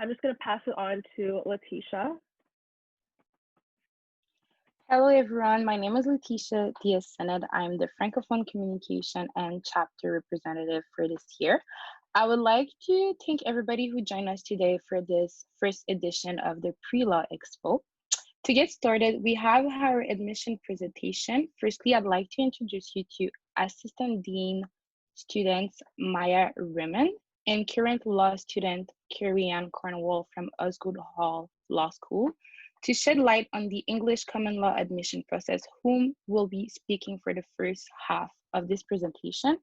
I'm just going to pass it on to Letitia. Hello everyone, my name is Letitia Diaz-Sened. I'm the Francophone Communication and Chapter Representative for this year. I would like to thank everybody who joined us today for this first edition of the Pre-Law Expo. To get started, we have our admission presentation. Firstly, I'd like to introduce you to Assistant Dean students Maya Rimmon and current law student Carrie-Anne Cornwall from Osgood Hall Law School to shed light on the English common law admission process, whom will be speaking for the first half of this presentation.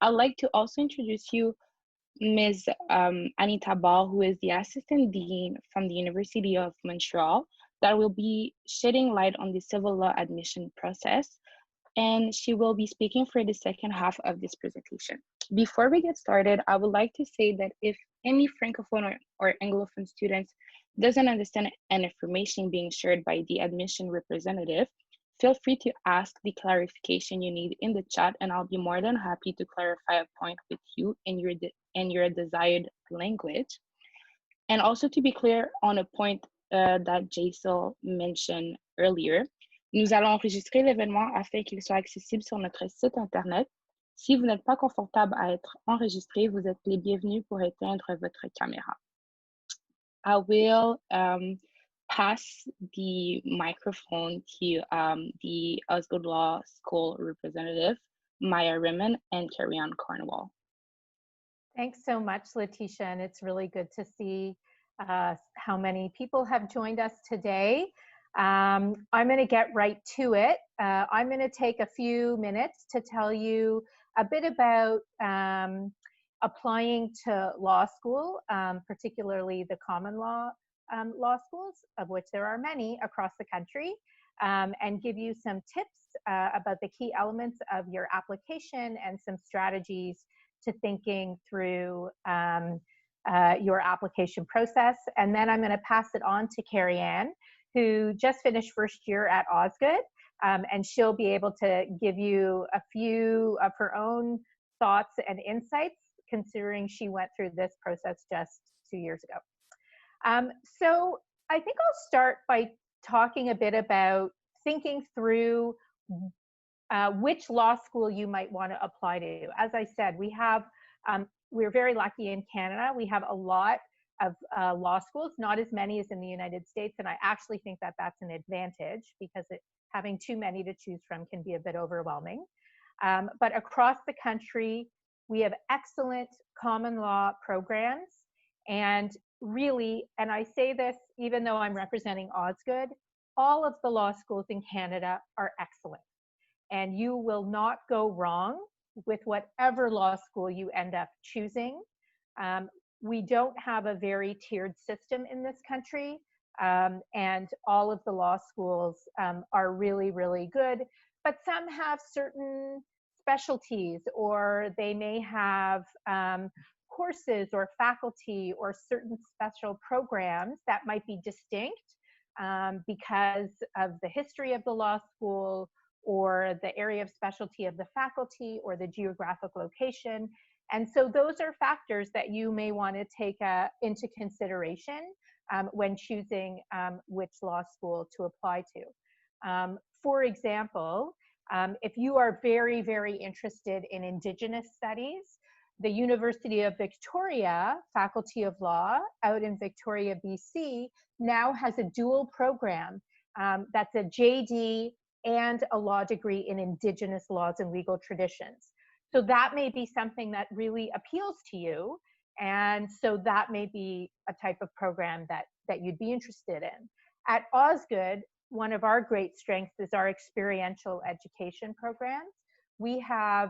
I'd like to also introduce you Ms. Anita Ball, who is the Assistant Dean from the University of Montreal, that will be shedding light on the civil law admission process, and she will be speaking for the second half of this presentation. Before we get started, I would like to say that if any Francophone or Anglophone students doesn't understand an information being shared by the admission representative, feel free to ask the clarification you need in the chat, and I'll be more than happy to clarify a point with you in your desired language. And also to be clear on a point that Jaisal mentioned earlier, nous allons enregistrer l'événement afin qu'il soit accessible sur notre site internet. Si vous n'êtes pas confortable à être enregistré, vous êtes les bienvenus pour éteindre votre caméra. I will pass the microphone to the Osgood Law School representative, Maya Rimmon and Carrie-Anne Cornwall. Thanks so much, Letitia, and it's really good to see how many people have joined us today. I'm going to get right to it. I'm going to take a few minutes to tell you a bit about applying to law school, particularly the common law law schools, of which there are many across the country, and give you some tips about the key elements of your application and some strategies to thinking through your application process. And then I'm going to pass it on to Carrie-Anne, who just finished first year at Osgood, and she'll be able to give you a few of her own thoughts and insights, considering she went through this process just 2 years ago. So I think I'll start by talking a bit about thinking through which law school you might want to apply to. As I said, we're very lucky in Canada. We have a lot of law schools, not as many as in the United States, and I actually think that that's an advantage because having too many to choose from can be a bit overwhelming. But across the country, we have excellent common law programs, and really, and I say this even though I'm representing Osgood, all of the law schools in Canada are excellent, and you will not go wrong with whatever law school you end up choosing. We don't have a very tiered system in this country, and all of the law schools are really, really good, but some have certain specialties, or they may have courses or faculty or certain special programs that might be distinct because of the history of the law school or the area of specialty of the faculty or the geographic location. And so those are factors that you may want to take into consideration when choosing which law school to apply to. For example, if you are very, very interested in Indigenous studies, the University of Victoria Faculty of Law out in Victoria, BC, now has a dual program that's a JD and a law degree in Indigenous laws and legal traditions. So that may be something that really appeals to you. And so that may be a type of program that you'd be interested in. At Osgood, one of our great strengths is our experiential education programs. We have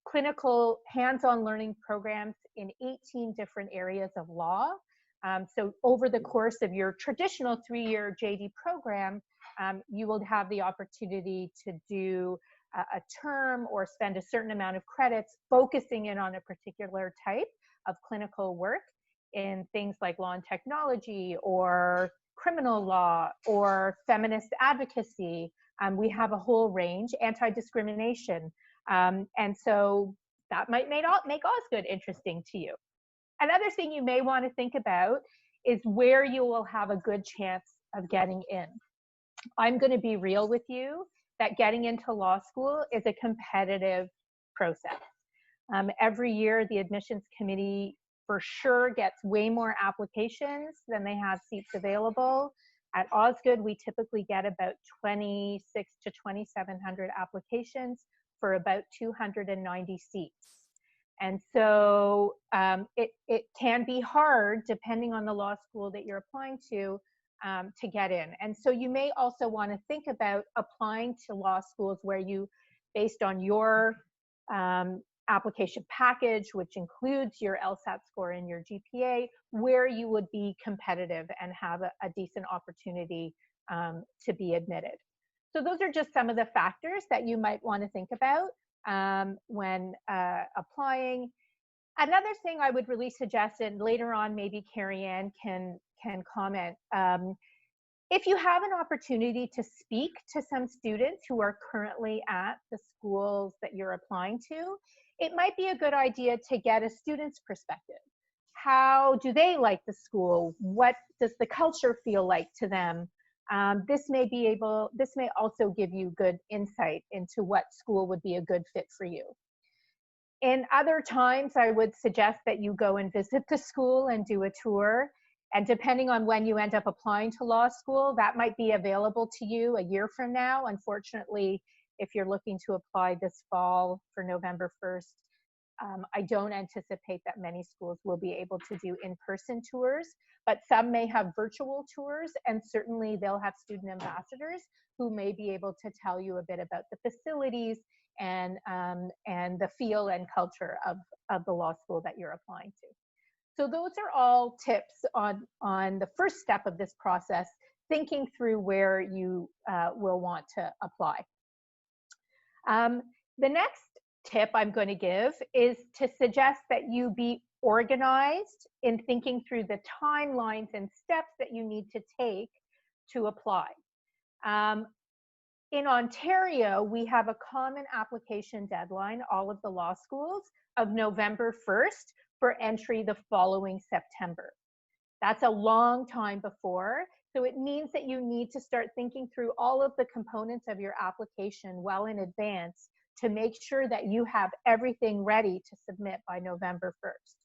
clinical hands-on learning programs in 18 different areas of law. So over the course of your traditional 3-year JD program, you will have the opportunity to do a term or spend a certain amount of credits focusing in on a particular type of clinical work in things like law and technology or criminal law or feminist advocacy. We have a whole range, anti-discrimination. And so that might make Osgood interesting to you. Another thing you may want to think about is where you will have a good chance of getting in. I'm going to be real with you that getting into law school is a competitive process. Every year, the admissions committee for sure gets way more applications than they have seats available. At Osgoode, we typically get about 26 to 2,700 applications for about 290 seats. And so it can be hard, depending on the law school that you're applying to get in. And so you may also want to think about applying to law schools where you, based on your application package, which includes your LSAT score and your GPA, where you would be competitive and have a decent opportunity to be admitted. So those are just some of the factors that you might want to think about when applying. Another thing I would really suggest, and later on maybe Carrie Ann can comment, if you have an opportunity to speak to some students who are currently at the schools that you're applying to, it might be a good idea to get a student's perspective. How do they like the school? What does the culture feel like to them? This may also give you good insight into what school would be a good fit for you. In other times, I would suggest that you go and visit the school and do a tour. And depending on when you end up applying to law school, that might be available to you a year from now. Unfortunately, if you're looking to apply this fall for November 1st, I don't anticipate that many schools will be able to do in-person tours, but some may have virtual tours, and certainly they'll have student ambassadors who may be able to tell you a bit about the facilities and the feel and culture of the law school that you're applying to. So those are all tips on the first step of this process, thinking through where you will want to apply. The next tip I'm going to give is to suggest that you be organized in thinking through the timelines and steps that you need to take to apply. In Ontario, we have a common application deadline, all of the law schools, of November 1st for entry the following September. That's a long time before, so it means that you need to start thinking through all of the components of your application well in advance to make sure that you have everything ready to submit by November 1st.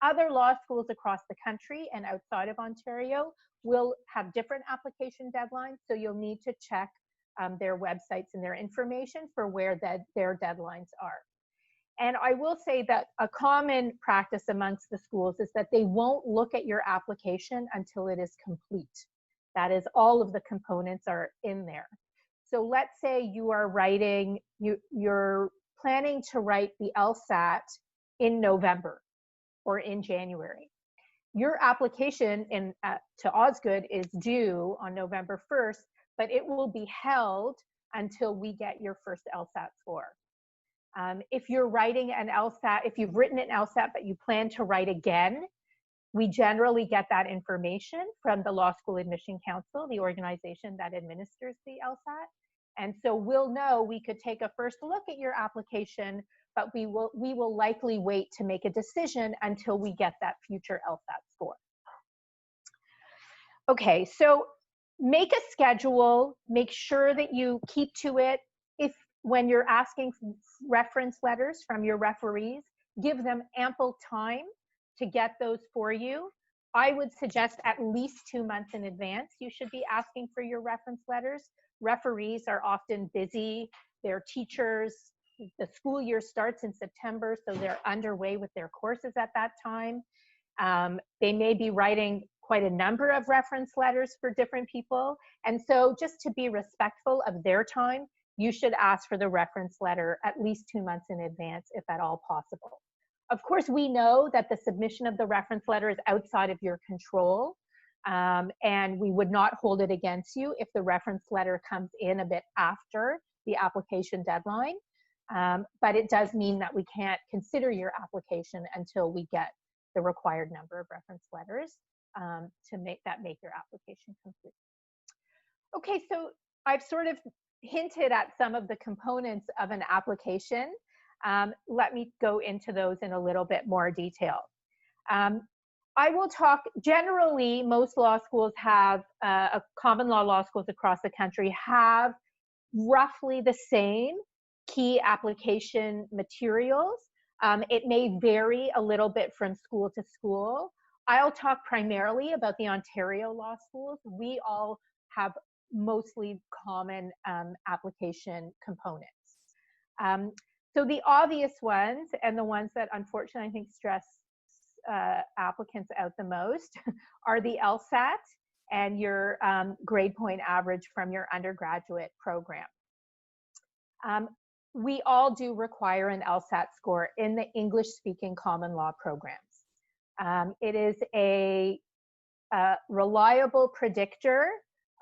Other law schools across the country and outside of Ontario will have different application deadlines, so you'll need to check their websites and their information for where their deadlines are. And I will say that a common practice amongst the schools is that they won't look at your application until it is complete. That is, all of the components are in there. So let's say you are writing, you're planning to write the LSAT in November or in January. Your application to Osgoode is due on November 1st, but it will be held until we get your first LSAT score. If you're writing an LSAT, if you've written an LSAT but you plan to write again, we generally get that information from the Law School Admission Council, the organization that administers the LSAT. And so we'll know, we could take a first look at your application, but we will likely wait to make a decision until we get that future LSAT score. Okay, so make a schedule, make sure that you keep to it. When you're asking reference letters from your referees, give them ample time to get those for you. I would suggest at least 2 months in advance you should be asking for your reference letters. Referees are often busy, they're teachers, the school year starts in September, so they're underway with their courses at that time. They may be writing quite a number of reference letters for different people, and so just to be respectful of their time, you should ask for the reference letter at least 2 months in advance, if at all possible. Of course, we know that the submission of the reference letter is outside of your control, and we would not hold it against you if the reference letter comes in a bit after the application deadline, but it does mean that we can't consider your application until we get the required number of reference letters to make your application complete. Okay, so I've sort of hinted at some of the components of an application. Let me go into those in a little bit more detail. I will talk, generally, most law schools have, common law schools across the country have roughly the same key application materials. It may vary a little bit from school to school. I'll talk primarily about the Ontario law schools. We all have mostly common application components. So the obvious ones, and the ones that unfortunately I think stress applicants out the most, are the LSAT and your grade point average from your undergraduate program. We all do require an LSAT score in the English-speaking common law programs. It is a reliable predictor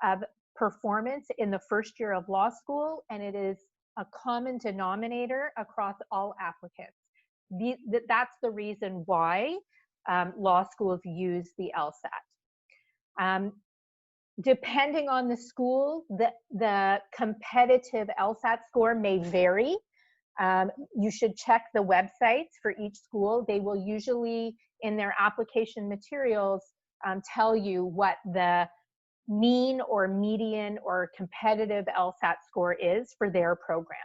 of performance in the first year of law school, and it is a common denominator across all applicants. That's the reason why law schools use the LSAT. Depending on the school, the competitive LSAT score may vary. You should check the websites for each school. They will usually, in their application materials, tell you what the mean or median or competitive LSAT score is for their program.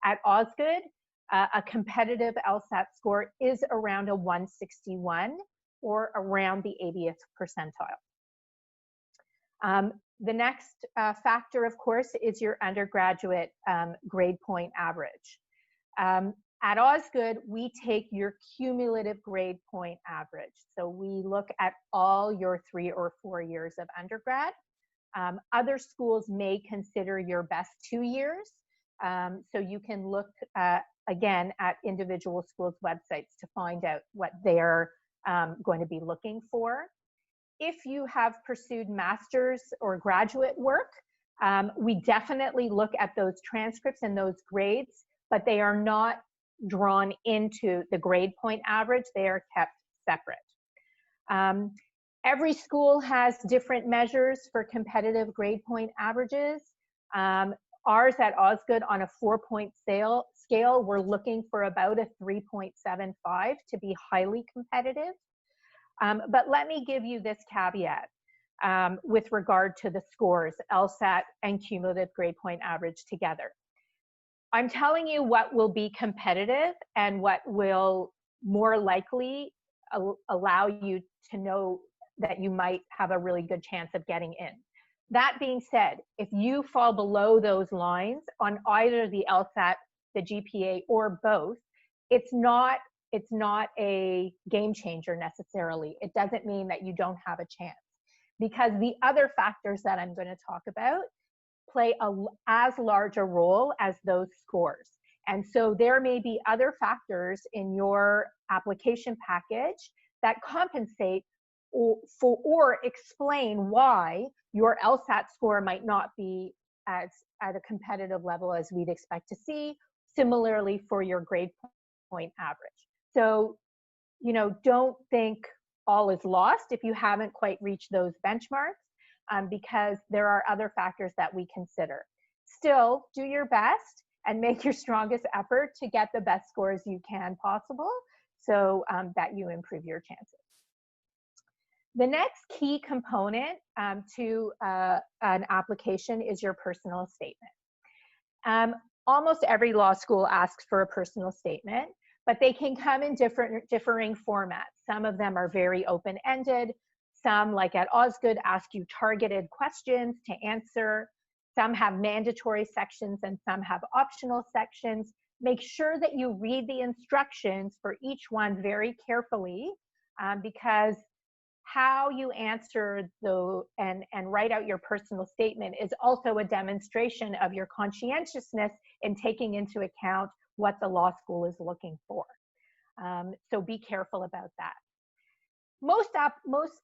At Osgoode, a competitive LSAT score is around a 161 or around the 80th percentile. The next factor, of course, is your undergraduate grade point average. At Osgoode, we take your cumulative grade point average. So we look at all your 3 or 4 years of undergrad. Other schools may consider your best 2 years. So you can look, again, at individual schools' websites to find out what they're going to be looking for. If you have pursued master's or graduate work, we definitely look at those transcripts and those grades, but they are not drawn into the grade point average. They are kept separate. Every school has different measures for competitive grade point averages. Ours at Osgoode, on a 4-point scale, we're looking for about a 3.75 to be highly competitive. But let me give you this caveat with regard to the scores, LSAT and cumulative grade point average together. I'm telling you what will be competitive and what will more likely allow you to know that you might have a really good chance of getting in. That being said, if you fall below those lines on either the LSAT, the GPA, or both, it's not a game changer necessarily. It doesn't mean that you don't have a chance, because the other factors that I'm going to talk about play as large a role as those scores. And so there may be other factors in your application package that compensate or explain why your LSAT score might not be at a competitive level as we'd expect to see. Similarly for your grade point average. So, you know, don't think all is lost if you haven't quite reached those benchmarks, because there are other factors that we consider. Still, do your best and make your strongest effort to get the best scores you can possible, so that you improve your chances. The next key component to an application is your personal statement. Almost every law school asks for a personal statement, but they can come in differing formats. Some of them are very open-ended. Some, like at Osgoode, ask you targeted questions to answer. Some have mandatory sections and some have optional sections. Make sure that you read the instructions for each one very carefully, because how you answer and write out your personal statement is also a demonstration of your conscientiousness in taking into account what the law school is looking for. So be careful about that. Most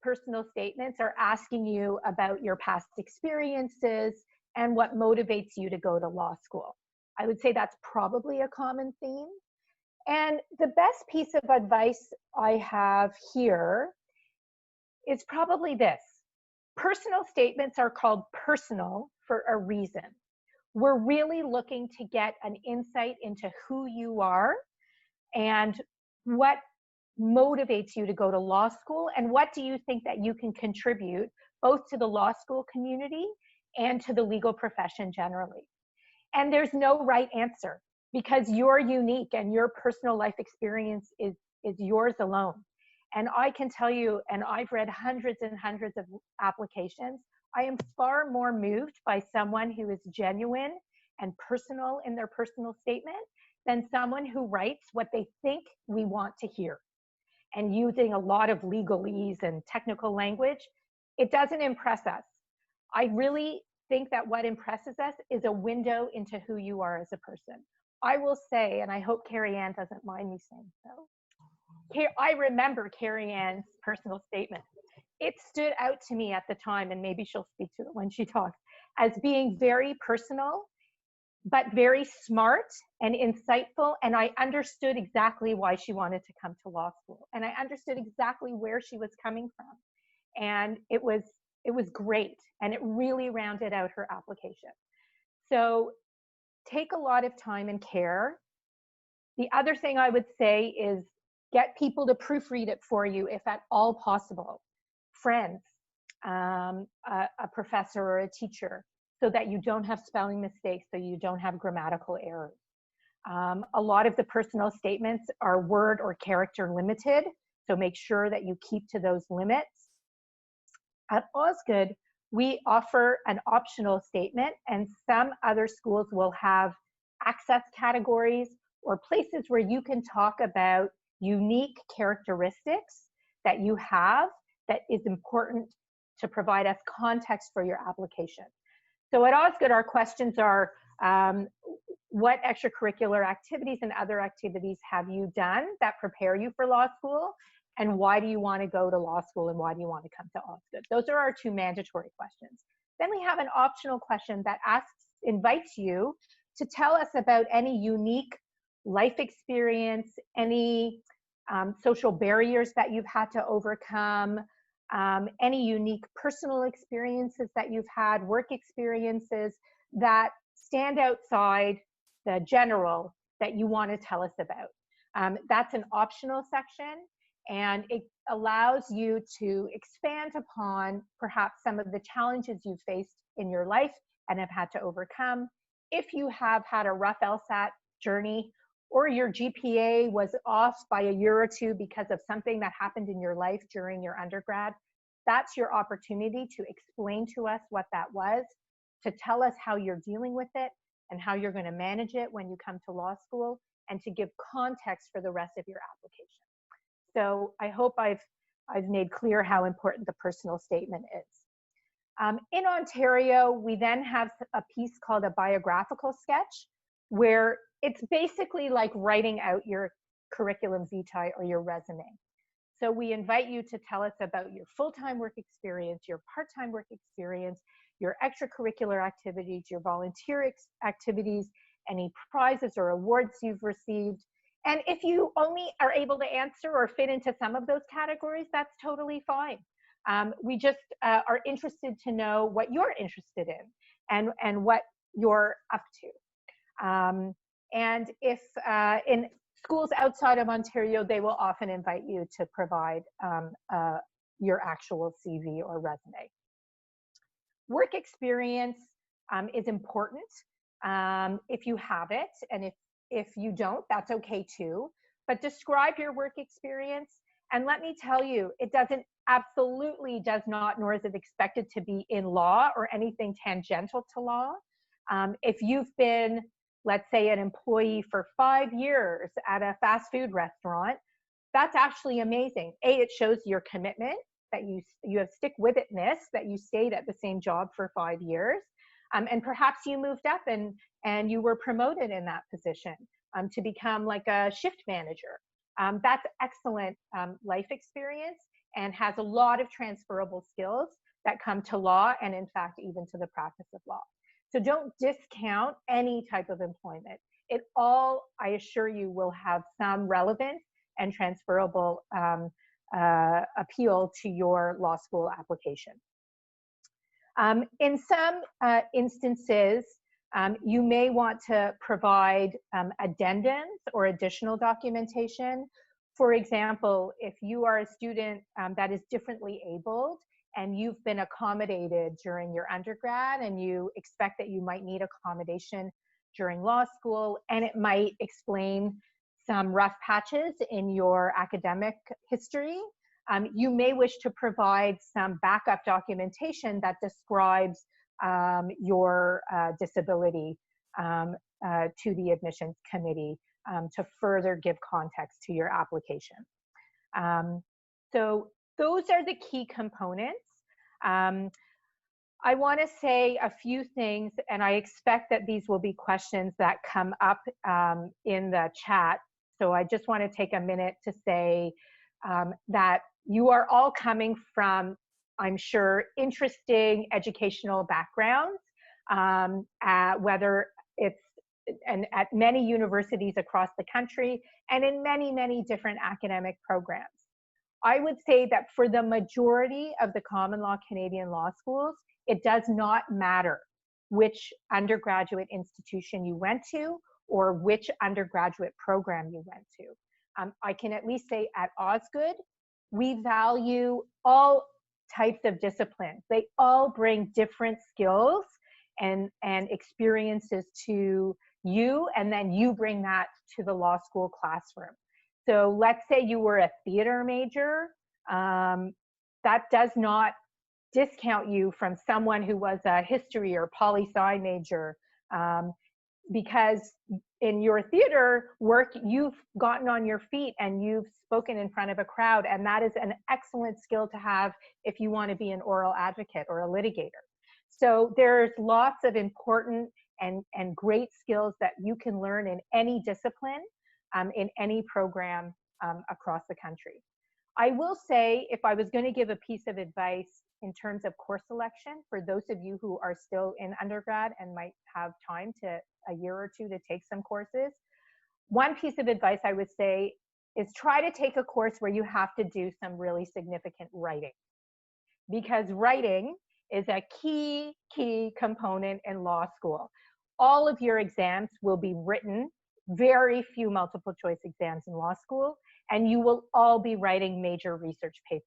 personal statements are asking you about your past experiences and what motivates you to go to law school. I would say that's probably a common theme. And the best piece of advice I have here is probably this. Personal statements are called personal for a reason. We're really looking to get an insight into who you are and what motivates you to go to law school, and what do you think that you can contribute both to the law school community and to the legal profession generally? And there's no right answer, because you're unique and your personal life experience is yours alone. And I can tell you, and I've read hundreds and hundreds of applications, I am far more moved by someone who is genuine and personal in their personal statement than someone who writes what they think we want to hear. And using a lot of legalese and technical language, it doesn't impress us. I really think that what impresses us is a window into who you are as a person. I will say, and I hope Carrie Ann doesn't mind me saying so, I remember Carrie Ann's personal statement. It stood out to me at the time, and maybe she'll speak to it when she talks, as being very personal, but very smart and insightful. And I understood exactly why she wanted to come to law school. And I understood exactly where she was coming from. And it was great. And it really rounded out her application. So take a lot of time and care. The other thing I would say is get people to proofread it for you if at all possible. Friends, a professor or a teacher, so that you don't have spelling mistakes, so you don't have grammatical errors. A lot of the personal statements are word or character limited, so make sure that you keep to those limits. At Osgoode, we offer an optional statement, and some other schools will have access categories or places where you can talk about unique characteristics that you have that is important to provide us context for your application. So at Osgoode, our questions are, what extracurricular activities and other activities have you done that prepare you for law school? And why do you want to go to law school, and why do you want to come to Osgoode? Those are our two mandatory questions. Then we have an optional question that invites you to tell us about any unique life experience, any social barriers that you've had to overcome, any unique personal experiences that you've had, work experiences that stand outside the general that you want to tell us about. That's an optional section, and it allows you to expand upon perhaps some of the challenges you've faced in your life and have had to overcome. If you have had a rough LSAT journey, or your GPA was off by a year or two because of something that happened in your life during your undergrad, that's your opportunity to explain to us what that was, to tell us how you're dealing with it and how you're going to manage it when you come to law school, and to give context for the rest of your application. So I hope I've made clear how important the personal statement is. In Ontario, we then have a piece called a biographical sketch, where it's basically like writing out your curriculum vitae or your resume. So we invite you to tell us about your full-time work experience, your part-time work experience, your extracurricular activities, your volunteer activities, any prizes or awards you've received. And if you only are able to answer or fit into some of those categories, that's totally fine. We just are interested to know what you're interested in and what you're up to. And if in schools outside of Ontario, they will often invite you to provide your actual CV or resume. Work experience is important if you have it, and if you don't, that's okay too. But describe your work experience, and let me tell you, it absolutely does not, nor is it expected to be in law or anything tangential to law. If you've been, let's say, an employee for 5 years at a fast food restaurant, that's actually amazing. It shows your commitment, that you have stick-with-itness, that you stayed at the same job for 5 years. And perhaps you moved up and you were promoted in that position to become like a shift manager. That's excellent life experience and has a lot of transferable skills that come to law, and in fact, even to the practice of law. So don't discount any type of employment. It all, I assure you, will have some relevant and transferable appeal to your law school application. In some instances, you may want to provide addendums or additional documentation For example, if you are a student that is differently abled and you've been accommodated during your undergrad and you expect that you might need accommodation during law school, and it might explain some rough patches in your academic history, you may wish to provide some backup documentation that describes your disability to the admissions committee to further give context to your application. So those are the key components. I want to say a few things, and I expect that these will be questions that come up in the chat. So I just want to take a minute to say that you are all coming from, I'm sure, interesting educational backgrounds, whether it's at many universities across the country and in many, many different academic programs. I would say that for the majority of the common law Canadian law schools, it does not matter which undergraduate institution you went to or which undergraduate program you went to. I can at least say at Osgoode, we value all types of disciplines. They all bring different skills and experiences to you, and then you bring that to the law school classroom. So let's say you were a theater major, that does not discount you from someone who was a history or poli-sci major, because in your theater work, you've gotten on your feet and you've spoken in front of a crowd, and that is an excellent skill to have if you want to be an oral advocate or a litigator. So there's lots of important and great skills that you can learn in any discipline, in any program across the country. I will say, if I was going to give a piece of advice in terms of course selection, for those of you who are still in undergrad and might have time to a year or two to take some courses, one piece of advice I would say is try to take a course where you have to do some really significant writing, because writing is a key component in law school. All of your exams will be written, very few multiple choice exams in law school, and you will all be writing major research papers.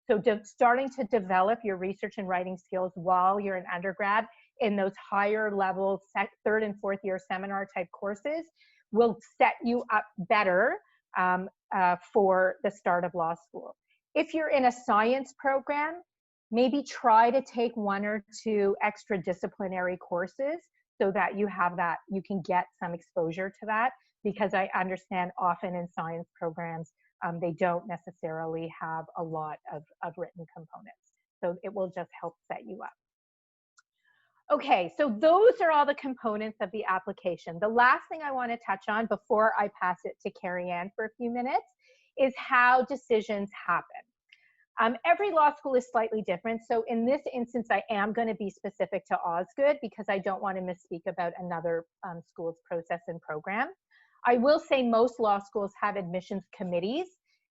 So starting to develop your research and writing skills while you're in undergrad in those higher level third and fourth year seminar type courses will set you up better for the start of law school. If you're in a science program, maybe try to take one or two extra disciplinary courses so that you have that, you can get some exposure to that, because I understand often in science programs, they don't necessarily have a lot of written components. So it will just help set you up. Okay, so those are all the components of the application. The last thing I want to touch on before I pass it to Carrie Ann for a few minutes is how decisions happen. Every law school is slightly different. So in this instance, I am going to be specific to Osgoode because I don't want to misspeak about another school's process and program. I will say most law schools have admissions committees,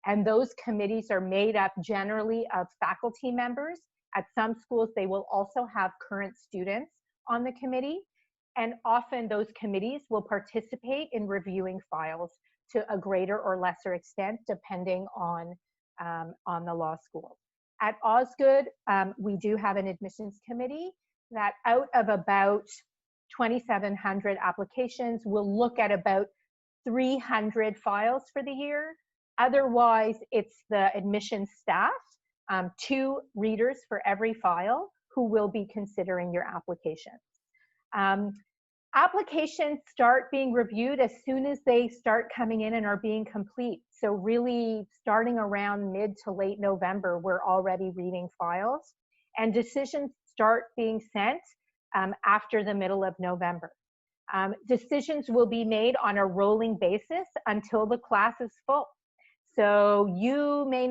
and those committees are made up generally of faculty members. At some schools, they will also have current students on the committee, and often those committees will participate in reviewing files to a greater or lesser extent, depending on the law school. At Osgoode, we do have an admissions committee that out of about 2,700 applications will look at about 300 files for the year. Otherwise, it's the admissions staff, 2 readers for every file who will be considering your application. Applications start being reviewed as soon as they start coming in and are being complete. So really starting around mid to late November, we're already reading files, and decisions start being sent after the middle of November. Decisions will be made on a rolling basis until the class is full. So you may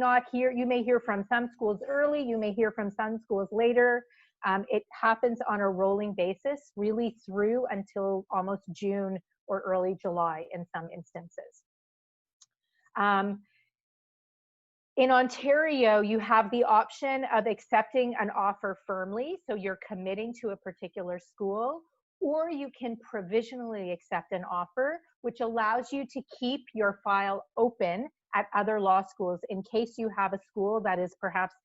hear from some schools early, you may hear from some schools later. It happens on a rolling basis, really through until almost June or early July in some instances. In Ontario, you have the option of accepting an offer firmly, so you're committing to a particular school, or you can provisionally accept an offer, which allows you to keep your file open at other law schools in case you have a school that is perhaps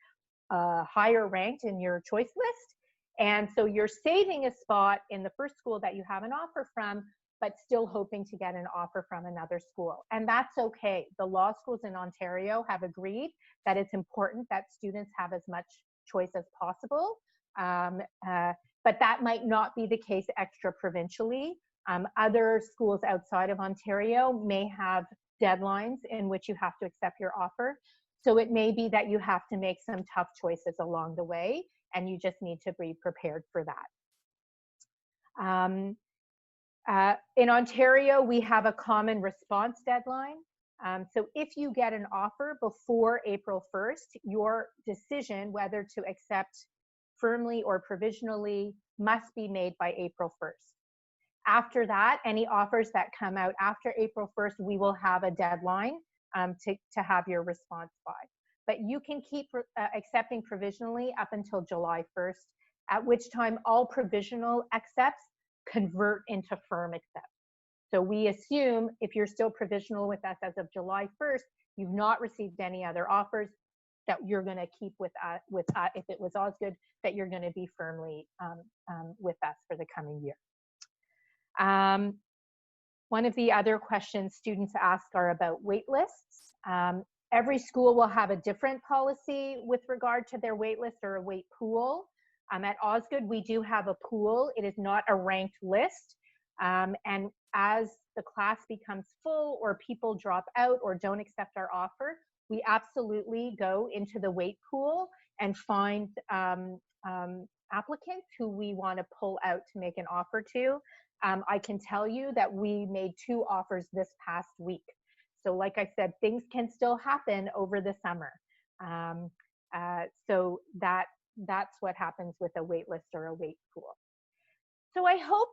higher ranked in your choice list. And so you're saving a spot in the first school that you have an offer from, but still hoping to get an offer from another school. And that's okay. The law schools in Ontario have agreed that it's important that students have as much choice as possible. But that might not be the case extra provincially. Other schools outside of Ontario may have deadlines in which you have to accept your offer. So it may be that you have to make some tough choices along the way, and you just need to be prepared for that. In Ontario, we have a common response deadline. So if you get an offer before April 1st, your decision whether to accept firmly or provisionally must be made by April 1st. After that, any offers that come out after April 1st, we will have a deadline to have your response by. But you can keep accepting provisionally up until July 1st, at which time all provisional accepts convert into firm accepts. So we assume if you're still provisional with us as of July 1st, you've not received any other offers, that you're going to keep with if it was Osgood, that you're going to be firmly with us for the coming year. One of the other questions students ask are about wait lists. Every school will have a different policy with regard to their wait list or a wait pool. At Osgood, we do have a pool. It is not a ranked list. And as the class becomes full or people drop out or don't accept our offer, we absolutely go into the wait pool and find applicants who we want to pull out to make an offer to. I can tell you that we made 2 offers this past week. So like I said, things can still happen over the summer. So that's what happens with a wait list or a wait pool. So I hope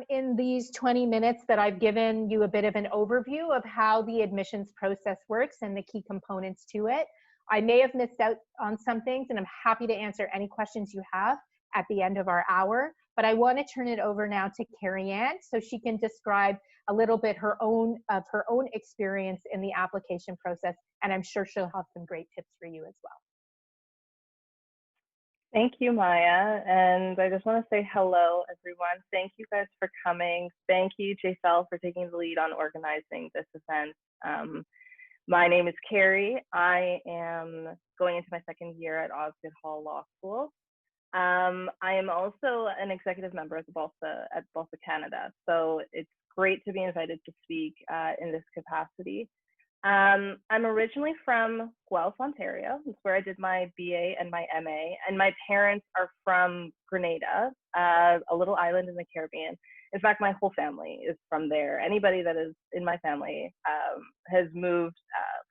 in these 20 minutes that I've given you a bit of an overview of how the admissions process works and the key components to it. I may have missed out on some things, and I'm happy to answer any questions you have at the end of our hour. But I want to turn it over now to Carrie Ann so she can describe a little bit her own experience in the application process, and I'm sure she'll have some great tips for you as well. Thank you, Maya. And I just want to say hello, everyone. Thank you guys for coming. Thank you, JFL, for taking the lead on organizing this event. My name is Carrie. I am going into my 2nd year at Osgood Hall Law School. I am also an executive member at BLSA Canada. So it's great to be invited to speak in this capacity. I'm originally from Guelph, Ontario. It's where I did my BA and my MA. And my parents are from Grenada, a little island in the Caribbean. In fact, my whole family is from there. Anybody that is in my family has moved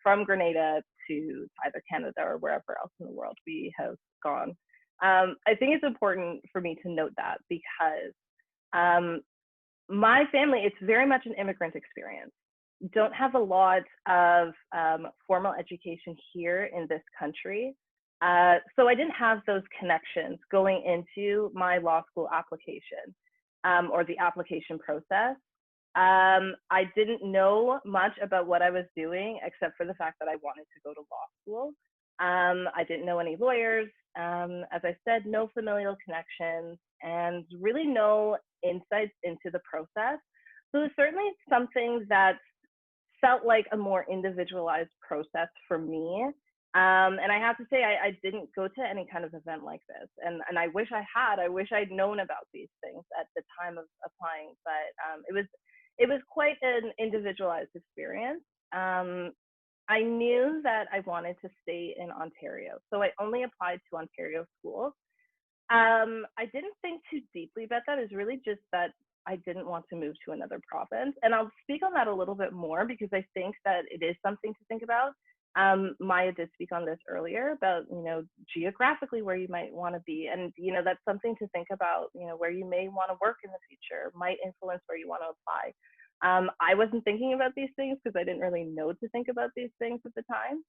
from Grenada to either Canada or wherever else in the world we have gone. I think it's important for me to note that because my family, it's very much an immigrant experience. Don't have a lot of formal education here in this country. So I didn't have those connections going into my law school application or the application process. I didn't know much about what I was doing except for the fact that I wanted to go to law school. I didn't know any lawyers. As I said, no familial connections and really no insights into the process. So there's certainly some things that felt like a more individualized process for me. And I have to say, I didn't go to any kind of event like this. And I wish I had. I wish I'd known about these things at the time of applying. But it was quite an individualized experience. I knew that I wanted to stay in Ontario. So I only applied to Ontario schools. I didn't think too deeply about that. It's really just that I didn't want to move to another province. And I'll speak on that a little bit more because I think that it is something to think about. Maya did speak on this earlier about, geographically where you might want to be. And, that's something to think about, where you may want to work in the future might influence where you want to apply. I wasn't thinking about these things because I didn't really know to think about these things at the time.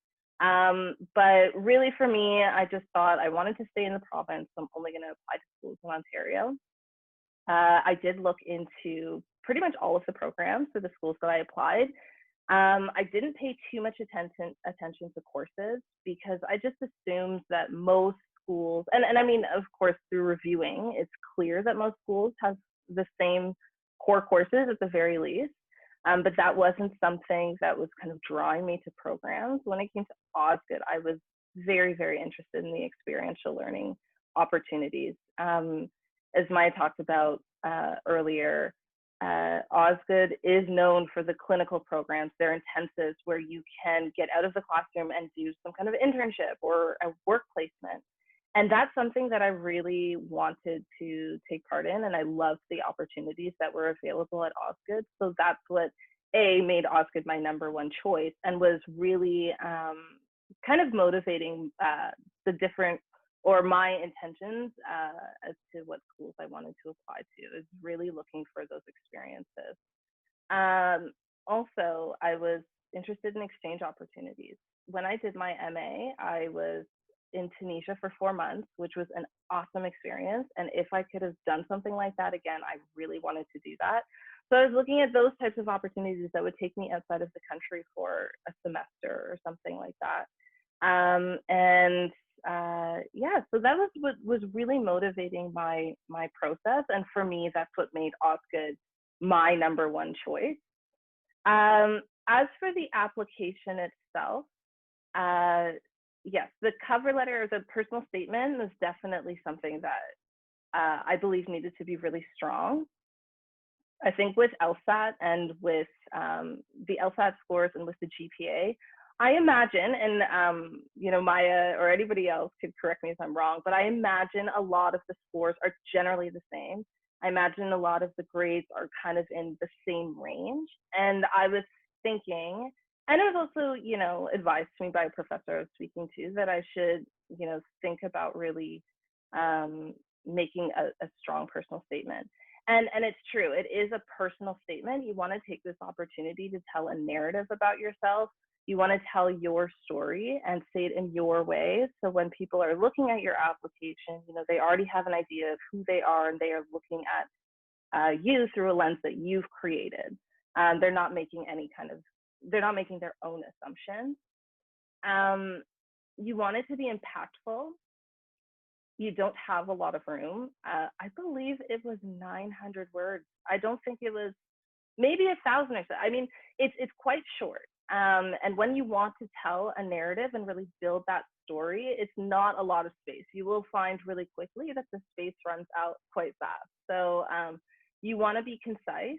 But really for me, I just thought I wanted to stay in the province. So I'm only going to apply to schools in Ontario. I did look into pretty much all of the programs for the schools that I applied. I didn't pay too much attention to courses because I just assumed that most schools, and I mean, of course, through reviewing, it's clear that most schools have the same core courses at the very least. But that wasn't something that was kind of drawing me to programs. When it came to Osgoode, I was very, very interested in the experiential learning opportunities. As Maya talked about earlier, Osgoode is known for the clinical programs. They're intensives where you can get out of the classroom and do some kind of internship or a work placement. And that's something that I really wanted to take part in, and I loved the opportunities that were available at Osgoode. So that's what made Osgoode my #1 choice, and was really kind of motivating the different, or my intentions as to what schools I wanted to apply to. Is really looking for those experiences. Also, I was interested in exchange opportunities. When I did my MA, I was in Tunisia for 4 months, which was an awesome experience. And if I could have done something like that again, I really wanted to do that. So I was looking at those types of opportunities that would take me outside of the country for a semester or something like that. Yeah, so that was what was really motivating my process. And for me, that's what made Osgoode my #1 choice. As for the application itself, yes, the cover letter or the personal statement is definitely something that I believe needed to be really strong. I think with LSAT and with the LSAT scores and with the GPA, I imagine, and you know, Maya or anybody else could correct me if I'm wrong, but I imagine a lot of the scores are generally the same. I imagine a lot of the grades are kind of in the same range. And I was thinking, and it was also, you know, advised to me by a professor I was speaking to, that I should, you know, think about really making a strong personal statement. And it's true, it is a personal statement. You want to take this opportunity to tell a narrative about yourself. You want to tell your story and say it in your way. So when people are looking at your application, you know, they already have an idea of who they are, and they are looking at you through a lens that you've created. They're not making they're not making their own assumptions. You want it to be impactful. You don't have a lot of room. I believe it was 900 words. I don't think it was, maybe 1,000 or so. I mean, it's quite short. And when you want to tell a narrative and really build that story, it's not a lot of space. You will find really quickly that the space runs out quite fast. So you want to be concise,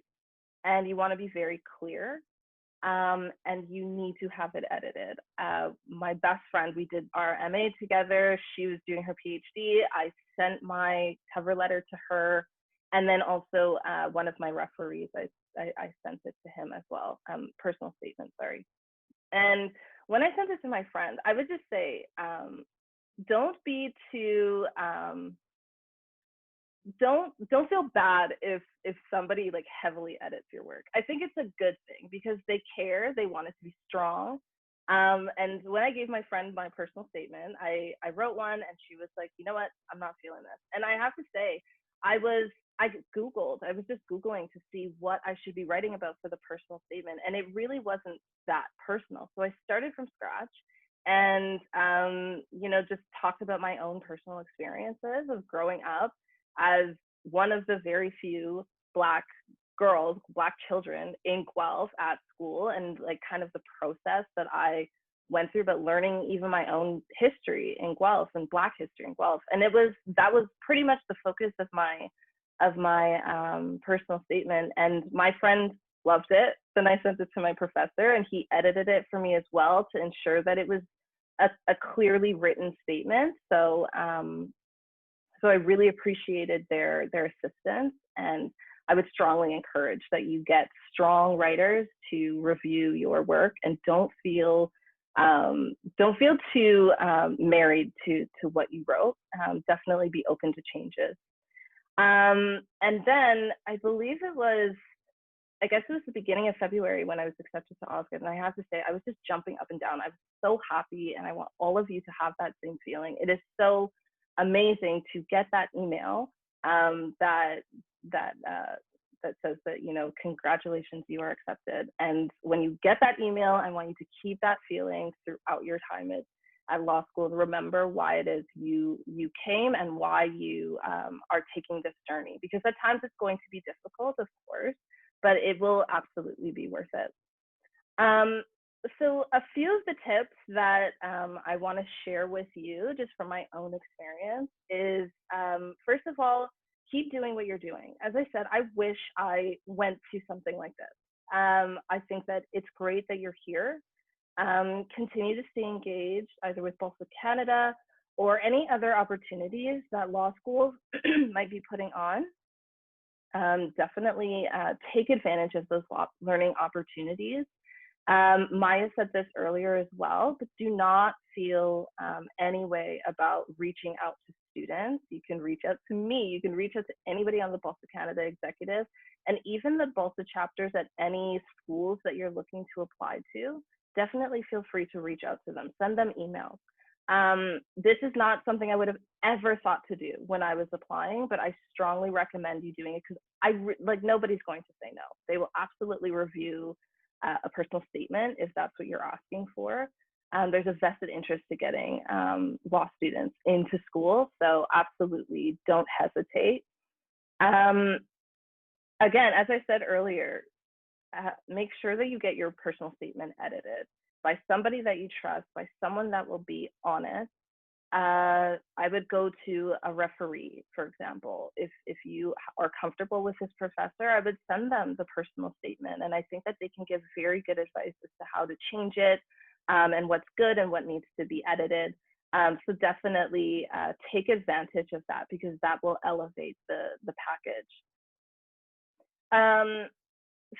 and you want to be very clear. And you need to have it edited. My best friend, we did our MA together. She was doing her PhD. I sent my cover letter to her. And then also one of my referees, I sent it to him as well. Personal statement, sorry. And when I sent it to my friend, I would just say, don't be too, don't feel bad if somebody like heavily edits your work. I think it's a good thing because they care, they want it to be strong. And when I gave my friend my personal statement, I wrote one, and she was like, you know what, I'm not feeling this. And I have to say, I was just Googling to see what I should be writing about for the personal statement. And it really wasn't that personal. So I started from scratch and, you know, just talked about my own personal experiences of growing up as one of the very few Black girls, Black children in Guelph at school, and like kind of the process that I went through, but learning even my own history in Guelph and Black history in Guelph. And that was pretty much the focus of my personal statement. And my friend loved it. Then I sent it to my professor, and he edited it for me as well to ensure that it was a clearly written statement. So I really appreciated their assistance, and I would strongly encourage that you get strong writers to review your work, and don't feel too married to what you wrote. Definitely be open to changes. And then I believe I guess it was the beginning of February when I was accepted to Osgoode, and I have to say, I was just jumping up and down. I was so happy, and I want all of you to have that same feeling. It is so amazing to get that email that that says that, you know, congratulations, you are accepted. And when you get that email, I want you to keep that feeling throughout your time at law school. Remember why it is you came and why you are taking this journey, because at times it's going to be difficult, of course, but it will absolutely be worth it. So a few of the tips that I want to share with you, just from my own experience, is first of all, keep doing what you're doing. As I said, I wish I went to something like this. I think that it's great that you're here. Continue to stay engaged, either with BLSA Canada or any other opportunities that law schools might be putting on. Definitely take advantage of those learning opportunities. Maya said this earlier as well, but do not feel any way about reaching out to students. You can reach out to me, you can reach out to anybody on the BLSA Canada executive, and even the BLSA chapters at any schools that you're looking to apply to. Definitely feel free to reach out to them, send them emails. This is not something I would have ever thought to do when I was applying, but I strongly recommend you doing it, because like nobody's going to say no. They will absolutely review a personal statement if that's what you're asking for. There's a vested interest to getting law students into school, so absolutely don't hesitate. Again, as I said earlier, make sure that you get your personal statement edited by somebody that you trust, by someone that will be honest. I would go to a referee, for example. If you are comfortable with this professor, I would send them the personal statement. And I think that they can give very good advice as to how to change it, and what's good and what needs to be edited. So definitely take advantage of that, because that will elevate the package.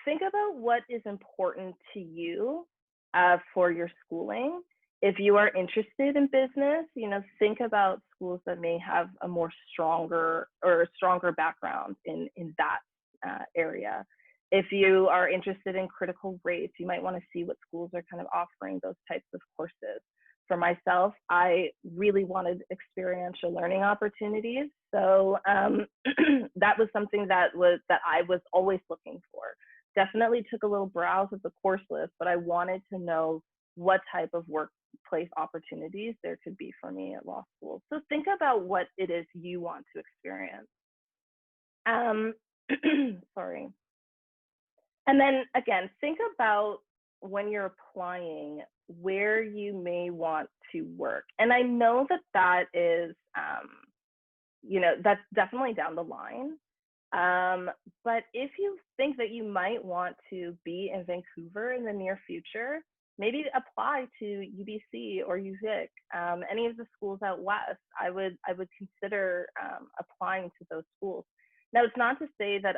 Think about what is important to you for your schooling. If you are interested in business, you know, think about schools that may have a stronger background in that area. If you are interested in critical race, you might want to see what schools are kind of offering those types of courses. For myself, I really wanted experiential learning opportunities, so that was something that I was always looking for. Definitely took a little browse of the course list, but I wanted to know what type of workplace opportunities there could be for me at law school. So think about what it is you want to experience. Sorry. And then again, think about when you're applying where you may want to work. And I know that that is, you know, that's definitely down the line. But if you think that you might want to be in Vancouver in the near future, maybe apply to UBC or UVic, any of the schools out west. I would consider applying to those schools. Now, it's not to say that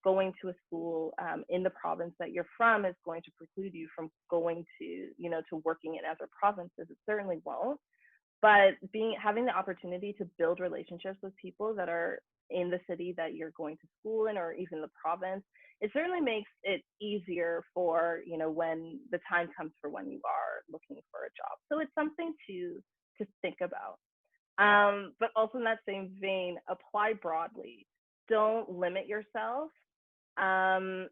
going to a school in the province that you're from is going to preclude you from going to, you know, to working in other provinces. It certainly won't. But having the opportunity to build relationships with people that are in the city that you're going to school in, or even the province, it certainly makes it easier for, you know, when the time comes for when you are looking for a job. So it's something to think about. But also in that same vein, apply broadly. Don't limit yourself. And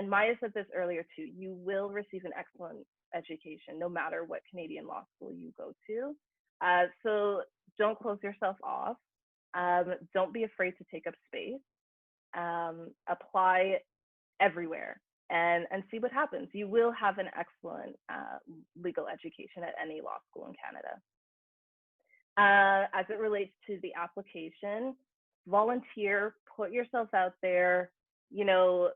Maya said this earlier too, you will receive an excellent education no matter what Canadian law school you go to. So don't close yourself off. Don't be afraid to take up space. Apply everywhere and see what happens. You will have an excellent legal education at any law school in Canada. As it relates to the application, volunteer, put yourself out there. You know,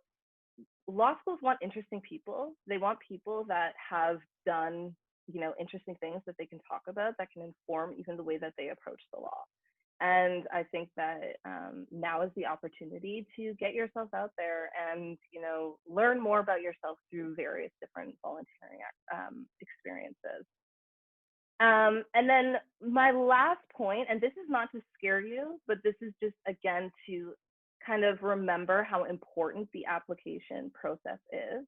law schools want interesting people. They want people that have done, you know, interesting things that they can talk about, that can inform even the way that they approach the law. And I think that now is the opportunity to get yourself out there and, you know, learn more about yourself through various different volunteering experiences. And then my last point, and this is not to scare you, but this is just, again, to kind of remember how important the application process is.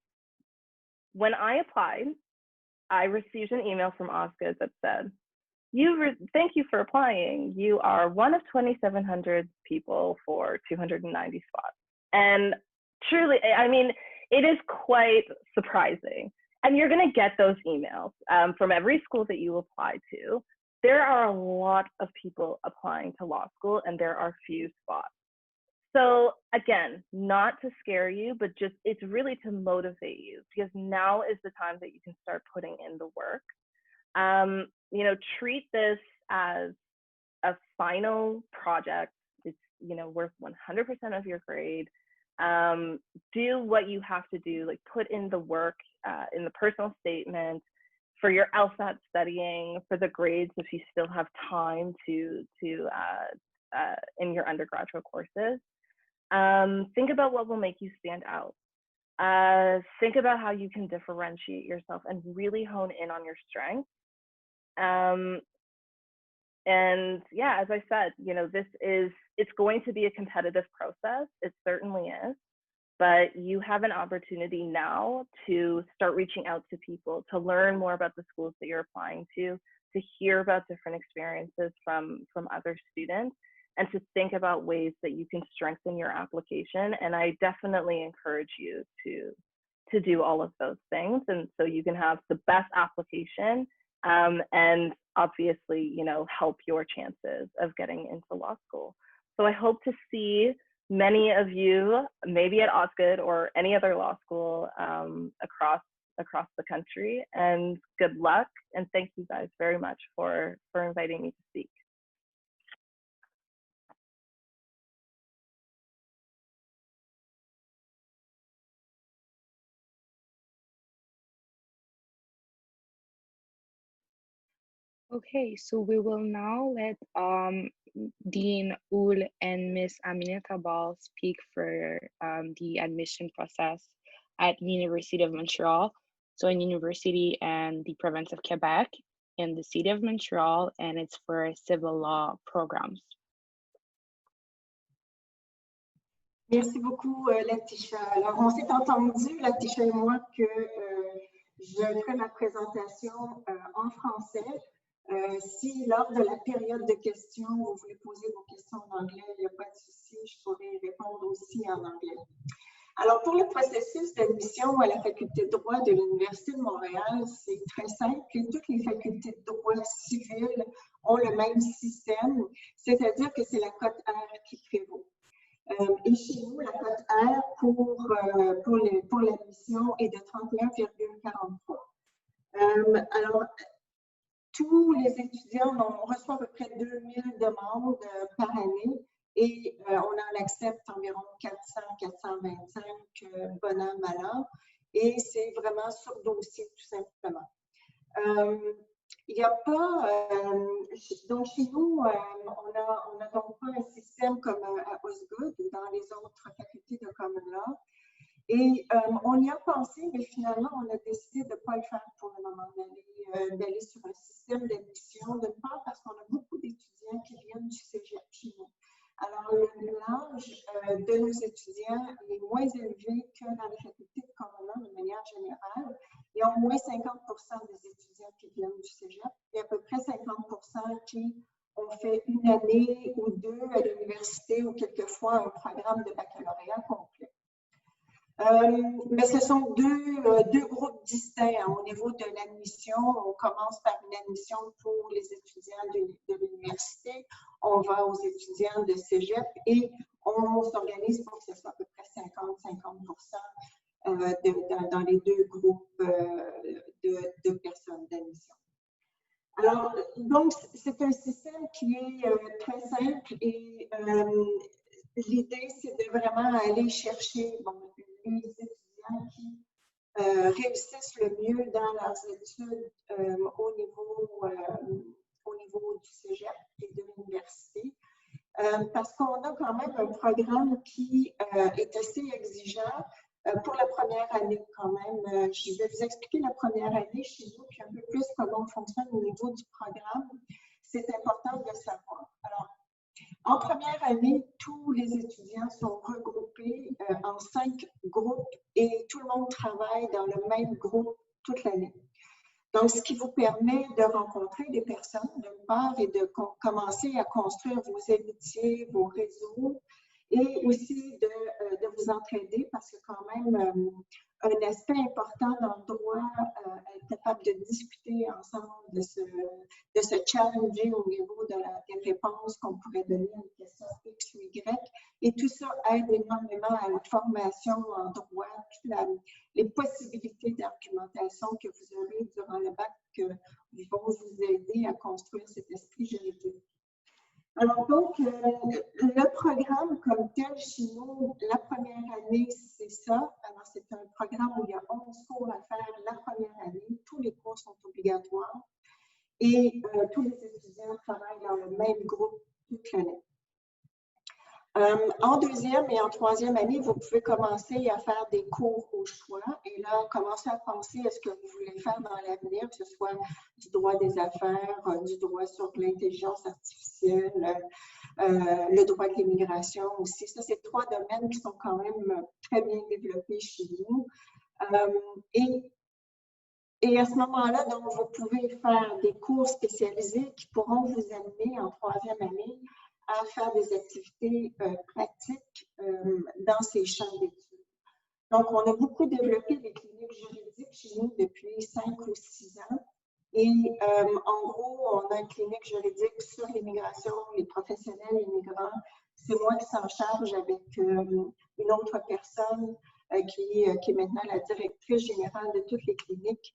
When I applied, I received an email from OSCA that said, thank you for applying. You are one of 2,700 people for 290 spots. And Truly, I mean, it is quite surprising. And you're going to get those emails from every school that you apply to. There are a lot of people applying to law school, and there are few spots. So again, not to scare you, but just it's really to motivate you, because now is the time that you can start putting in the work. You know, treat this as a final project. It's, you know, worth 100% of your grade. Do what you have to do, like put in the work in the personal statement, for your LSAT studying, for the grades if you still have time to in your undergraduate courses. Think about what will make you stand out. Think about how you can differentiate yourself and really hone in on your strengths. And yeah, as I said, you know, it's going to be a competitive process. It certainly is. But you have an opportunity now to start reaching out to people, to learn more about the schools that you're applying to hear about different experiences from other students, and to think about ways that you can strengthen your application. And I definitely encourage you to do all of those things, and so you can have the best application, and obviously, you know, help your chances of getting into law school. So I hope to see many of you, maybe at Osgoode or any other law school across the country. And good luck, and thank you guys very much for inviting me to speak. Okay, so we will now let Dean Ul and Miss Aminata Ball speak for the admission process at University of Montreal. So in university and the province of Quebec, in the city of Montreal, and it's for civil law programs. Merci beaucoup, Latisha. Alors, on s'est entendu, Latisha et moi, que je ferai ma présentation en français. Si lors de la période de questions, vous voulez poser vos questions en anglais, il n'y a pas de souci, je pourrai répondre aussi en anglais. Alors, pour le processus d'admission à la faculté de droit de l'Université de Montréal, c'est très simple. Toutes les facultés de droit civil ont le même système, c'est-à-dire que c'est la cote R qui prévaut. Et chez nous, la cote R pour l'admission est de 31,43. Alors, tous les étudiants, on reçoit à peu près 2000 demandes par année et on en accepte environ 400-425 bon an, mal an, et c'est vraiment sur dossier tout simplement. Il n'y a pas, donc chez nous, on n'a donc pas un système comme à Osgoode ou dans les autres facultés de common law. Et on y a pensé, mais finalement, on a décidé de ne pas le faire pour le moment, d'aller sur un système d'admission, d'une part parce qu'on a beaucoup d'étudiants qui viennent du cégep chez nous. Alors, l'âge de nos étudiants est moins élevé que dans les facultés de common law de manière générale. Il y a au moins 50% des étudiants qui viennent du cégep et à peu près 50% qui ont fait une année ou deux à l'université ou quelquefois un programme de baccalauréat complet. Mais ce sont deux groupes distincts au niveau de l'admission. On commence par une admission pour les étudiants de l'université, on va aux étudiants de cégep et on s'organise pour que ce soit à peu près 50-50% dans les deux groupes de personnes d'admission. Alors, donc, c'est un système qui est très simple et l'idée, c'est de vraiment aller chercher les étudiants qui réussissent le mieux dans leurs études au niveau du cégep et de l'université. Parce qu'on a quand même un programme qui est assez exigeant pour la première année quand même. Je vais vous expliquer la première année chez nous, puis un peu plus comment on fonctionne au niveau du programme. C'est important de le savoir. Alors, en première année, tous les étudiants sont regroupés en 5 groupes et tout le monde travaille dans le même groupe toute l'année. Donc, ce qui vous permet de rencontrer des personnes d'une part et de commencer à construire vos amitiés, vos réseaux et aussi de vous entraider parce que quand même, un aspect important dans le droit, être capable de discuter ensemble, de se challenger au niveau des réponses qu'on pourrait donner à une question X ou Y. Et tout ça aide énormément à la formation en droit, toutes les possibilités d'argumentation que vous aurez durant le bac vont vous aider à construire cet esprit juridique. Alors donc, le programme comme tel chez nous, la première année, c'est ça. Alors, c'est un programme où il y a 11 cours à faire la première année. Tous les cours sont obligatoires et tous les étudiants travaillent dans le même groupe toute l'année. En deuxième et en troisième année, vous pouvez commencer à faire des cours au choix et là, commencer à penser à ce que vous voulez faire dans l'avenir, que ce soit du droit des affaires, du droit sur l'intelligence artificielle, le droit de l'immigration aussi. Ça, c'est 3 domaines qui sont quand même très bien développés chez nous. Et à ce moment-là, donc, vous pouvez faire des cours spécialisés qui pourront vous amener en troisième année à faire des activités pratiques dans ces champs d'études. Donc, on a beaucoup développé les cliniques juridiques chez nous depuis 5 ou 6 ans. Et en gros, on a une clinique juridique sur l'immigration, les professionnels immigrants. C'est moi qui s'en charge avec une autre personne qui est maintenant la directrice générale de toutes les cliniques.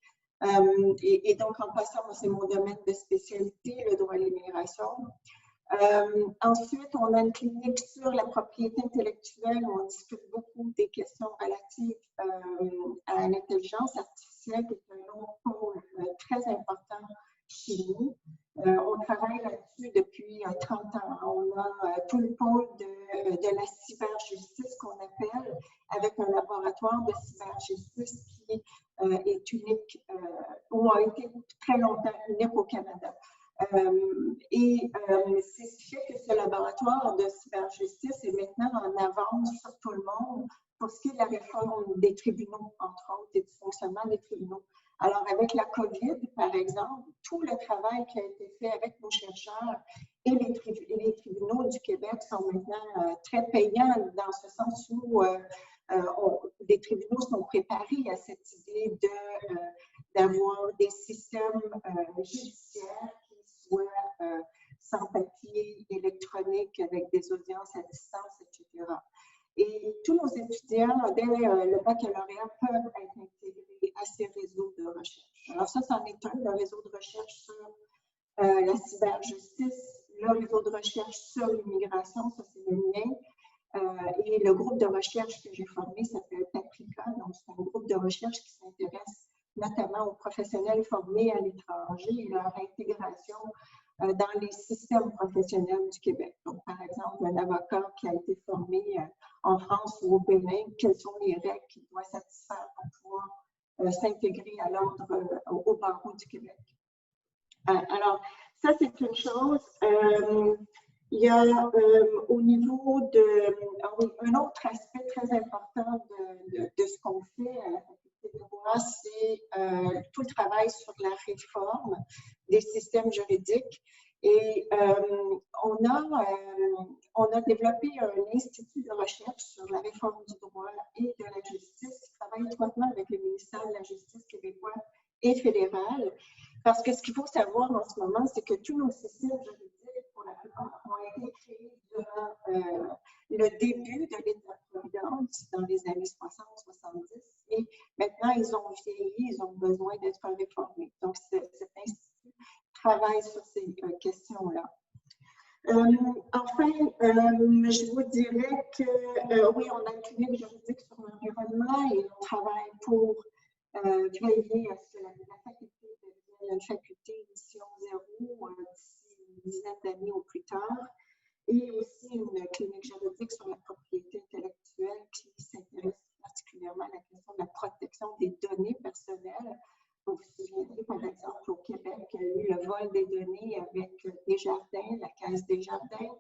Et donc, en passant, c'est mon domaine de spécialité, le droit à l'immigration. Ensuite, on a une clinique sur la propriété intellectuelle où on discute beaucoup des questions relatives à l'intelligence artificielle, qui est un autre pôle très important chez nous. On travaille là-dessus depuis 30 ans. On a tout le pôle de la cyberjustice qu'on appelle, avec un laboratoire de cyberjustice qui est unique, ou a été très longtemps unique au Canada. C'est ce qui fait que ce laboratoire de cyberjustice est maintenant en avance sur tout le monde pour ce qui est de la réforme des tribunaux, entre autres, et du fonctionnement des tribunaux. Alors, avec la COVID, par exemple, tout le travail qui a été fait avec nos chercheurs et les tribunaux du Québec sont maintenant très payants dans ce sens où les tribunaux sont préparés à cette idée d'avoir des systèmes judiciaires soit sans papier, électronique, avec des audiences à distance, etc. Et tous nos étudiants, dès le baccalauréat, peuvent être intégrés à ces réseaux de recherche. Alors ça, c'en est un, le réseau de recherche sur la cyberjustice, le réseau de recherche sur l'immigration, ça c'est le mien. Et le groupe de recherche que j'ai formé s'appelle Paprika, donc c'est un groupe de recherche qui s'intéresse notamment aux professionnels formés à l'étranger et leur intégration dans les systèmes professionnels du Québec. Donc, par exemple, un avocat qui a été formé en France ou au Bénin, quelles sont les règles qu'il doit satisfaire pour pouvoir s'intégrer à l'ordre au barreau du Québec. Alors, ça, c'est une chose. Il y a au niveau un autre aspect très important de ce qu'on fait à la faculté de droit, c'est tout le travail sur la réforme des systèmes juridiques. Et on a développé un institut de recherche sur la réforme du droit et de la justice qui travaille étroitement avec le ministère de la Justice québécois et fédéral. Parce que ce qu'il faut savoir en ce moment, c'est que tous nos systèmes juridiques, pour la plupart, ont été créés durant le début de l'État-providence dans les années 60-70. Et maintenant, ils ont vieilli, ils ont besoin d'être réformés. Donc, cet institut travaille sur ces questions-là. Enfin, je vous dirais que oui, on a une clinique juridique sur l'environnement et on travaille pour veiller à ce que la faculté devienne une faculté mission zéro d'ici une dizaine d'années ou plus tard. Et aussi une clinique juridique sur la propriété intellectuelle qui s'intéresse particulièrement à la question de la protection des données personnelles. Vous vous souviendrez, par exemple, au Québec, il y a eu le vol des données avec Desjardins, la Caisse Desjardins.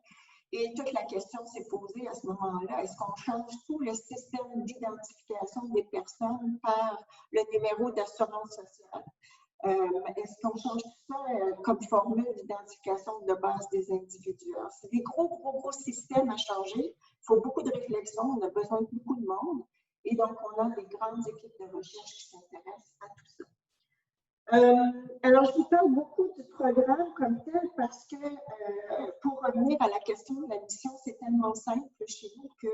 Et toute la question s'est posée à ce moment-là, est-ce qu'on change tout le système d'identification des personnes par le numéro d'assurance sociale? Est-ce qu'on change tout ça comme formule d'identification de base des individus? C'est des gros systèmes à changer. faut beaucoup de réflexion, on a besoin de beaucoup de monde. Et donc, on a des grandes équipes de recherche qui s'intéressent à tout ça. Alors, je vous parle beaucoup du programme comme tel parce que, pour revenir à la question de la mission, c'est tellement simple chez nous que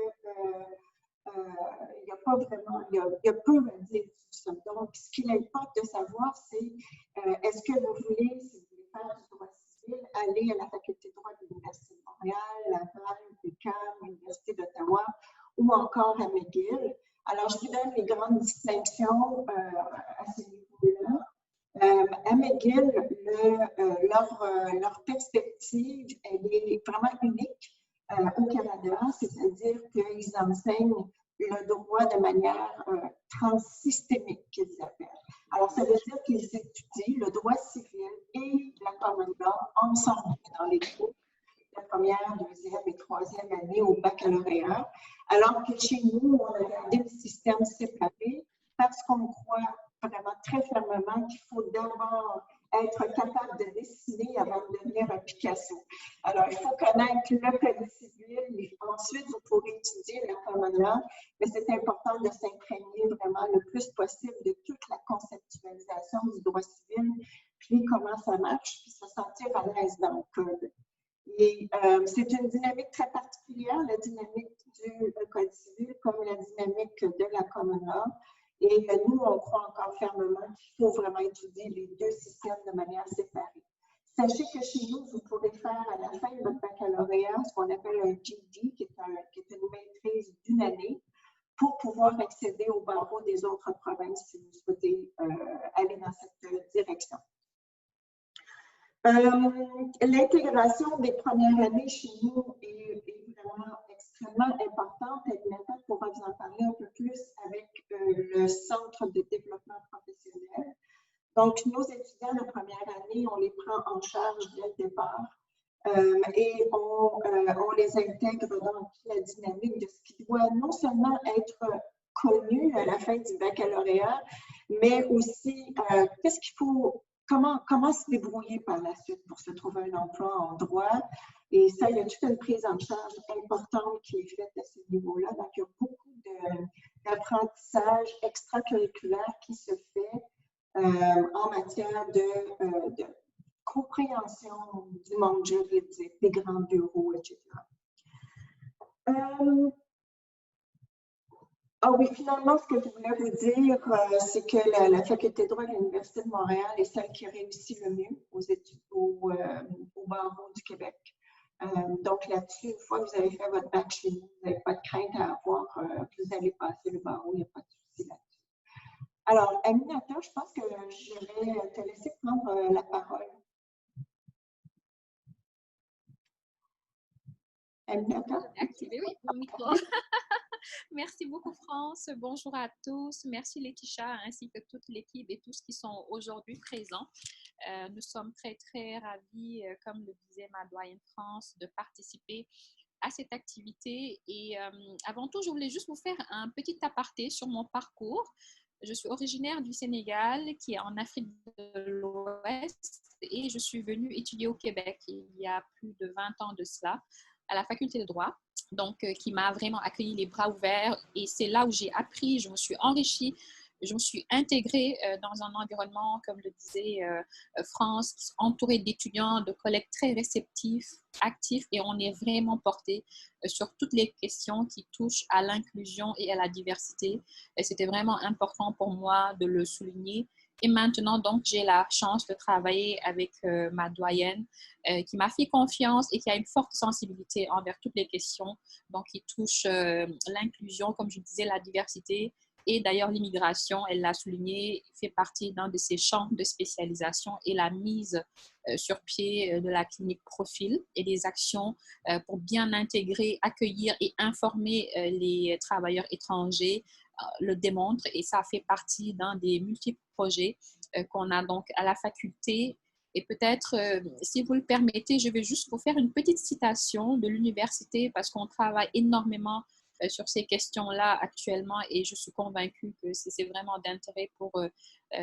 il y a pas vraiment, il y a peu à dire sur ça. Donc, ce qui importe de savoir, c'est est-ce que vous voulez, si vous voulez faire du droit civil, aller à la faculté de droit de l'Université de Montréal, Laval, l'UQAM, l'Université d'Ottawa ou encore à McGill. Alors, je vous donne les grandes distinctions à ce niveau-là. À McGill, leur perspective, elle est vraiment unique au Canada, c'est-à-dire qu'ils enseignent le droit de manière transsystémique, qu'ils appellent. Alors, ça veut dire qu'ils étudient le droit civil et la common law ensemble dans les cours de première, deuxième et troisième année au baccalauréat, alors que chez nous, on a gardé le système séparé parce qu'on croit vraiment très fermement qu'il faut d'abord être capable de dessiner avant de devenir un Picasso. Alors, il faut connaître le code civil, et ensuite, vous pourrez étudier la common law, mais c'est important de s'imprégner vraiment le plus possible de toute la conceptualisation du droit civil, puis comment ça marche, puis se sentir à l'aise dans le code. Et c'est une dynamique très particulière, la dynamique du code civil, comme la dynamique de la common law. Et nous, on croit encore fermement qu'il faut vraiment étudier les deux systèmes de manière séparée. Sachez que chez nous, vous pourrez faire à la fin de votre baccalauréat ce qu'on appelle un GD, qui est une maîtrise d'une année, pour pouvoir accéder au barreau des autres provinces si vous souhaitez aller dans cette direction. L'intégration des premières années chez nous est vraiment extrêmement importante. Et maintenant, on va vous en parler un peu plus avec le Centre de développement professionnel. Donc, nos étudiants de première année, on les prend en charge dès le départ et on les intègre dans toute la dynamique de ce qui doit non seulement être connu à la fin du baccalauréat, mais aussi qu'est-ce qu'il faut. Comment se débrouiller par la suite pour se trouver un emploi en droit? Et ça, il y a toute une prise en charge importante qui est faite à ce niveau-là. Donc, il y a beaucoup d'apprentissage extracurriculaire qui se fait en matière de compréhension du monde juridique, des grands bureaux, etc. Ah oui, finalement, ce que je voulais vous dire, c'est que la faculté de droit de l'Université de Montréal est celle qui réussit le mieux aux études au barreau du Québec. Donc là-dessus, une fois que vous avez fait votre bac chez nous, vous n'avez pas de crainte à avoir, vous allez passer le barreau, il n'y a pas de souci là-dessus. Alors, Aminata, je pense que je vais te laisser prendre la parole. Aminata? Activé, oui, mon micro. Merci beaucoup, France. Bonjour à tous. Merci, Laetitia, ainsi que toute l'équipe et tous qui sont aujourd'hui présents. Nous sommes très, très ravis, comme le disait ma doyenne France, de participer à cette activité. Et avant tout, je voulais juste vous faire un petit aparté sur mon parcours. Je suis originaire du Sénégal, qui est en Afrique de l'Ouest, et je suis venue étudier au Québec il y a plus de 20 ans de cela, à la faculté de droit, donc qui m'a vraiment accueilli les bras ouverts. Et c'est là où j'ai appris, je me suis enrichie, je me suis intégrée dans un environnement, comme le disait France, entouré d'étudiants, de collègues très réceptifs, actifs, et on est vraiment porté sur toutes les questions qui touchent à l'inclusion et à la diversité. Et c'était vraiment important pour moi de le souligner. Et maintenant, donc, j'ai la chance de travailler avec ma doyenne qui m'a fait confiance et qui a une forte sensibilité envers toutes les questions donc, qui touchent l'inclusion, comme je disais, la diversité. Et d'ailleurs, l'immigration, elle l'a souligné, fait partie d'un de ses champs de spécialisation et la mise sur pied de la clinique Profil et des actions pour bien intégrer, accueillir et informer les travailleurs étrangers le démontre, et ça fait partie d'un des multiples projets qu'on a donc à la faculté. Et peut-être, si vous le permettez, je vais juste vous faire une petite citation de l'université parce qu'on travaille énormément sur ces questions-là actuellement et je suis convaincue que c'est vraiment d'intérêt pour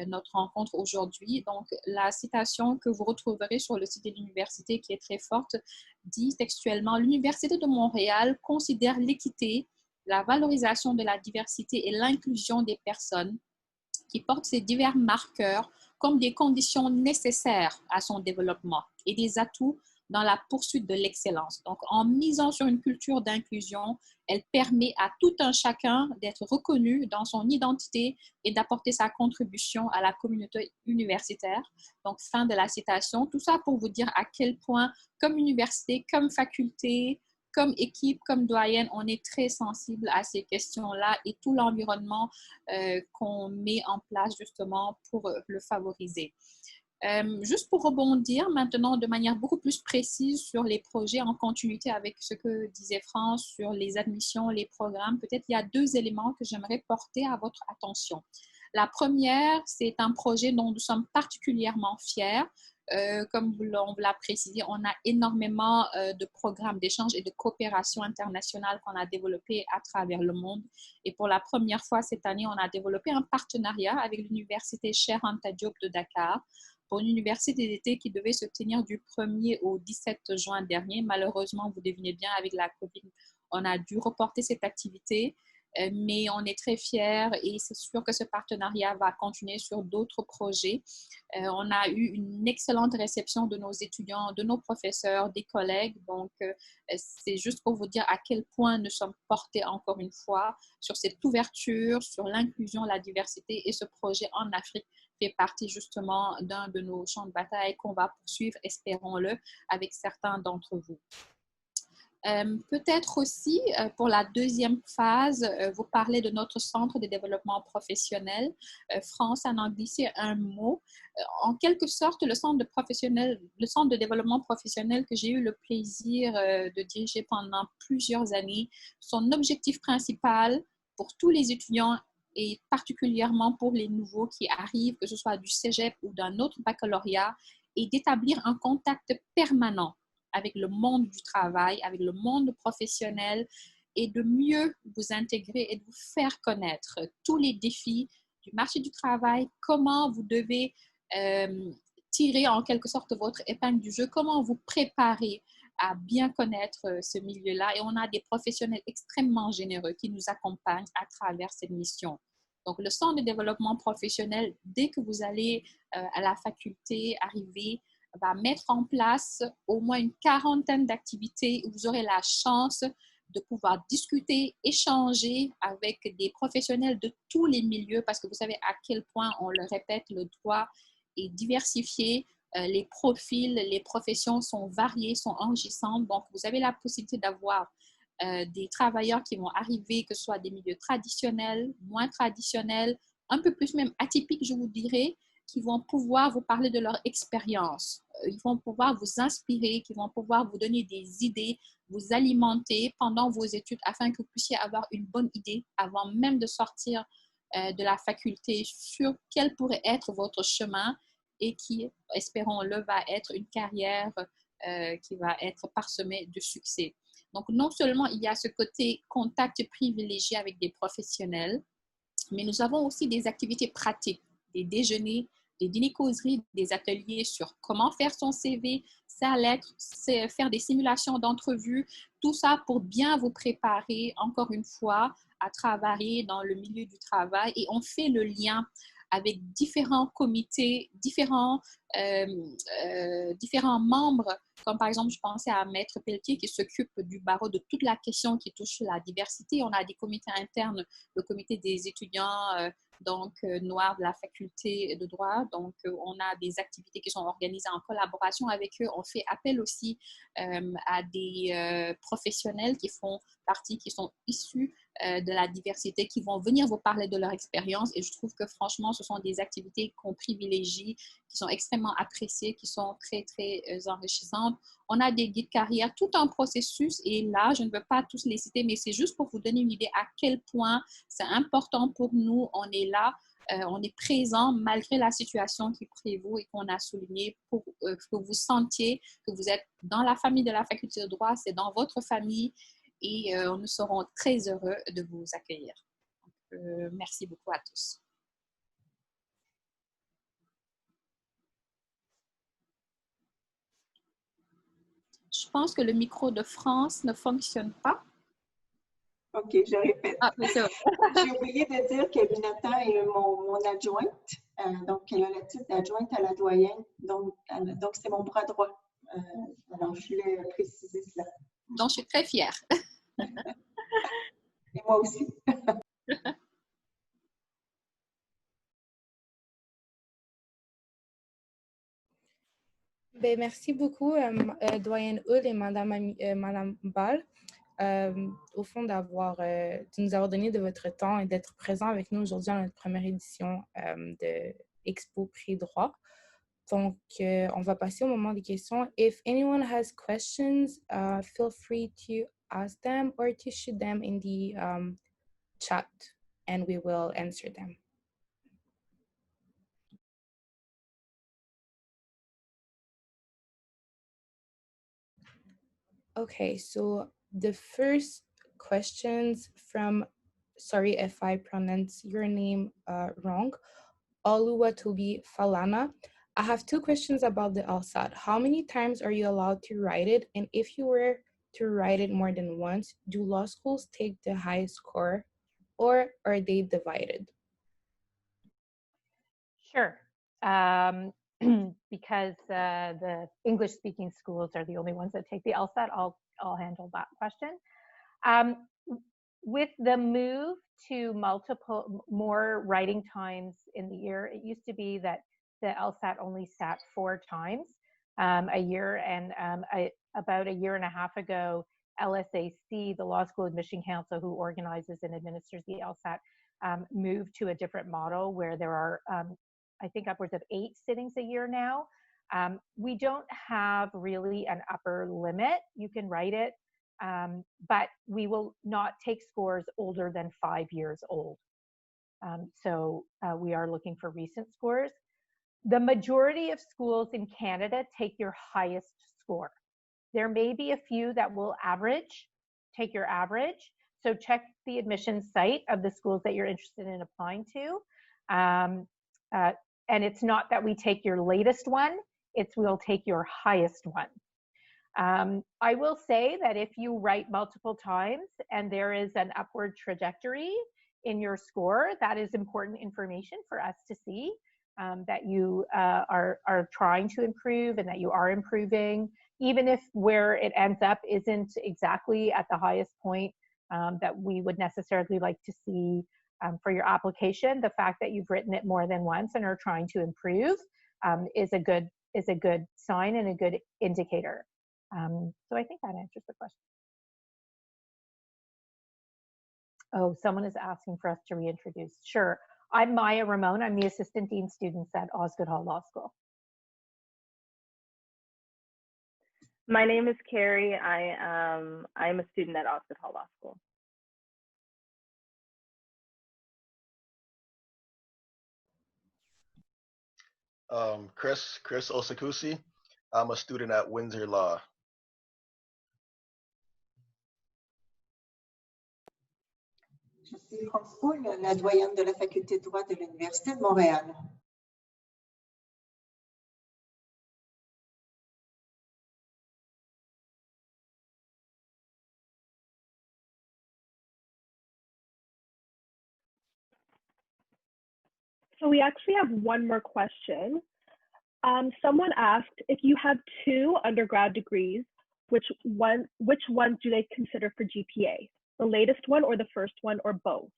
notre rencontre aujourd'hui. Donc, la citation que vous retrouverez sur le site de l'université, qui est très forte, dit textuellement: l'Université de Montréal considère l'équité, la valorisation de la diversité et l'inclusion des personnes qui portent ces divers marqueurs comme des conditions nécessaires à son développement et des atouts dans la poursuite de l'excellence. Donc, en misant sur une culture d'inclusion, elle permet à tout un chacun d'être reconnu dans son identité et d'apporter sa contribution à la communauté universitaire. Donc, fin de la citation. Tout ça pour vous dire à quel point, comme université, comme faculté, comme équipe, comme doyenne, on est très sensible à ces questions-là et tout l'environnement qu'on met en place justement pour le favoriser. Juste pour rebondir maintenant de manière beaucoup plus précise sur les projets en continuité avec ce que disait France sur les admissions, les programmes, peut-être il y a deux éléments que j'aimerais porter à votre attention. La première, c'est un projet dont nous sommes particulièrement fiers. Comme on l'a précisé, on a énormément de programmes d'échange et de coopération internationale qu'on a développés à travers le monde. Et pour la première fois cette année, on a développé un partenariat avec l'université Cheikh Anta Diop de Dakar pour une université d'été qui devait se tenir du 1er au 17 juin dernier. Malheureusement, vous devinez bien, avec la COVID, on a dû reporter cette activité. Mais on est très fiers et c'est sûr que ce partenariat va continuer sur d'autres projets. On a eu une excellente réception de nos étudiants, de nos professeurs, des collègues. Donc, c'est juste pour vous dire à quel point nous sommes portés encore une fois sur cette ouverture, sur l'inclusion, la diversité. Et ce projet en Afrique fait partie justement d'un de nos champs de bataille qu'on va poursuivre, espérons-le, avec certains d'entre vous. Peut-être aussi, pour la deuxième phase, vous parlez de notre centre de développement professionnel. France en a glissé un mot. En quelque sorte, le centre de développement professionnel que j'ai eu le plaisir de diriger pendant plusieurs années, son objectif principal pour tous les étudiants et particulièrement pour les nouveaux qui arrivent, que ce soit du cégep ou d'un autre baccalauréat, est d'établir un contact permanent avec le monde du travail, avec le monde professionnel et de mieux vous intégrer et de vous faire connaître tous les défis du marché du travail, comment vous devez tirer en quelque sorte votre épingle du jeu, comment vous préparer à bien connaître ce milieu-là. Et on a des professionnels extrêmement généreux qui nous accompagnent à travers cette mission. Donc, le centre de développement professionnel, dès que vous allez à la faculté, arriver, va mettre en place au moins une quarantaine d'activités où vous aurez la chance de pouvoir discuter, échanger avec des professionnels de tous les milieux parce que vous savez à quel point, on le répète, le droit est diversifié, les profils, les professions sont variées, sont enrichissantes. Donc, vous avez la possibilité d'avoir des travailleurs qui vont arriver, que ce soit des milieux traditionnels, moins traditionnels, un peu plus même atypiques, je vous dirais, qui vont pouvoir vous parler de leur expérience. Ils vont pouvoir vous inspirer, qui vont pouvoir vous donner des idées, vous alimenter pendant vos études afin que vous puissiez avoir une bonne idée avant même de sortir de la faculté sur quel pourrait être votre chemin et qui, espérons-le, va être une carrière qui va être parsemée de succès. Donc, non seulement il y a ce côté contact privilégié avec des professionnels, mais nous avons aussi des activités pratiques, des déjeuners, des dîners-causeries, des ateliers sur comment faire son CV, sa lettre, faire des simulations d'entrevue, tout ça pour bien vous préparer, encore une fois, à travailler dans le milieu du travail. Et on fait le lien avec différents comités, différents membres, comme par exemple, je pensais à Maître Pelletier qui s'occupe du barreau de toute la question qui touche la diversité. On a des comités internes, le comité des étudiants noirs de la faculté de droit. Donc, on a des activités qui sont organisées en collaboration avec eux. On fait appel aussi à des professionnels qui font partie, qui sont issus de la diversité, qui vont venir vous parler de leur expérience. Et je trouve que franchement, ce sont des activités qu'on privilégie, qui sont extrêmement appréciées, qui sont très, très enrichissantes. On a des guides carrières, tout un processus. Et là, je ne veux pas tous les citer, mais c'est juste pour vous donner une idée à quel point c'est important pour nous. On est là, on est présent malgré la situation qui prévaut et qu'on a souligné pour que vous sentiez que vous êtes dans la famille de la faculté de droit, c'est dans votre famille. Et nous serons très heureux de vous accueillir. Donc, merci beaucoup à tous. pense que le micro de France ne fonctionne pas. OK, je répète. Ah, mais c'est vrai. J'ai oublié de dire que Binata est mon adjointe. Donc, elle a le titre d'adjointe à la doyenne. Donc c'est mon bras droit. Alors, je voulais préciser cela. Donc, je suis très fière. Et moi aussi. Ben, merci beaucoup, doyenne Hull et Madame Ball, au fond de nous avoir donné de votre temps et d'être présent avec nous aujourd'hui dans notre première édition de Expo Prix Droit. Donc, on va passer au moment des questions. If anyone has questions, feel free to ask them or to shoot them in the chat and we will answer them. Okay, so the first questions from, sorry if I pronounce your name wrong, Oluwatobi Falana. I have two questions about the LSAT. How many times are you allowed to write it? And if you were to write it more than once, do law schools take the highest score or are they divided? Sure. Because the English-speaking schools are the only ones that take the LSAT, I'll handle that question. With the move to more writing times in the year, it used to be that the LSAT only sat 4 times a year, and about a year and a half ago, LSAC, the Law School Admission Council, who organizes and administers the LSAT, moved to a different model where there are I think upwards of 8 sittings a year now. We don't have really an upper limit. You can write it, but we will not take scores older than 5 years old. So we are looking for recent scores. The majority of schools in Canada take your highest score. There may be a few that will take your average. So check the admissions site of the schools that you're interested in applying to. And it's not that we take your latest one, we'll take your highest one. I will say that if you write multiple times and there is an upward trajectory in your score, that is important information for us to see, that you are trying to improve and that you are improving, even if where it ends up isn't exactly at the highest point that we would necessarily like to see for your application. The fact that you've written it more than once and are trying to improve is a good sign and a good indicator. So I think that answers the question. Oh, someone is asking for us to reintroduce. Sure. I'm Maya Ramon. I'm the Assistant Dean Students at Osgoode Hall Law School. My name is Carrie. I'm a student at Osgoode Hall Law School. Chris Osakusi. I'm a student at Windsor Law. Je suis France Poul, la doyenne de la faculté de droit de l'Université de Montréal. So we actually have one more question. Someone asked, if you have 2 undergrad degrees, which ones do they consider for GPA? The latest one or the first one or both?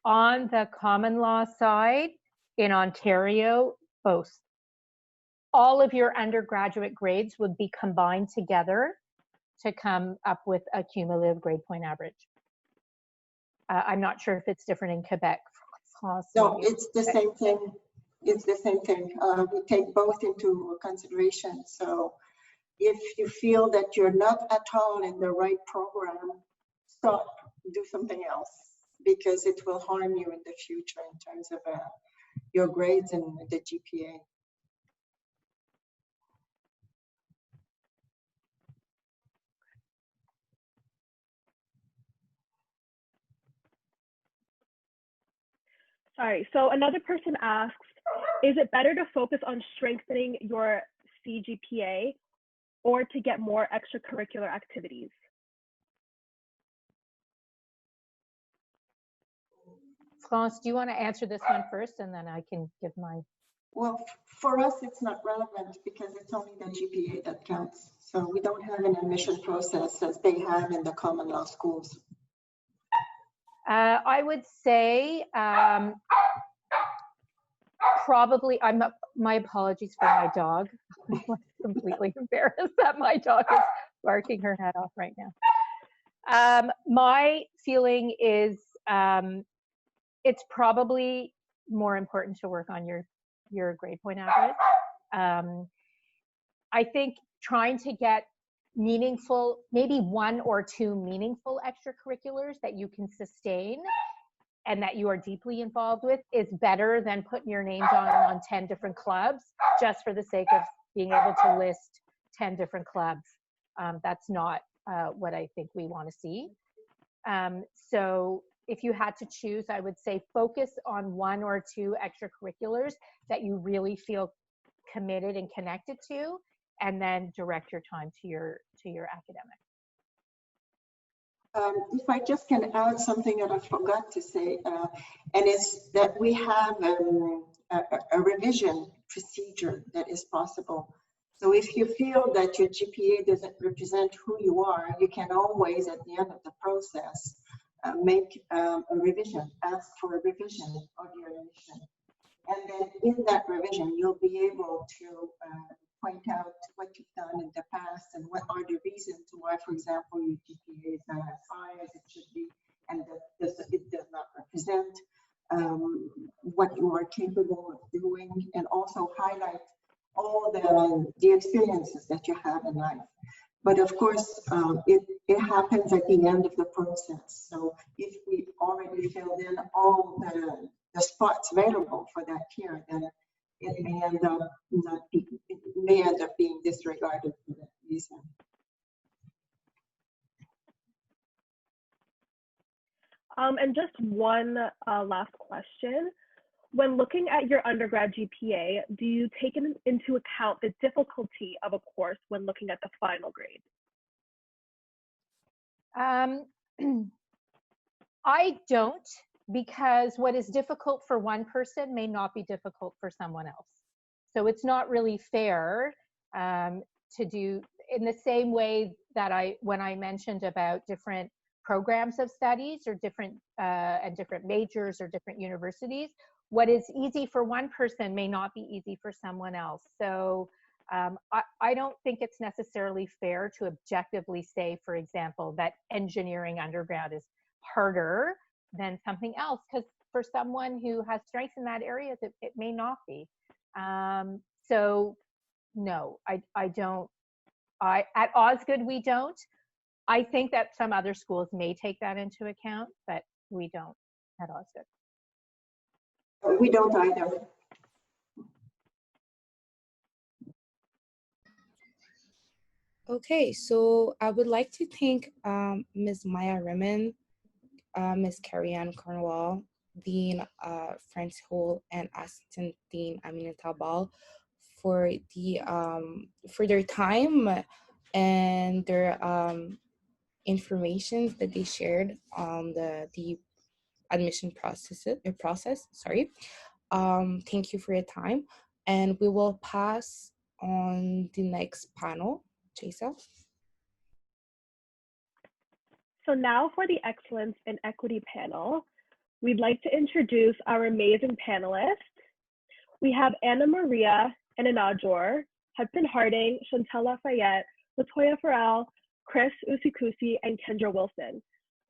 On the common law side, in Ontario, both. All of your undergraduate grades would be combined together to come up with a cumulative grade point average. I'm not sure if it's different in Quebec. No, it's the same thing. It's the same thing. We take both into consideration. So if you feel that you're not at all in the right program, stop, do something else, because it will harm you in the future in terms of your grades and the GPA. Sorry, so another person asks, Is it better to focus on strengthening your Cgpa or to get more extracurricular activities? France, do you want to answer this one first, and then I can give my... Well, for us, it's not relevant because it's only the GPA that counts. So we don't have an admission process as they have in the common law schools. I would say probably, my apologies for my dog. I'm completely embarrassed that my dog is barking her head off right now. My feeling is it's probably more important to work on your grade point average. I think trying to get meaningful, maybe 1 or 2 meaningful extracurriculars that you can sustain and that you are deeply involved with is better than putting your name down on 10 different clubs just for the sake of being able to list 10 different clubs. That's not what I think we want to see. So if you had to choose, I would say focus on 1 or 2 extracurriculars that you really feel committed and connected to, and then direct your time to your academic. If I just can add something that I forgot to say, and it's that we have a revision procedure that is possible. So if you feel that your GPA doesn't represent who you are, you can always, at the end of the process, make a revision, ask for a revision of your admission. And then in that revision, you'll be able to point out what you've done in the past and what are the reasons why, for example, your GPA is not as high as it should be, and that it does not represent what you are capable of doing, and also highlight all the experiences that you have in life. But of course, it happens at the end of the process. So if we already filled in all the spots available for that year, then it may end up being disregarded for that reason. And just one last question. When looking at your undergrad GPA, do you take into account the difficulty of a course when looking at the final grade? I don't, because what is difficult for one person may not be difficult for someone else. So it's not really fair to do in the same way that when I mentioned about different programs of studies or different majors or different universities, what is easy for one person may not be easy for someone else. So I don't think it's necessarily fair to objectively say, for example, that engineering undergrad is harder than something else, because for someone who has strengths in that area, it may not be. So no, I don't. At Osgoode, we don't. I think that some other schools may take that into account, but we don't at Osgoode. We don't either. Okay, so I would like to thank Ms. Maya Rimmon, Ms. Carrie-Anne Cornwall, Dean Franz Hull, and Assistant Dean Amina Tabal for their time and their information that they shared on the admission process. Sorry. Thank you for your time, and we will pass on the next panel. Chesa. So now for the Excellence in Equity panel, we'd like to introduce our amazing panelists. We have Anna Maria and Inaugural, Hudson Harding, Chantel Lafayette, Latoya Farrell, Chris Usikusi, and Kendra Wilson.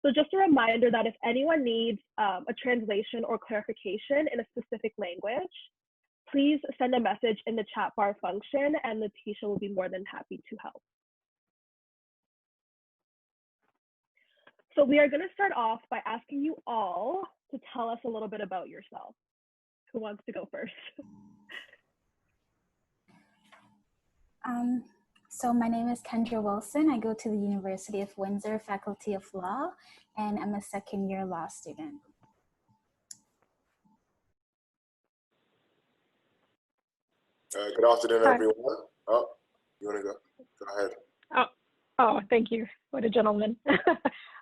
So just a reminder that if anyone needs a translation or clarification in a specific language, please send a message in the chat bar function and Letitia will be more than happy to help. So we are going to start off by asking you all to tell us a little bit about yourself. Who wants to go first? So my name is Kendra Wilson. I go to the University of Windsor Faculty of Law, and I'm a second-year law student. Good afternoon, Hi. everyone. Oh, you want to go? Go ahead. Oh, thank you. What a gentleman.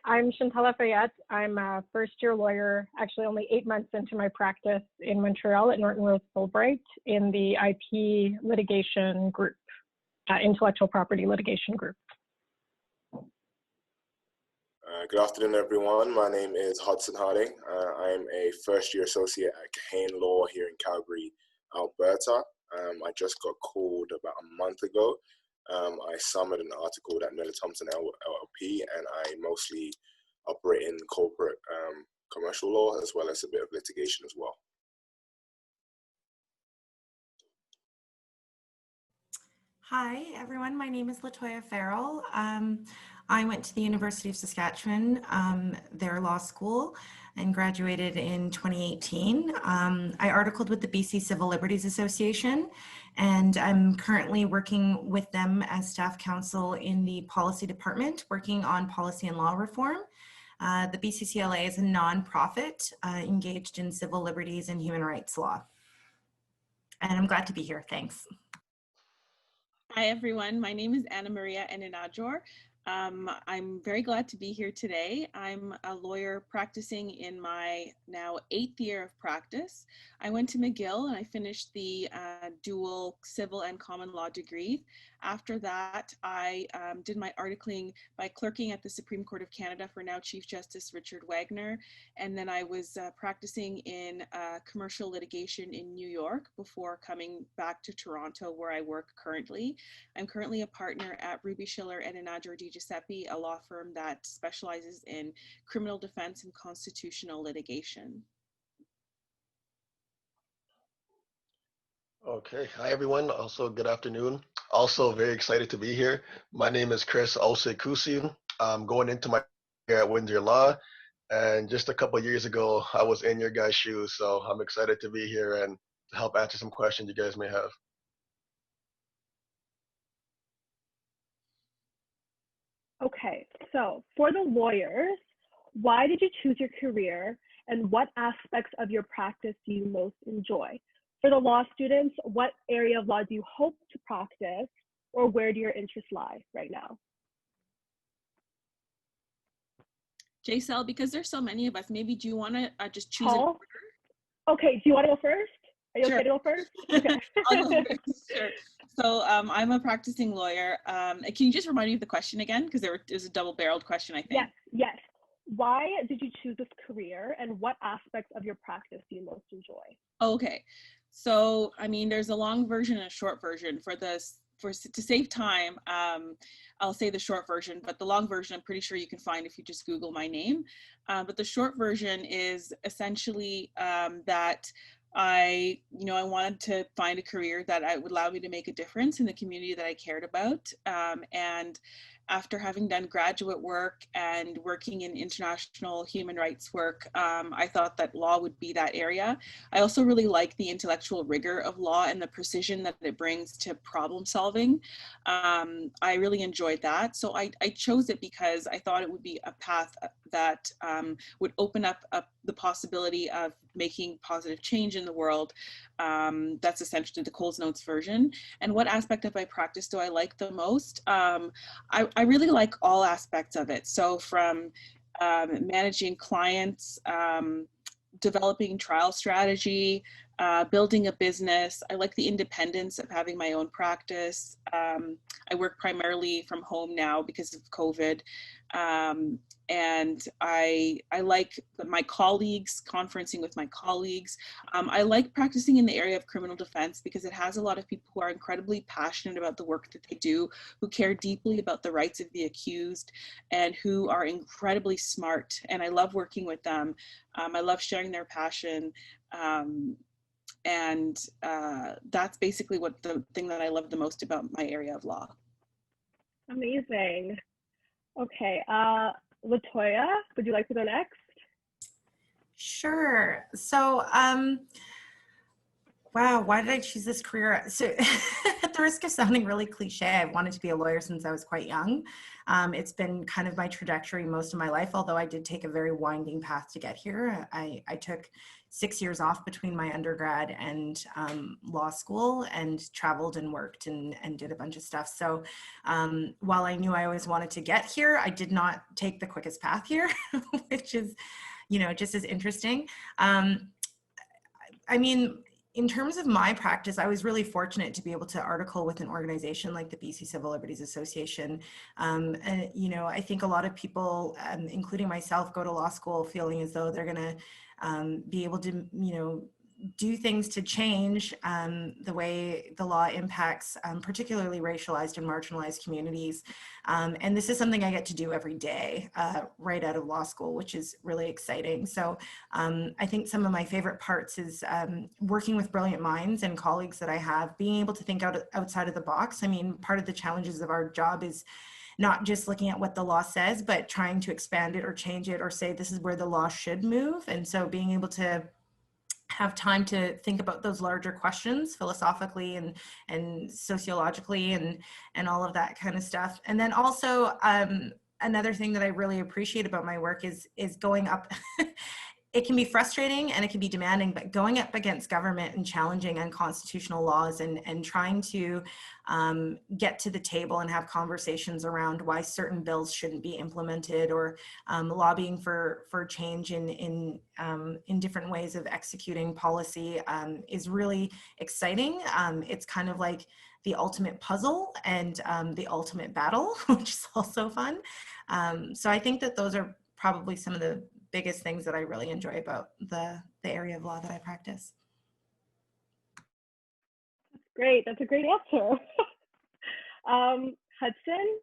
I'm Chantal Lafayette. I'm a first-year lawyer, actually only 8 months into my practice in Montreal at Norton Rose Fulbright in the IP litigation group, intellectual property litigation group. Good afternoon, everyone. My name is Hudson Harding. I am a first-year associate at Kahane Law here in Calgary, Alberta. I just got called about a month ago. I summoned an article at Miller Thompson LLP, and I mostly operate in corporate commercial law as well as a bit of litigation as well. Hi, everyone. My name is Latoya Farrell. I went to the University of Saskatchewan, their law school, and graduated in 2018. I articled with the BC Civil Liberties Association, and I'm currently working with them as staff counsel in the policy department, working on policy and law reform. The BCCLA is a nonprofit engaged in civil liberties and human rights law. And I'm glad to be here. Thanks. Hi, everyone. My name is Anna Maria Inaugural. I'm very glad to be here today. I'm a lawyer practicing in my now 8th year of practice. I went to McGill and I finished the dual civil and common law degree. After that, I did my articling by clerking at the Supreme Court of Canada for now Chief Justice Richard Wagner. And then I was practicing in commercial litigation in New York before coming back to Toronto, where I work currently. I'm currently a partner at Ruby Schiller and Inaugural Cgpa, a law firm that specializes in criminal defense and constitutional litigation. Okay, hi everyone. Also, good afternoon. Also, very excited to be here. My name is Chris Osekusi. I'm going into my year at Windsor Law, and just a couple of years ago, I was in your guys' shoes, so I'm excited to be here and to help answer some questions you guys may have. Okay, so for the lawyers, why did you choose your career and what aspects of your practice do you most enjoy? For the law students, what area of law do you hope to practice, or where do your interests lie right now? JSL, because there's so many of us, maybe do you want to just choose an Paul? Okay, do you want to go first? Are you Sure. okay to go first? Okay. I'll go first, sure. So I'm a practicing lawyer. Can you just remind me of the question again? Because there was a double-barreled question, I think. Yes. Why did you choose this career, and what aspects of your practice do you most enjoy? Okay, so I mean, there's a long version and a short version. To save time, I'll say the short version, but the long version I'm pretty sure you can find if you just Google my name. But the short version is essentially that I wanted to find a career that would allow me to make a difference in the community that I cared about. And after having done graduate work and working in international human rights work, I thought that law would be that area. I also really like the intellectual rigor of law and the precision that it brings to problem solving. I really enjoyed that. So I chose it because I thought it would be a path that would open up the possibility of making positive change in the world. That's essentially the Coles Notes version. And what aspect of my practice do I like the most? I really like all aspects of it. So from managing clients, developing trial strategy, building a business. I like the independence of having my own practice. I work primarily from home now because of COVID. And I like my colleagues, conferencing with my colleagues. I like practicing in the area of criminal defense because it has a lot of people who are incredibly passionate about the work that they do, who care deeply about the rights of the accused, and who are incredibly smart. And I love working with them. I love sharing their passion. And that's basically what the thing that I love the most about my area of law. Amazing. Okay, Latoya, would you like to go next? Sure. So Wow, why did I choose this career? So at the risk of sounding really cliche, I've wanted to be a lawyer since I was quite young. It's been kind of my trajectory most of my life, although I did take a very winding path to get here. I took 6 years off between my undergrad and law school, and traveled and worked and did a bunch of stuff. So while I knew I always wanted to get here, I did not take the quickest path here, which is, you know, just as interesting. I mean, in terms of my practice, I was really fortunate to be able to article with an organization like the BC Civil Liberties Association. And, you know, I think a lot of people, including myself, go to law school feeling as though they're going to be able to, you know, do things to change the way the law impacts particularly racialized and marginalized communities. And this is something I get to do every day right out of law school, which is really exciting. So I think some of my favorite parts is working with brilliant minds and colleagues that I have, being able to think outside of the box. I mean, part of the challenges of our job is not just looking at what the law says, but trying to expand it or change it or say this is where the law should move. And so being able to have time to think about those larger questions philosophically and sociologically and all of that kind of stuff. And then also another thing that I really appreciate about my work is going up. It can be frustrating and it can be demanding, but going up against government and challenging unconstitutional laws and trying to get to the table and have conversations around why certain bills shouldn't be implemented, or lobbying for change in different ways of executing policy is really exciting. It's kind of like the ultimate puzzle and the ultimate battle, which is also fun. So I think that those are probably some of the biggest things that I really enjoy about the area of law that I practice. Great, that's a great answer. Hudson?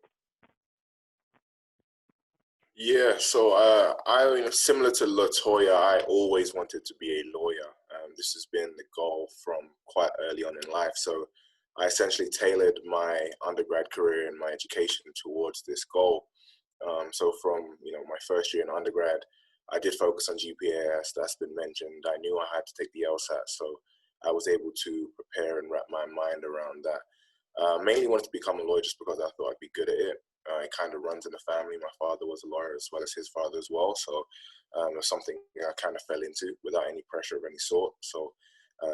Yeah, so similar to Latoya, I always wanted to be a lawyer. This has been the goal from quite early on in life. So I essentially tailored my undergrad career and my education towards this goal. So from my first year in undergrad, I did focus on Gpa, as that's been mentioned. I knew I had to take the LSAT, so I was able to prepare and wrap my mind around that. Mainly wanted to become a lawyer just because I thought I'd be good at it. It kind of runs in the family. My father was a lawyer as well as his father as well, so it was something I kind of fell into without any pressure of any sort. So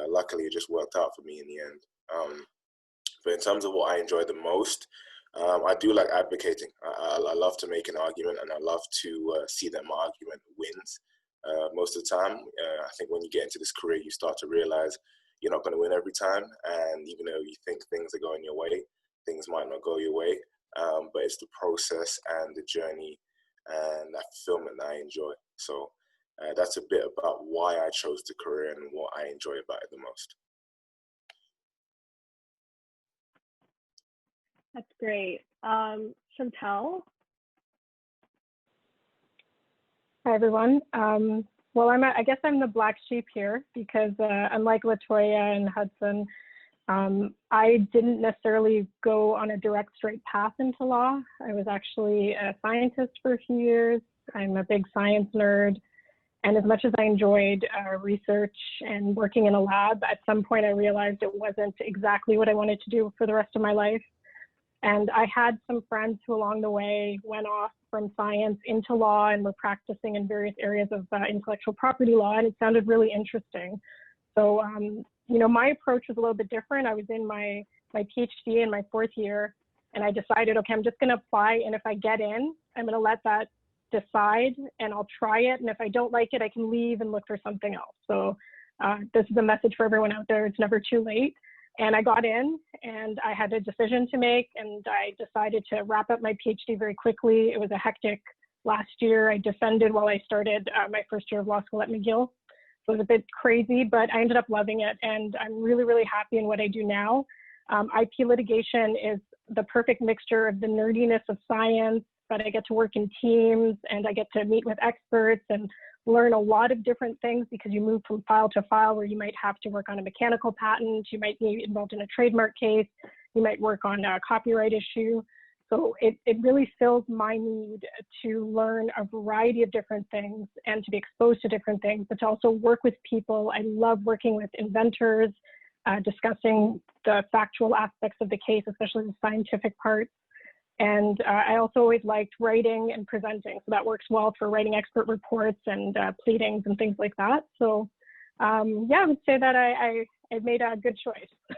luckily, it just worked out for me in the end. But in terms of what I enjoy the most, I do like advocating. I love to make an argument, and I love to see that my argument wins. Most of the time, I think when you get into this career, you start to realize you're not going to win every time. And even though you think things are going your way, things might not go your way. But it's the process and the journey and that fulfillment that I enjoy. So that's a bit about why I chose the career and what I enjoy about it the most. That's great. Chantel? Hi, everyone. Well, I guess I'm the black sheep here because unlike Latoya and Hudson, I didn't necessarily go on a direct straight path into law. I was actually a scientist for a few years. I'm a big science nerd. And as much as I enjoyed research and working in a lab, at some point I realized it wasn't exactly what I wanted to do for the rest of my life. And I had some friends who along the way went off from science into law and were practicing in various areas of intellectual property law, and it sounded really interesting. So, my approach was a little bit different. I was in my PhD in my 4th year, and I decided, okay, I'm just going to apply, and if I get in, I'm going to let that decide, and I'll try it, and if I don't like it, I can leave and look for something else. So this is a message for everyone out there. It's never too late. And I got in, and I had a decision to make, and I decided to wrap up my PhD very quickly. It was a hectic last year. I defended while I started my first year of law school at McGill. So it was a bit crazy, but I ended up loving it, and I'm really, really happy in what I do now. IP litigation is the perfect mixture of the nerdiness of science, but I get to work in teams, and I get to meet with experts and learn a lot of different things because you move from file to file where you might have to work on a mechanical patent, you might be involved in a trademark case, you might work on a copyright issue. So it really fills my need to learn a variety of different things and to be exposed to different things, but to also work with people. I love working with inventors, discussing the factual aspects of the case, especially the scientific parts. And I also always liked writing and presenting. So that works well for writing expert reports and pleadings and things like that. So yeah, I would say that I made a good choice.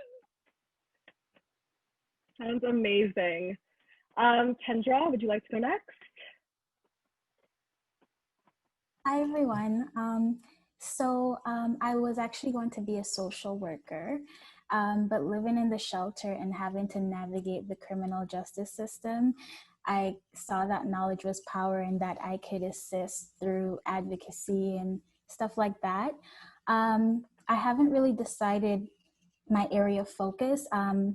Sounds amazing. Kendra, would you like to go next? Hi, everyone. I was actually going to be a social worker, but living in the shelter and having to navigate the criminal justice system, I saw that knowledge was power and that I could assist through advocacy and stuff like that. I haven't really decided my area of focus.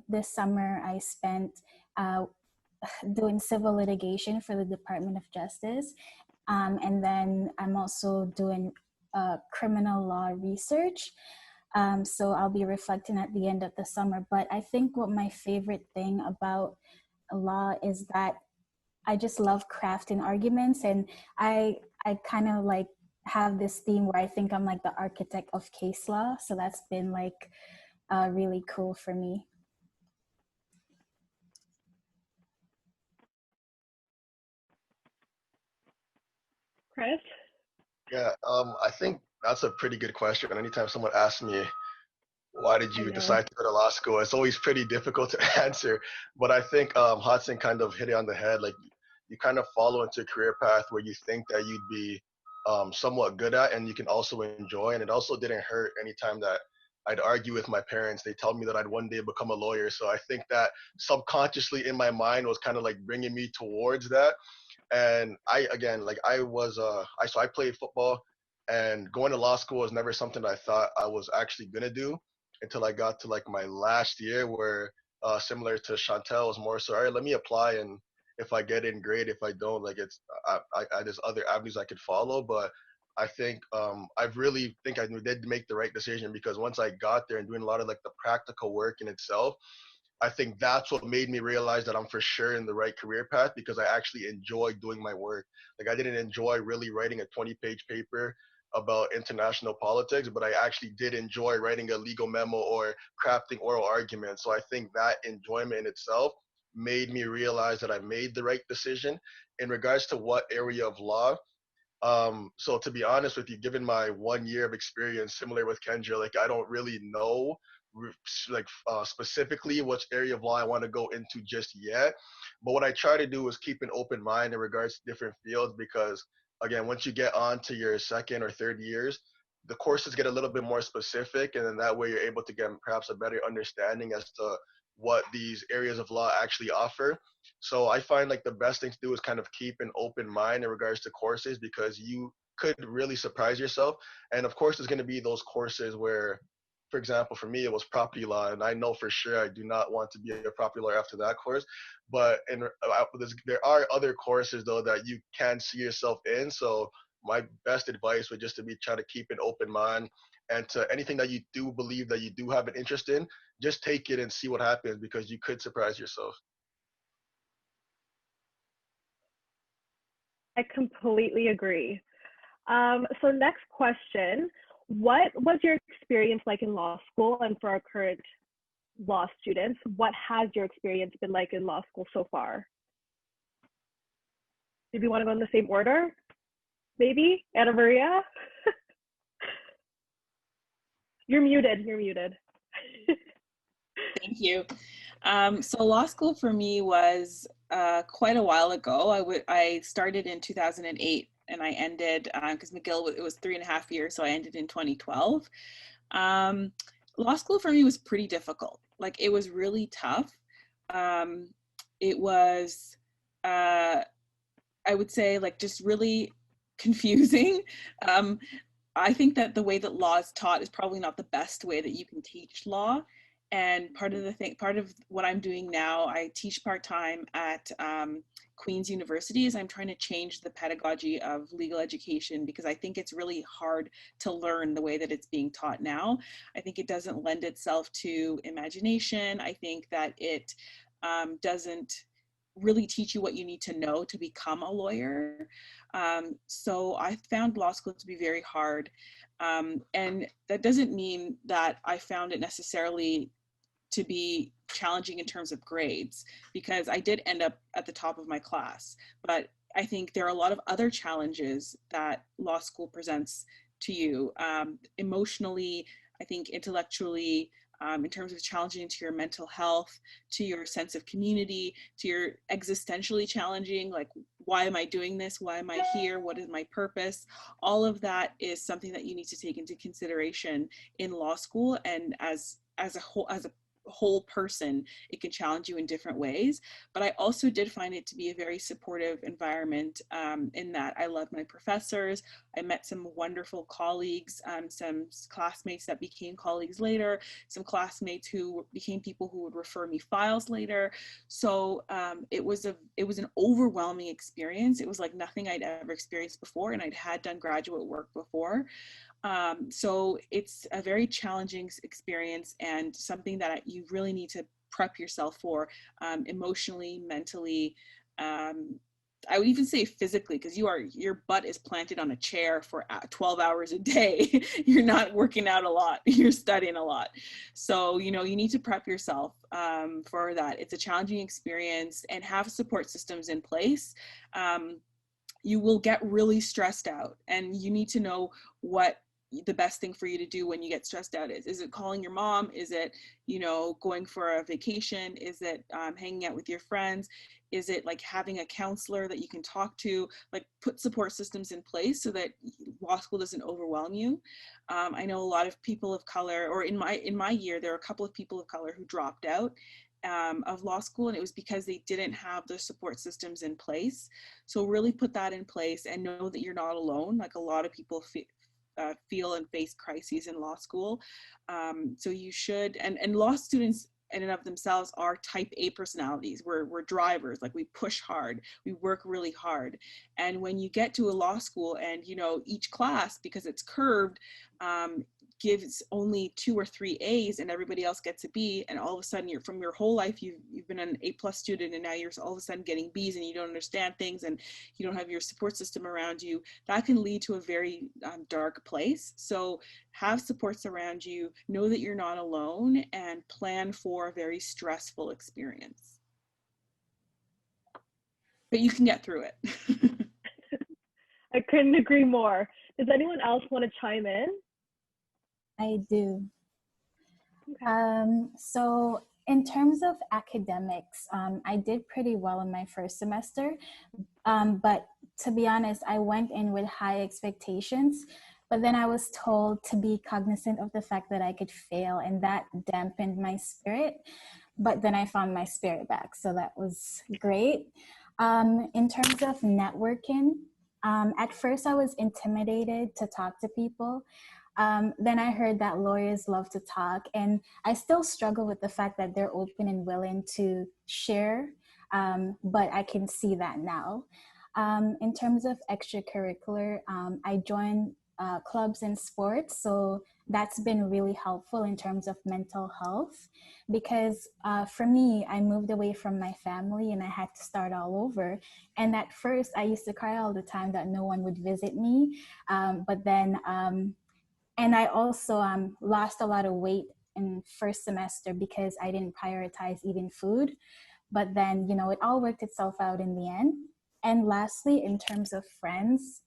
This summer, I spent doing civil litigation for the Department of Justice. And then I'm also doing criminal law research. So I'll be reflecting at the end of the summer. But I think what my favorite thing about law is that I just love crafting arguments, and I kind of like have this theme where I think I'm like the architect of case law. So that's been like really cool for me. Chris? Yeah, I think that's a pretty good question. Anytime someone asks me, why did you decide to go to law school? It's always pretty difficult to answer. But I think Hudson kind of hit it on the head. Like, you kind of follow into a career path where you think that you'd be somewhat good at and you can also enjoy. And it also didn't hurt anytime that I'd argue with my parents. They tell me that I'd one day become a lawyer. So I think that subconsciously in my mind was kind of like bringing me towards that. And I played football, and going to law school was never something I thought I was actually gonna do until I got to like my last year, where similar to Chantel, was more so, all right, let me apply, and if I get in, great. If I don't, like, it's there's other avenues I could follow. But I think I really think I did make the right decision, because once I got there and doing a lot of like the practical work in itself, I think that's what made me realize that I'm for sure in the right career path, because I actually enjoy doing my work. Like, I didn't enjoy really writing a 20-page paper about international politics, but I actually did enjoy writing a legal memo or crafting oral arguments. So I think that enjoyment in itself made me realize that I made the right decision. In regards to what area of law, so to be honest with you, given my 1 year of experience, similar with Kendra, like, I don't really know specifically which area of law I want to go into just yet. But what I try to do is keep an open mind in regards to different fields, because again, once you get on to your second or third years, the courses get a little bit more specific, and then that way you're able to get perhaps a better understanding as to what these areas of law actually offer. So I find like the best thing to do is kind of keep an open mind in regards to courses, because you could really surprise yourself. And of course, there's going to be those courses where, for example, for me, it was property law, and I know for sure I do not want to be a property lawyer after that course. But there are other courses, though, that you can see yourself in. So my best advice would just to be try to keep an open mind, and to anything that you do believe that you do have an interest in, just take it and see what happens, because you could surprise yourself. I completely agree. So next question, what was your experience like in law school? And for our current law students, what has your experience been like in law school so far? If you want to go in the same order, maybe? Anna Maria? You're muted. Thank you. So law school for me was quite a while ago. I started in 2008 and I ended, because McGill, it was 3.5 years, so I ended in 2012. Law school for me was pretty difficult. Like, it was really tough. It was, I would say, like, just really confusing. I think that the way that law is taught is probably not the best way that you can teach law. And part of what I'm doing now, I teach part-time at Queen's University, is I'm trying to change the pedagogy of legal education, because I think it's really hard to learn the way that it's being taught now. I think it doesn't lend itself to imagination. I think that it doesn't really teach you what you need to know to become a lawyer. So I found law school to be very hard. And that doesn't mean that I found it necessarily to be challenging in terms of grades, because I did end up at the top of my class. But I think there are a lot of other challenges that law school presents to you, emotionally, I think intellectually, in terms of challenging to your mental health, to your sense of community, to your existentially challenging, like, why am I doing this? Why am I here? What is my purpose? All of that is something that you need to take into consideration in law school. And as a whole person, it can challenge you in different ways. But I also did find it to be a very supportive environment, in that I loved my professors. I met some wonderful colleagues, some classmates that became colleagues later, some classmates who became people who would refer me files later. So it was an overwhelming experience. It was like nothing I'd ever experienced before, and I'd had done graduate work before. So it's a very challenging experience, and something that you really need to prep yourself for, emotionally, mentally, I would even say physically, because your butt is planted on a chair for 12 hours a day. You're not working out a lot, you're studying a lot. So, you need to prep yourself for that. It's a challenging experience, and have support systems in place. You will get really stressed out, and you need to know what the best thing for you to do when you get stressed out is. Is it calling your mom? Is it, going for a vacation? Is it hanging out with your friends? Is it like having a counselor that you can talk to? Like, put support systems in place so that law school doesn't overwhelm you. I know a lot of people of color, or in my year, there are a couple of people of color who dropped out of law school, and it was because they didn't have the support systems in place. So really put that in place, and know that you're not alone. Like, a lot of people feel and face crises in law school. So you should, and law students in and of themselves are type A personalities. We're drivers, like, we push hard, we work really hard. And when you get to a law school and, each class, because it's curved, gives only 2 or 3 A's and everybody else gets a B, and all of a sudden from your whole life you've been an A+ student, and now you're all of a sudden getting B's, and you don't understand things, and you don't have your support system around you, that can lead to a very dark place. So have supports around you, know that you're not alone, and plan for a very stressful experience. But you can get through it. I couldn't agree more. Does anyone else want to chime in? I do. Okay. So in terms of academics, I did pretty well in my first semester, but to be honest, I went in with high expectations, but then I was told to be cognizant of the fact that I could fail, and that dampened my spirit. But then I found my spirit back, so that was great. In terms of networking, at first I was intimidated to talk to people. Then I heard that lawyers love to talk, and I still struggle with the fact that they're open and willing to share, but I can see that now. In terms of extracurricular, I joined clubs and sports, so that's been really helpful in terms of mental health, because for me, I moved away from my family and I had to start all over. And at first, I used to cry all the time that no one would visit me, but then and I also lost a lot of weight in first semester because I didn't prioritize eating food. But then, it all worked itself out in the end. And lastly, in terms of friends,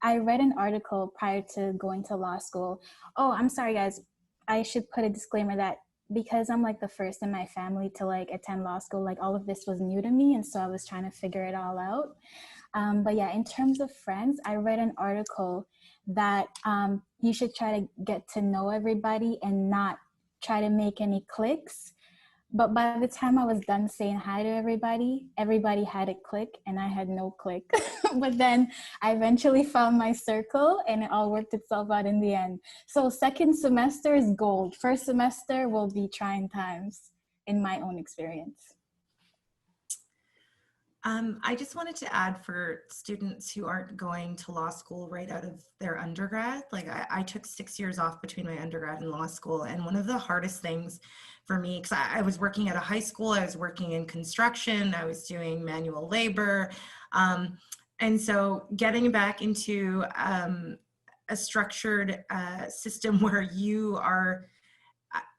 I read an article prior to going to law school. Oh, I'm sorry, guys. I should put a disclaimer that because I'm like the first in my family to attend law school, all of this was new to me. And so I was trying to figure it all out. But yeah, in terms of friends, I read an article that you should try to get to know everybody and not try to make any cliques. But by the time I was done saying hi to everybody had a clique and I had no clique. But then I eventually found my circle and it all worked itself out in the end. So second semester is gold. First semester will be trying times in my own experience. I just wanted to add for students who aren't going to law school right out of their undergrad, like I took 6 years off between my undergrad and law school. And one of the hardest things for me, because I was working at a high school, I was working in construction, I was doing manual labor. And so getting back into a structured system where you are,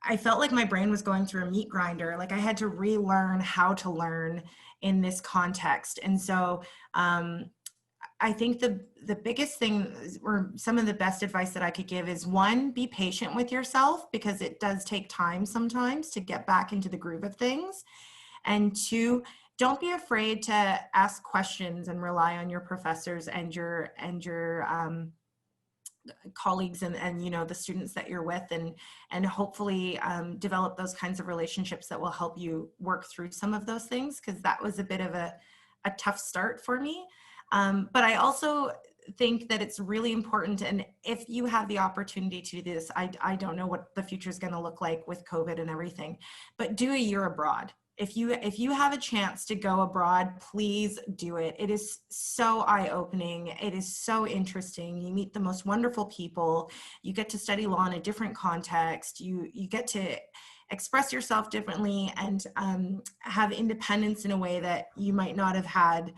I felt like my brain was going through a meat grinder. Like I had to relearn how to learn in this context. And so I think the biggest thing, or some of the best advice that I could give, is one, be patient with yourself, because it does take time sometimes to get back into the groove of things. And two, don't be afraid to ask questions and rely on your professors and your colleagues and you know, the students that you're with, and hopefully develop those kinds of relationships that will help you work through some of those things, because that was a bit of a tough start for me. But I also think that it's really important, and if you have the opportunity to do this, I don't know what the future is going to look like with COVID and everything, but do a year abroad. If you have a chance to go abroad, please do it. It is so eye-opening. It is so interesting. You meet the most wonderful people. You get to study law in a different context. You get to express yourself differently and have independence in a way that you might not have had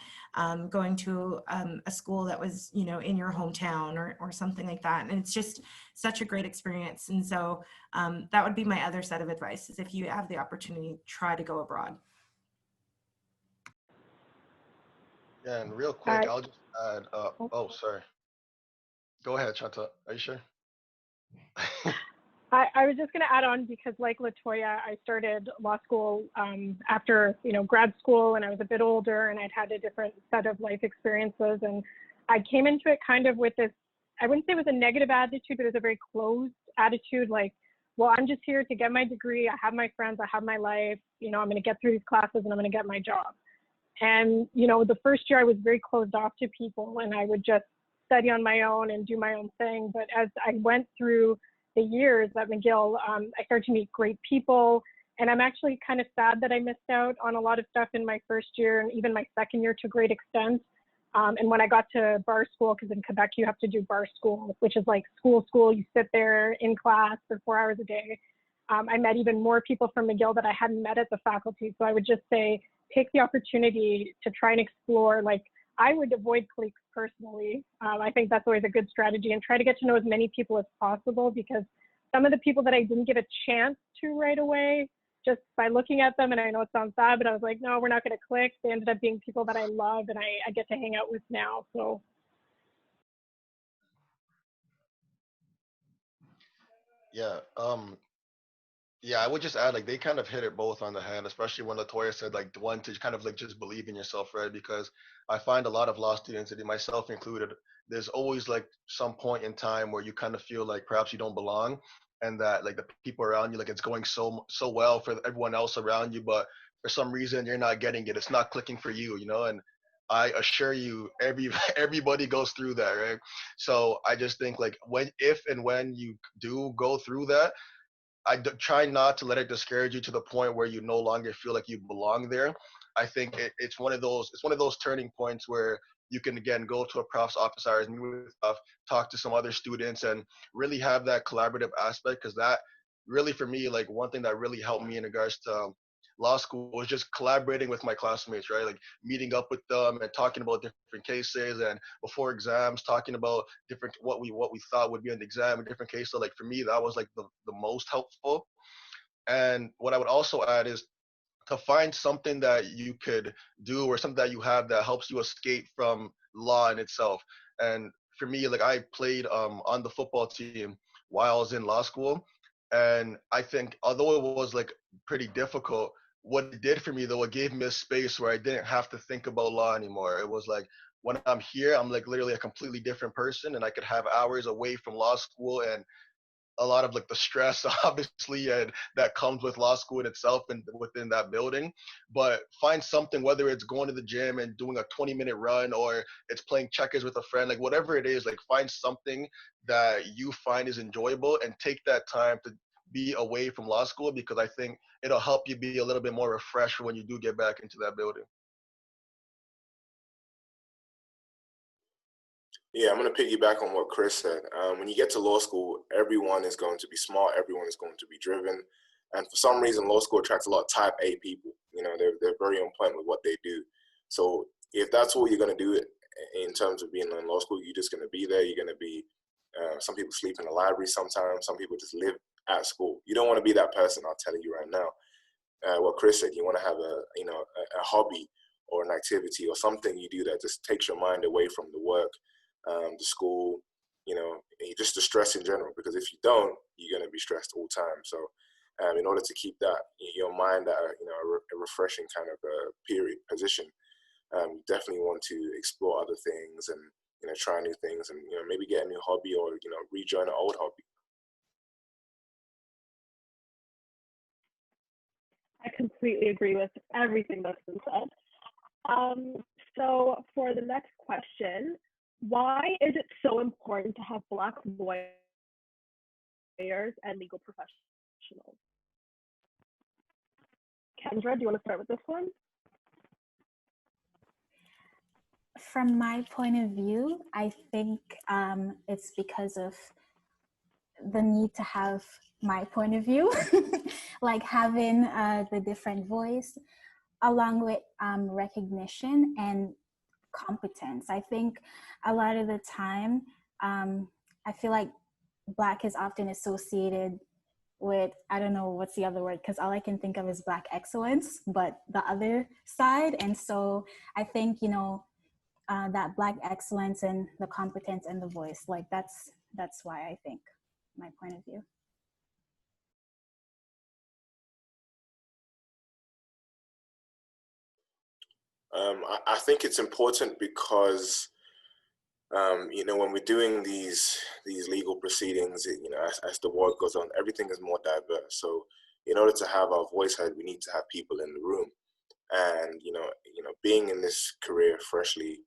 going to a school that was, you know, in your hometown or something like that. And it's just such a great experience. And so that would be my other set of advice, is if you have the opportunity, try to go abroad. Yeah, and real quick, I'll just add, oh, sorry. Go ahead, Chanta. Are you sure? I was just going to add on, because like Latoya, I started law school after, you know, grad school, and I was a bit older and I'd had a different set of life experiences. And I came into it kind of with this, I wouldn't say it was a negative attitude, but it was a very closed attitude. Like, well, I'm just here to get my degree. I have my friends, I have my life, you know, I'm going to get through these classes and I'm going to get my job. And, you know, the first year I was very closed off to people, and I would just study on my own and do my own thing. But as I went through the years at McGill, I started to meet great people. And I'm actually kind of sad that I missed out on a lot of stuff in my first year and even my second year to a great extent. And when I got to bar school, because in Quebec you have to do bar school, which is like school, you sit there in class for 4 hours a day. I met even more people from McGill that I hadn't met at the faculty. So I would just say, take the opportunity to try and explore. Like, I would avoid cliques personally. I think that's always a good strategy, and try to get to know as many people as possible, because some of the people that I didn't give a chance to right away, just by looking at them, and I know it sounds bad, but I was like, no, we're not going to click. They ended up being people that I love and I get to hang out with now. So. Yeah. Yeah, I would just add, like, they kind of hit it both on the hand, especially when Latoya said, like, the one to kind of like just believe in yourself, right? Because I find a lot of law students, and myself included, there's always like some point in time where you kind of feel like perhaps you don't belong, and that like the people around you, like it's going so well for everyone else around you, but for some reason you're not getting it. It's not clicking for you, you know. And I assure you, everybody goes through that, right? So I just think like if and when you do go through that, try not to let it discourage you to the point where you no longer feel like you belong there. I think it's one of those turning points where you can again go to a prof's office hours, meet with prof, talk to some other students, and really have that collaborative aspect. Because that really, for me, like one thing that really helped me in regards to law school was just collaborating with my classmates, right? Like meeting up with them and talking about different cases, and before exams talking about different what we thought would be on the exam in different cases. So like for me, that was like the most helpful. And what I would also add is to find something that you could do or something that you have that helps you escape from law in itself. And for me, like I played on the football team while I was in law school. And I think although it was like pretty difficult, what it did for me though, it gave me a space where I didn't have to think about law anymore. It was like when I'm here, I'm like literally a completely different person, and I could have hours away from law school and a lot of like the stress obviously and that comes with law school in itself and within that building. But find something, whether it's going to the gym and doing a 20-minute run, or it's playing checkers with a friend, like whatever it is, like find something that you find is enjoyable and take that time to be away from law school, because I think it'll help you be a little bit more refreshed when you do get back into that building. Yeah, I'm going to piggyback on what Chris said. When you get to law school, everyone is going to be smart, everyone is going to be driven. And for some reason, law school attracts a lot of type A people. You know, they're very on point with what they do. So if that's what you're going to do in terms of being in law school, you're just going to be there. You're going to be, some people sleep in the library sometimes. Some people just live at school. You don't want to be that person, I'll tell you right now. What Chris said, you want to have a hobby or an activity or something you do that just takes your mind away from the work, the school, you know, just the stress in general. Because if you don't, you're going to be stressed all the time. So in order to keep that your mind at a refreshing kind of position, you definitely want to explore other things and try new things and maybe get a new hobby or rejoin an old hobby. I completely agree with everything that's been said. So for the next question, why is it so important to have Black lawyers and legal professionals? Kendra, do you want to start with this one? From my point of view, I think it's because of the need to have my point of view, like having the different voice, along with recognition and competence. I think a lot of the time, I feel like Black is often associated with, I don't know what's the other word, because all I can think of is Black excellence, but the other side. And so I think, that Black excellence and the competence and the voice, like that's why I think, my point of view. I think it's important because when we're doing these legal proceedings, as the world goes on, everything is more diverse. So in order to have our voice heard, we need to have people in the room. And being in this career freshly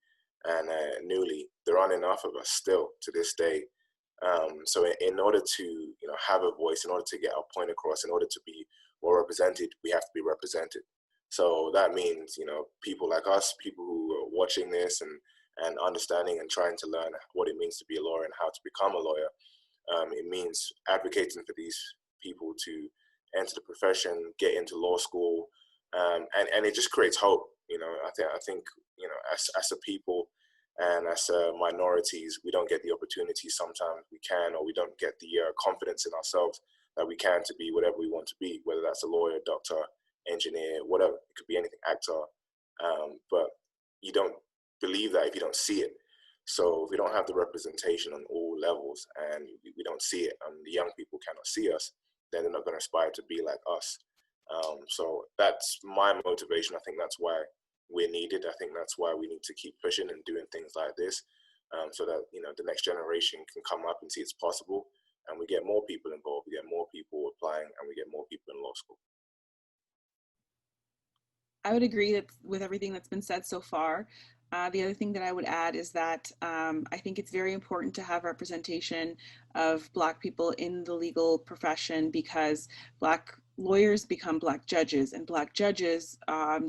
and newly, there aren't enough of us still to this day. So in order to have a voice, in order to get our point across, in order to be well represented, we have to be represented. So that means people like us, people who are watching this and understanding and trying to learn what it means to be a lawyer and how to become a lawyer. It means advocating for these people to enter the profession, get into law school, and it just creates hope. I think as a people and as minorities, we don't get the opportunity sometimes we can, or we don't get the confidence in ourselves that we can to be whatever we want to be, whether that's a lawyer, doctor, engineer, whatever. It could be anything, actor, but you don't believe that if you don't see it. So if we don't have the representation on all levels and we don't see it, and the young people cannot see us, then they're not going to aspire to be like us. So that's my motivation. I think that's why we're needed. I think that's why we need to keep pushing and doing things like this, so that the next generation can come up and see it's possible, and we get more people involved, we get more people applying, and we get more people in law school. I would agree with everything that's been said so far. The other thing that I would add is that I think it's very important to have representation of Black people in the legal profession, because Black lawyers become Black judges, and Black judges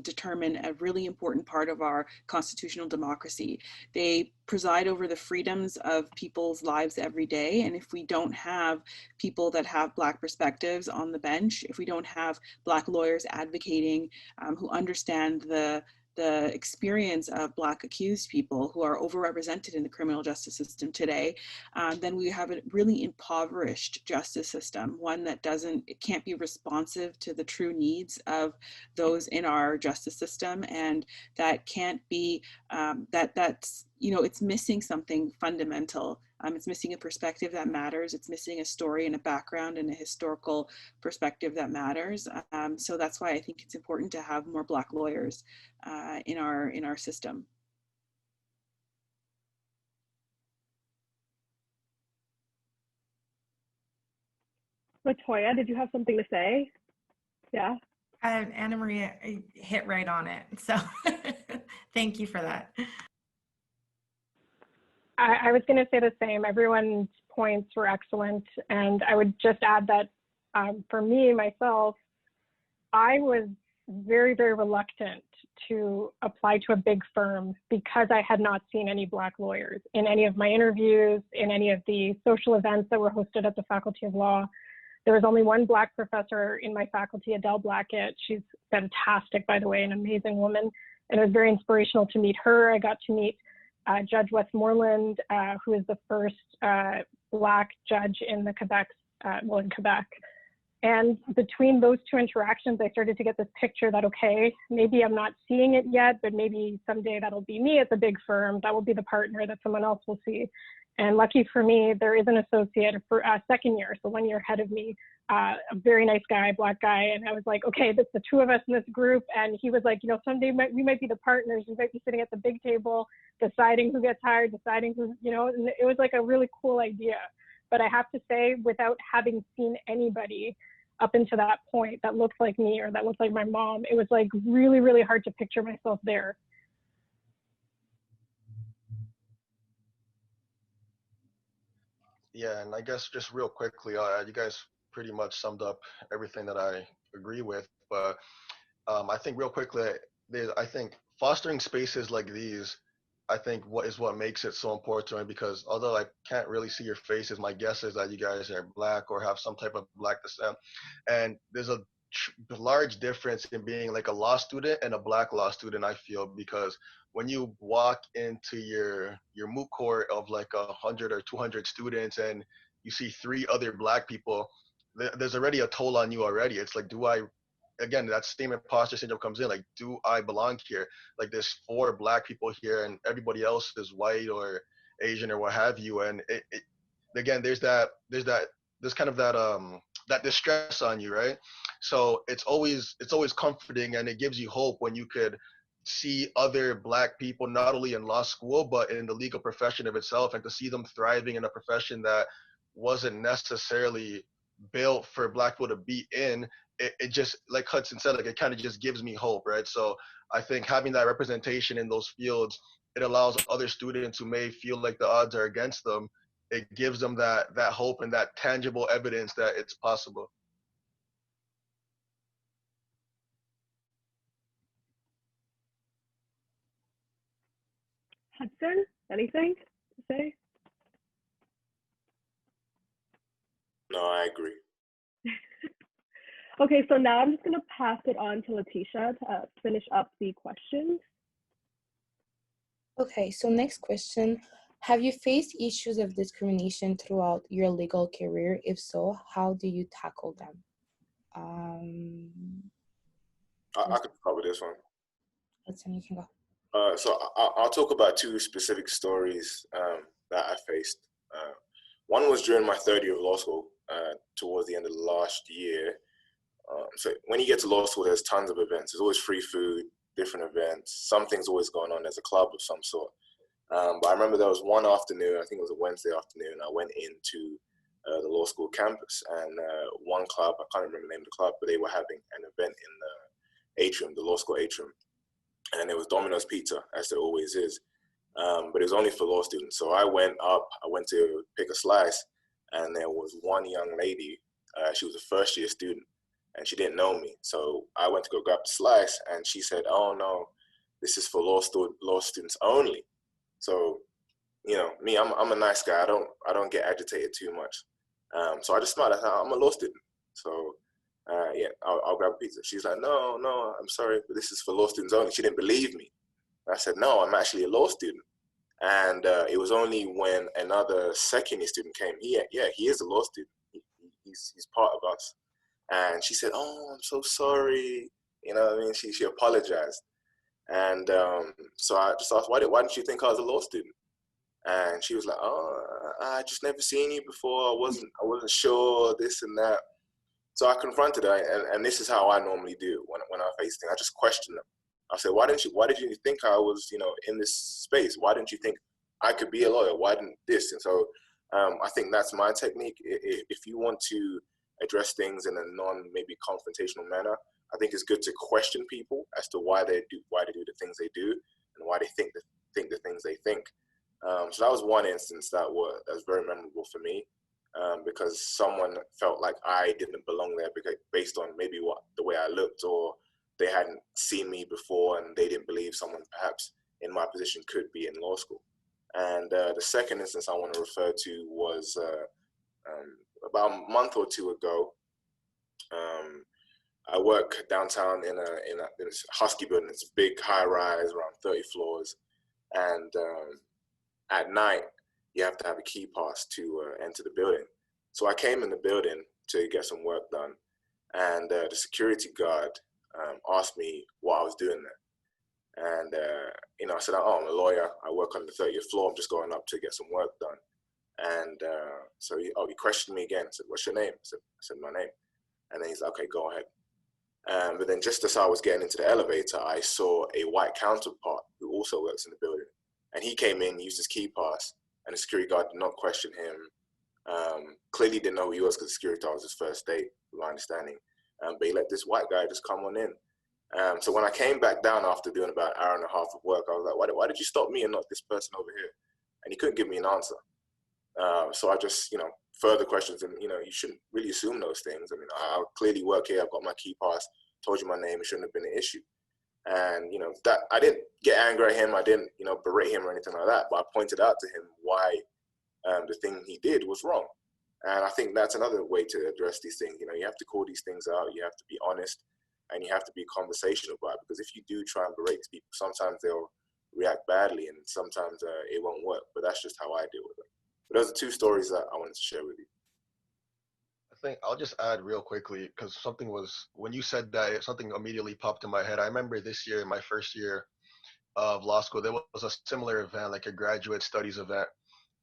determine a really important part of our constitutional democracy. They preside over the freedoms of people's lives every day. And if we don't have people that have Black perspectives on the bench, if we don't have Black lawyers advocating who understand the experience of Black accused people who are overrepresented in the criminal justice system today, then we have a really impoverished justice system, one that can't be responsive to the true needs of those in our justice system, and that can't be, it's missing something fundamental. It's missing a perspective that matters. It's missing a story and a background and a historical perspective that matters. So that's why I think it's important to have more Black lawyers in our system. Latoya, did you have something to say? Yeah. Anna Maria hit right on it. So thank you for that. I was going to say the same. Everyone's points were excellent. And I would just add that for me, myself, I was very, very reluctant to apply to a big firm because I had not seen any Black lawyers in any of my interviews, in any of the social events that were hosted at the Faculty of Law. There was only one Black professor in my faculty, Adele Blackett. She's fantastic, by the way, an amazing woman. And it was very inspirational to meet her. I got to meet Judge Westmoreland, who is the first Black judge in the Quebec, in Quebec. And between those two interactions, I started to get this picture that, okay, maybe I'm not seeing it yet, but maybe someday that'll be me at the big firm. That will be the partner that someone else will see. And lucky for me, there is an associate for second year, so 1 year ahead of me, a very nice guy, Black guy. And I was like, okay, that's the two of us in this group. And he was like, you know, someday we might be the partners. We might be sitting at the big table, deciding who gets hired, deciding who, you know, and it was like a really cool idea. But I have to say, without having seen anybody up until that point that looked like me or that looked like my mom, it was like really, really hard to picture myself there. Yeah, and I guess just real quickly, you guys pretty much summed up everything that I agree with. But I think real quickly, I think fostering spaces like these, I think what makes it so important, because although I can't really see your faces, my guess is that you guys are Black or have some type of Black descent. And there's a large difference in being like a law student and a Black law student, I feel, because when you walk into your moot court of like 100 or 200 students and you see 3 other Black people, there's already a toll on you already. It's like, again, that same imposter syndrome comes in, like, do I belong here? Like, there's 4 Black people here and everybody else is white or Asian or what have you. And again, there's kind of that distress on you, right? So it's always comforting, and it gives you hope when you could see other Black people, not only in law school, but in the legal profession of itself, and to see them thriving in a profession that wasn't necessarily built for Black people to be in. It just, like Hudson said, like, it kind of just gives me hope, right? So I think having that representation in those fields, it allows other students who may feel like the odds are against them, it gives them that hope and that tangible evidence that it's possible. Hudson, anything to say? No, I agree. Okay, so now I'm just going to pass it on to Letitia to finish up the questions. Okay, so next question. Have you faced issues of discrimination throughout your legal career? If so, how do you tackle them? I could cover this one. Hudson, you can go. So I'll talk about 2 specific stories that I faced. One was during my 3rd year of law school, towards the end of the last year. So when you get to law school, there's tons of events. There's always free food, different events. Something's always going on. There's a club of some sort. But I remember there was one afternoon, I think it was a Wednesday afternoon, I went into the law school campus, and one club, I can't remember the name of the club, but they were having an event in the atrium, the law school atrium. And it was Domino's Pizza, as there always is. But it was only for law students. So I went to pick a slice, and there was one young lady, she was a first-year student, and she didn't know me. So I went to go grab the slice, and she said, "Oh no, this is for law students only." So, you know, me, I'm a nice guy. I don't get agitated too much. So I just smiled. I said, "I'm a law student." So yeah, I'll grab a pizza. She's like, no, I'm sorry, but this is for law students only. She didn't believe me. I said, no, I'm actually a law student. And it was only when another second-year student came. He is a law student. He's part of us. And she said, "Oh, I'm so sorry." You know what I mean? She apologized. And so I just asked, why didn't you think I was a law student? And she was like, "Oh, I just never seen you before. I wasn't sure, this and that." So I confronted her, and this is how I normally do when I face things. I just question them. I said, why did you think I was, you know, in this space? Why didn't you think I could be a lawyer? Why didn't this? And so I think that's my technique. If you want to address things in a maybe confrontational manner, I think it's good to question people as to why they do the things they do and why they think the things they think. So that was one instance that was very memorable for me, because someone felt like I didn't belong there based on maybe the way I looked or they hadn't seen me before and they didn't believe someone perhaps in my position could be in law school. And the second instance I want to refer to was about a month or two ago. I work downtown in a Husky building. It's a big high rise, around 30 floors. And at night, you have to have a key pass to enter the building. So I came in the building to get some work done. And the security guard asked me what I was doing there. And, you know, I said, oh, I'm a lawyer. I work on the 30th floor. I'm just going up to get some work done. And so he questioned me again. I said, what's your name? I said, my name. And then he's like, okay, go ahead. But then just as I was getting into the elevator, I saw a white counterpart who also works in the building. And he came in, used his key pass, and the security guard did not question him. Clearly didn't know who he was because the security guard was his first date, from my understanding. But he let this white guy just come on in. So when I came back down after doing about an hour and a half of work, I was like, why did you stop me and not this person over here? And he couldn't give me an answer. So I just, you know, further questions, and, you know, you shouldn't really assume those things. I mean, I clearly work here. I've got my key pass, told you my name. It shouldn't have been an issue. And, you know, that I didn't get angry at him. I didn't, you know, berate him or anything like that. But I pointed out to him why the thing he did was wrong. And I think that's another way to address these things. You know, you have to call these things out. You have to be honest, and you have to be conversational about it. Because if you do try and berate people, sometimes they'll react badly, and sometimes it won't work. But that's just how I deal with it. But those are two stories that I wanted to share with you. I think I'll just add real quickly, because something was, when you said that, something immediately popped in my head. I remember this year, my first year of law school, there was a similar event, like a graduate studies event.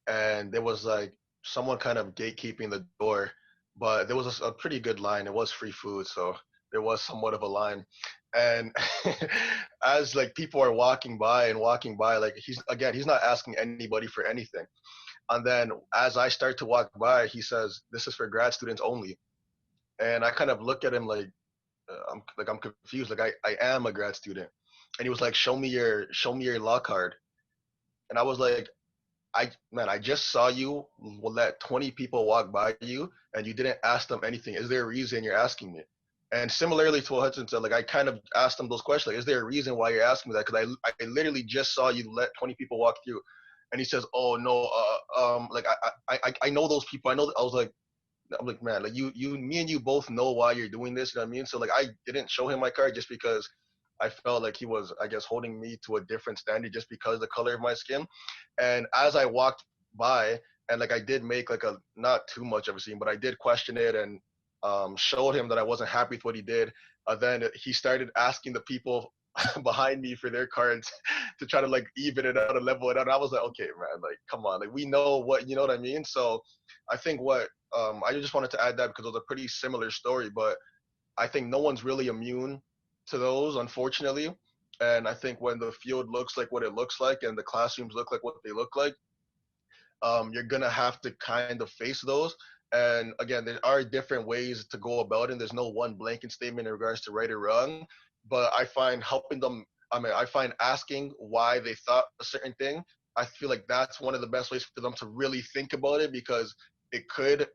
And there was like someone kind of gatekeeping the door, but there was a pretty good line. It was free food, so there was somewhat of a line. And as like people are walking by, like he's not asking anybody for anything. And then as I start to walk by, he says, "This is for grad students only." And I kind of look at him like, I'm confused. Like I am a grad student. And he was like, show me your law card. And I was like, I just saw you let 20 people walk by you and you didn't ask them anything. Is there a reason you're asking me? And similarly to what Hudson said, like I kind of asked him those questions. Like, is there a reason why you're asking me that? Because I literally just saw you let 20 people walk through. And he says, "Oh no, like I know those people. I know." I'm like, man, like me and you both know why you're doing this. You know what I mean? So like, I didn't show him my card just because I felt like he was, I guess, holding me to a different standard just because of the color of my skin. And as I walked by, and like I did make like a not too much of a scene, but I did question it and showed him that I wasn't happy with what he did. Then he started asking the people behind me for their cards to try to like even it out and level it out. And I was like, okay, man, like come on, like we know what, you know what I mean? So I think what I just wanted to add that because it was a pretty similar story, but I think no one's really immune to those, unfortunately. And I think when the field looks like what it looks like and the classrooms look like what they look like, you're gonna have to kind of face those. And again, there are different ways to go about it. There's no one blanket statement in regards to right or wrong. But I find helping them, I find asking why they thought a certain thing, I feel like that's one of the best ways for them to really think about it, because it could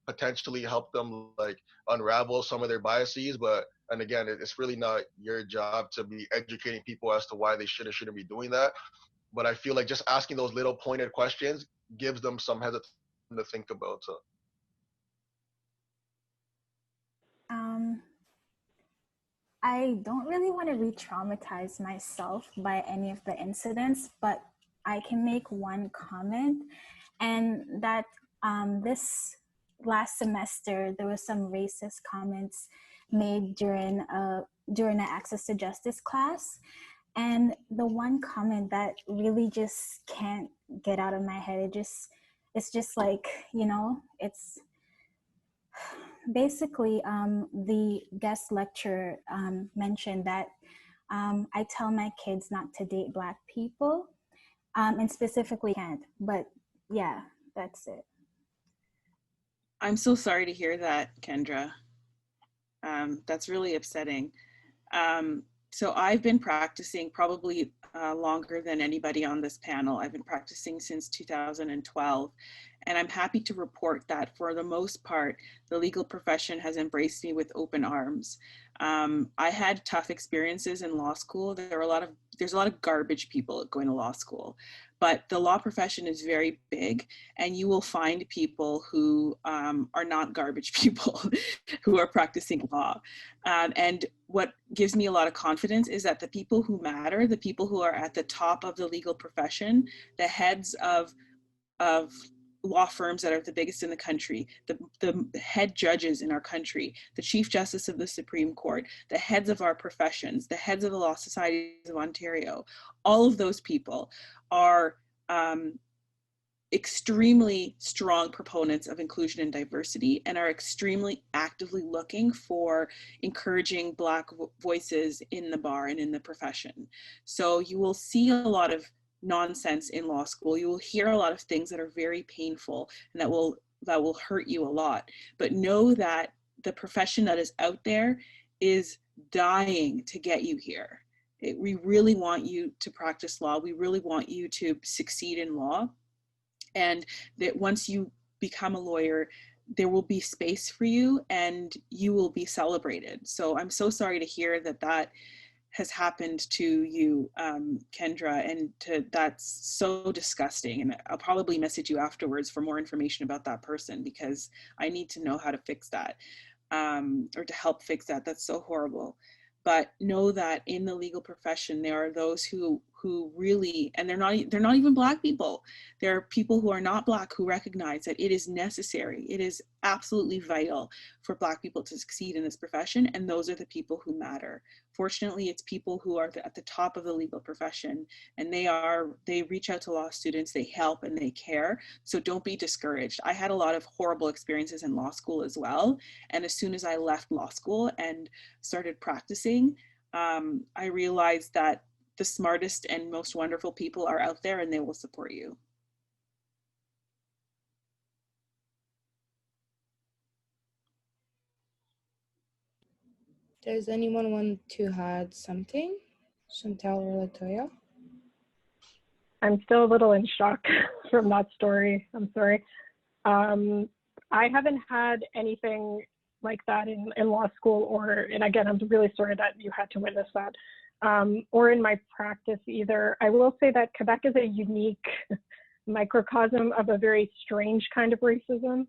potentially help them like unravel some of their biases. But, and again, it's really not your job to be educating people as to why they should or shouldn't be doing that. But I feel like just asking those little pointed questions gives them some hesitation to think about. So. I don't really want to re-traumatize myself by any of the incidents, but I can make one comment, and that this last semester there was some racist comments made during an access to justice class, and the one comment that really just can't get out of my head, it's just like, you know, it's basically the guest lecturer mentioned that I tell my kids not to date Black people, and specifically can't, but yeah, that's it. I'm so sorry to hear that, Kendra. That's really upsetting. So I've been practicing probably longer than anybody on this panel. I've been practicing since 2012. And I'm happy to report that for the most part, the legal profession has embraced me with open arms. I had tough experiences in law school. There's a lot of garbage people going to law school, but the law profession is very big, and you will find people who are not garbage people who are practicing law. And what gives me a lot of confidence is that the people who matter, the people who are at the top of the legal profession, the heads of law firms that are the biggest in the country, the head judges in our country, the Chief Justice of the Supreme Court, the heads of our professions, the heads of the Law Societies of Ontario, all of those people are extremely strong proponents of inclusion and diversity, and are extremely actively looking for encouraging Black voices in the bar and in the profession. So you will see a lot of nonsense in law school. You will hear a lot of things that are very painful and that will hurt you a lot. But know that the profession that is out there is dying to get you here. We really want you to practice law. We really want you to succeed in law. And that once you become a lawyer, there will be space for you and you will be celebrated. So I'm so sorry to hear that has happened to you, Kendra, and that's so disgusting. And I'll probably message you afterwards for more information about that person, because I need to know how to fix that, or to help fix that. That's so horrible. But know that in the legal profession, there are those who really, and they're not even Black people. There are people who are not Black who recognize that it is necessary. It is absolutely vital for Black people to succeed in this profession, and those are the people who matter. Fortunately, it's people who are at the top of the legal profession, and they reach out to law students, they help, and they care. So don't be discouraged. I had a lot of horrible experiences in law school as well. And as soon as I left law school and started practicing, I realized that the smartest and most wonderful people are out there, and they will support you. Does anyone want to add something? Chantal or Latoya? I'm still a little in shock from that story. I'm sorry. I haven't had anything like that in law school, and again, I'm really sorry that you had to witness that, or in my practice either. I will say that Quebec is a unique microcosm of a very strange kind of racism.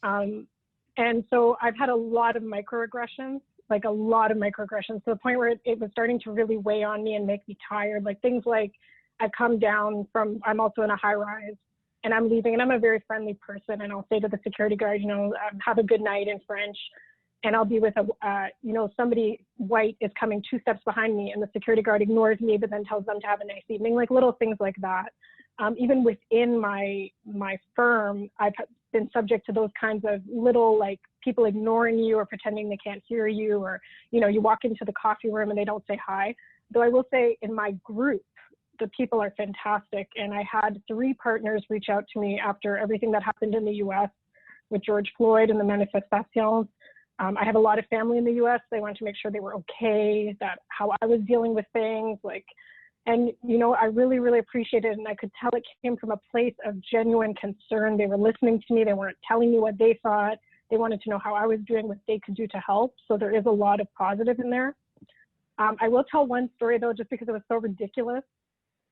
And so I've had a lot of microaggressions, to the point where it was starting to really weigh on me and make me tired. Like things like, I come down from, I'm also in a high rise, and I'm leaving, and I'm a very friendly person, and I'll say to the security guard, have a good night in French, and I'll be with somebody white is coming 2 steps behind me, and the security guard ignores me, but then tells them to have a nice evening, like little things like that. Even within my firm, I've been subject to those kinds of little, like, people ignoring you or pretending they can't hear you, or, you walk into the coffee room and they don't say hi. Though I will say in my group, the people are fantastic. And I had 3 partners reach out to me after everything that happened in the US with George Floyd and the manifestations. I have a lot of family in the US. They wanted to make sure they were okay, that how I was dealing with things, and I really, really appreciated it. And I could tell it came from a place of genuine concern. They were listening to me. They weren't telling me what they thought. They wanted to know how I was doing, what they could do to help. So there is a lot of positive in there. I will tell one story though, just because it was so ridiculous.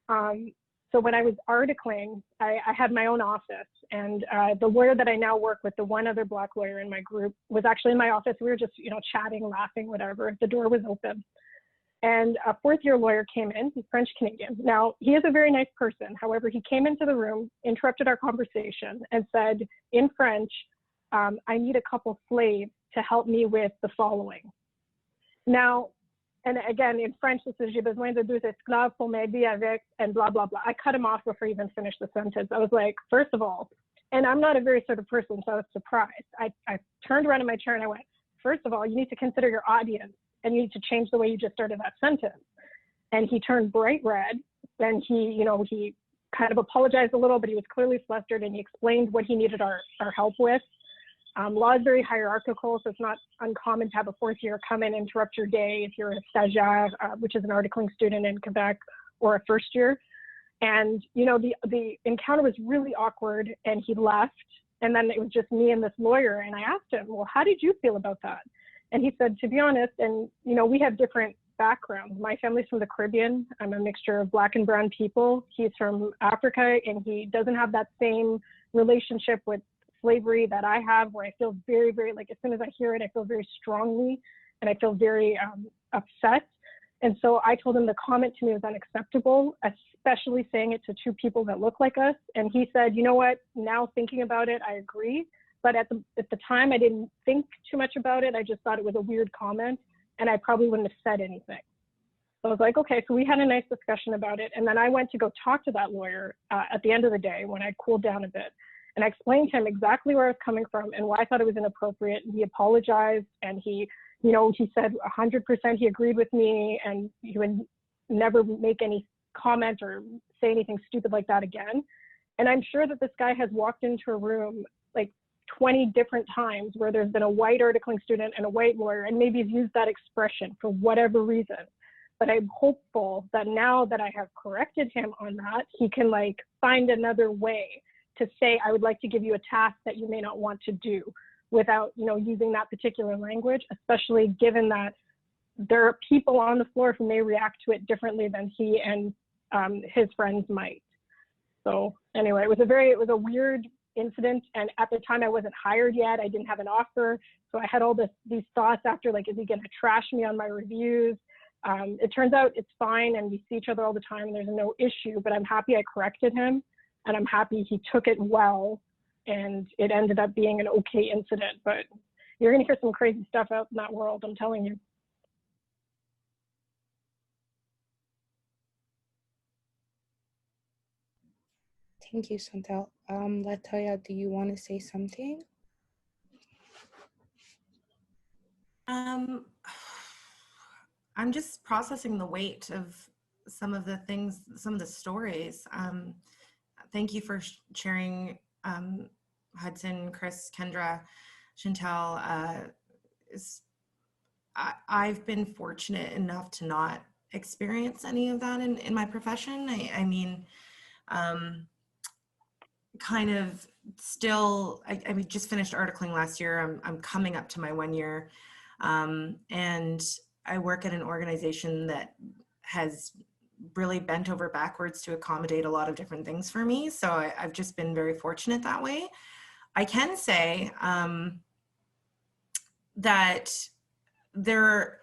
So when I was articling, I had my own office, and the lawyer that I now work with, the one other Black lawyer in my group, was actually in my office. We were just, chatting, laughing, whatever. The door was open. And a 4th-year lawyer came in, he's French Canadian. Now, he is a very nice person. However, he came into the room, interrupted our conversation, and said in French, I need a couple slaves to help me with the following. Now, and again, in French, this is, j'ai besoin de 2 esclaves pour m'aider avec, and blah, blah, blah. I cut him off before he even finished the sentence. I was like, first of all, and I'm not a very sort of person, so I was surprised. I turned around in my chair and I went, first of all, you need to consider your audience, and you need to change the way you just started that sentence. And he turned bright red, and he kind of apologized a little, but he was clearly flustered, and he explained what he needed our help with. Law is very hierarchical, so it's not uncommon to have a 4th year come in and interrupt your day if you're a stagiaire, which is an articling student in Quebec, or a 1st year. And, the encounter was really awkward, and he left. And then it was just me and this lawyer. And I asked him, well, how did you feel about that? And he said, to be honest, and we have different backgrounds. My family's from the Caribbean. I'm a mixture of Black and brown people. He's from Africa, and he doesn't have that same relationship with slavery that I have, where I feel very, very, like, as soon as I hear it, I feel very strongly, and I feel very upset. And so I told him the comment to me was unacceptable, especially saying it to two people that look like us. And he said, you know what, now thinking about it, I agree. But at the time, I didn't think too much about it. I just thought it was a weird comment, and I probably wouldn't have said anything. So I was like, okay, so we had a nice discussion about it. And then I went to go talk to that lawyer at the end of the day when I cooled down a bit. And I explained to him exactly where I was coming from and why I thought it was inappropriate. And he apologized, and he said 100% he agreed with me, and he would never make any comment or say anything stupid like that again. And I'm sure that this guy has walked into a room like 20 different times where there's been a white articling student and a white lawyer, and maybe he's used that expression for whatever reason. But I'm hopeful that now that I have corrected him on that, he can like find another way to say, I would like to give you a task that you may not want to do, without using that particular language, especially given that there are people on the floor who may react to it differently than he and his friends might. So anyway, it was a weird incident, and at the time I wasn't hired yet. I didn't have an offer, so I had all these thoughts after, like, is he going to trash me on my reviews? It turns out it's fine, and we see each other all the time, and there's no issue. But I'm happy I corrected him, and I'm happy he took it well, and it ended up being an okay incident. But you're going to hear some crazy stuff out in that world, I'm telling you. Thank you, Chantal. Latoya, do you want to say something? I'm just processing the weight of some of the things, some of the stories. Thank you for sharing, Hudson, Chris, Kendra, Chantal. I've been fortunate enough to not experience any of that in my profession. I mean, kind of still, I just finished articling last year. I'm coming up to my 1 year. And I work at an organization that has really bent over backwards to accommodate a lot of different things for me. So I've just been very fortunate that way. I can say that there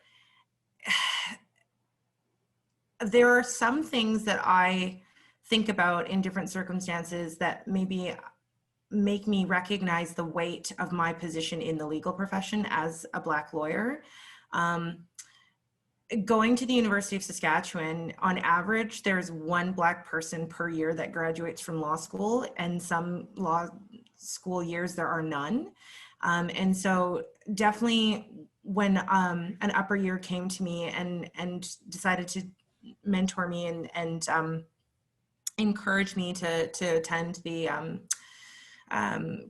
are some things that I think about in different circumstances that maybe make me recognize the weight of my position in the legal profession as a Black lawyer. Going to the University of Saskatchewan, on average, there's one Black person per year that graduates from law school, and some law school years there are none. And so definitely when an upper year came to me and decided to mentor me and encourage me to attend the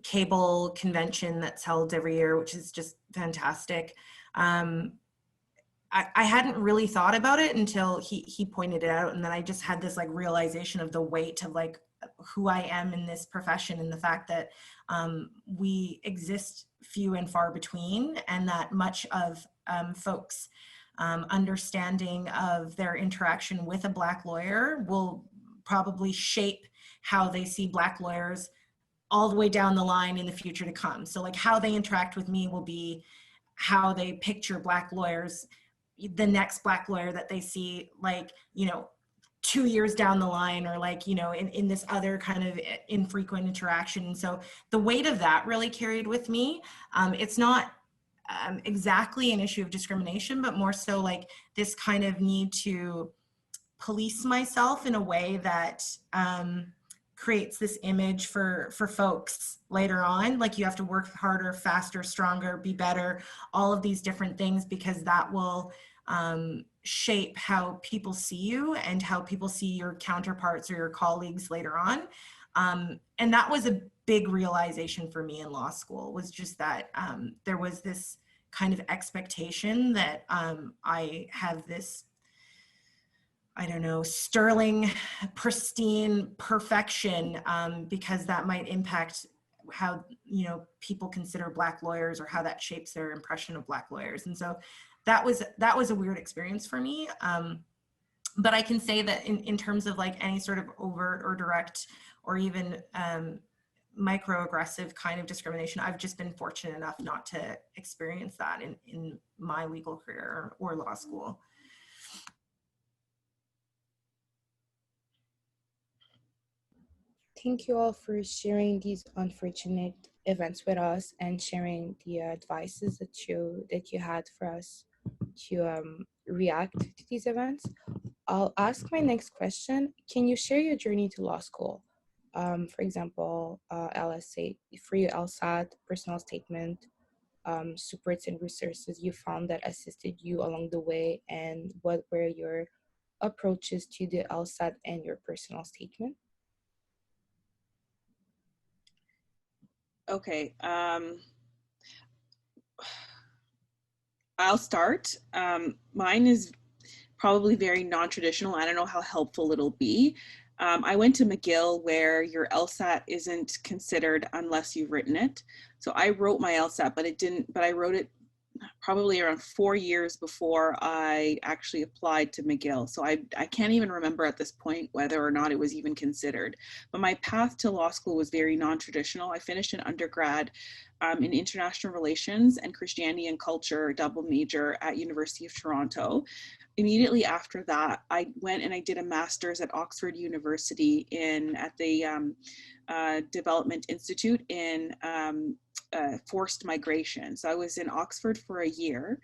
cable convention that's held every year, which is just fantastic. I hadn't really thought about it until he pointed it out, and then I just had this like realization of the weight of like who I am in this profession, and the fact that we exist few and far between, and that much of folks' understanding of their interaction with a Black lawyer will probably shape how they see Black lawyers all the way down the line in the future to come. So like how they interact with me will be how they picture Black lawyers, the next Black lawyer that they see, like, 2 years down the line, or like, in this other kind of infrequent interaction. And so the weight of that really carried with me. It's not exactly an issue of discrimination, but more so like this kind of need to police myself in a way that creates this image for folks later on, like you have to work harder, faster, stronger, be better, all of these different things, because that will shape how people see you and how people see your counterparts or your colleagues later on. And that was a big realization for me in law school, was just that there was this kind of expectation that I have this, I don't know, sterling, pristine perfection, because that might impact you know, people consider Black lawyers or how that shapes their impression of Black lawyers. And so that was a weird experience for me. But I can say that in terms of like any sort of overt or direct or even microaggressive kind of discrimination, I've just been fortunate enough not to experience that in my legal career or law school. Thank you all for sharing these unfortunate events with us and sharing the advices that you had for us to react to these events. I'll ask my next question. Can you share your journey to law school? For example, LSA, for your LSAT, personal statement, supports and resources you found that assisted you along the way, and what were your approaches to the LSAT and your personal statement? Okay, I'll start. Mine is probably very non-traditional. I don't know how helpful it'll be. I went to McGill, where your LSAT isn't considered unless you've written it. So I wrote my LSAT, but I wrote it probably around 4 years before I actually applied to McGill. So I can't even remember at this point whether or not it was even considered. But my path to law school was very non-traditional. I finished an undergrad in international relations and Christianity and culture double major at University of Toronto. Immediately after that, I went and I did a master's at Oxford University at the Development Institute in forced migration. So I was in Oxford for a year,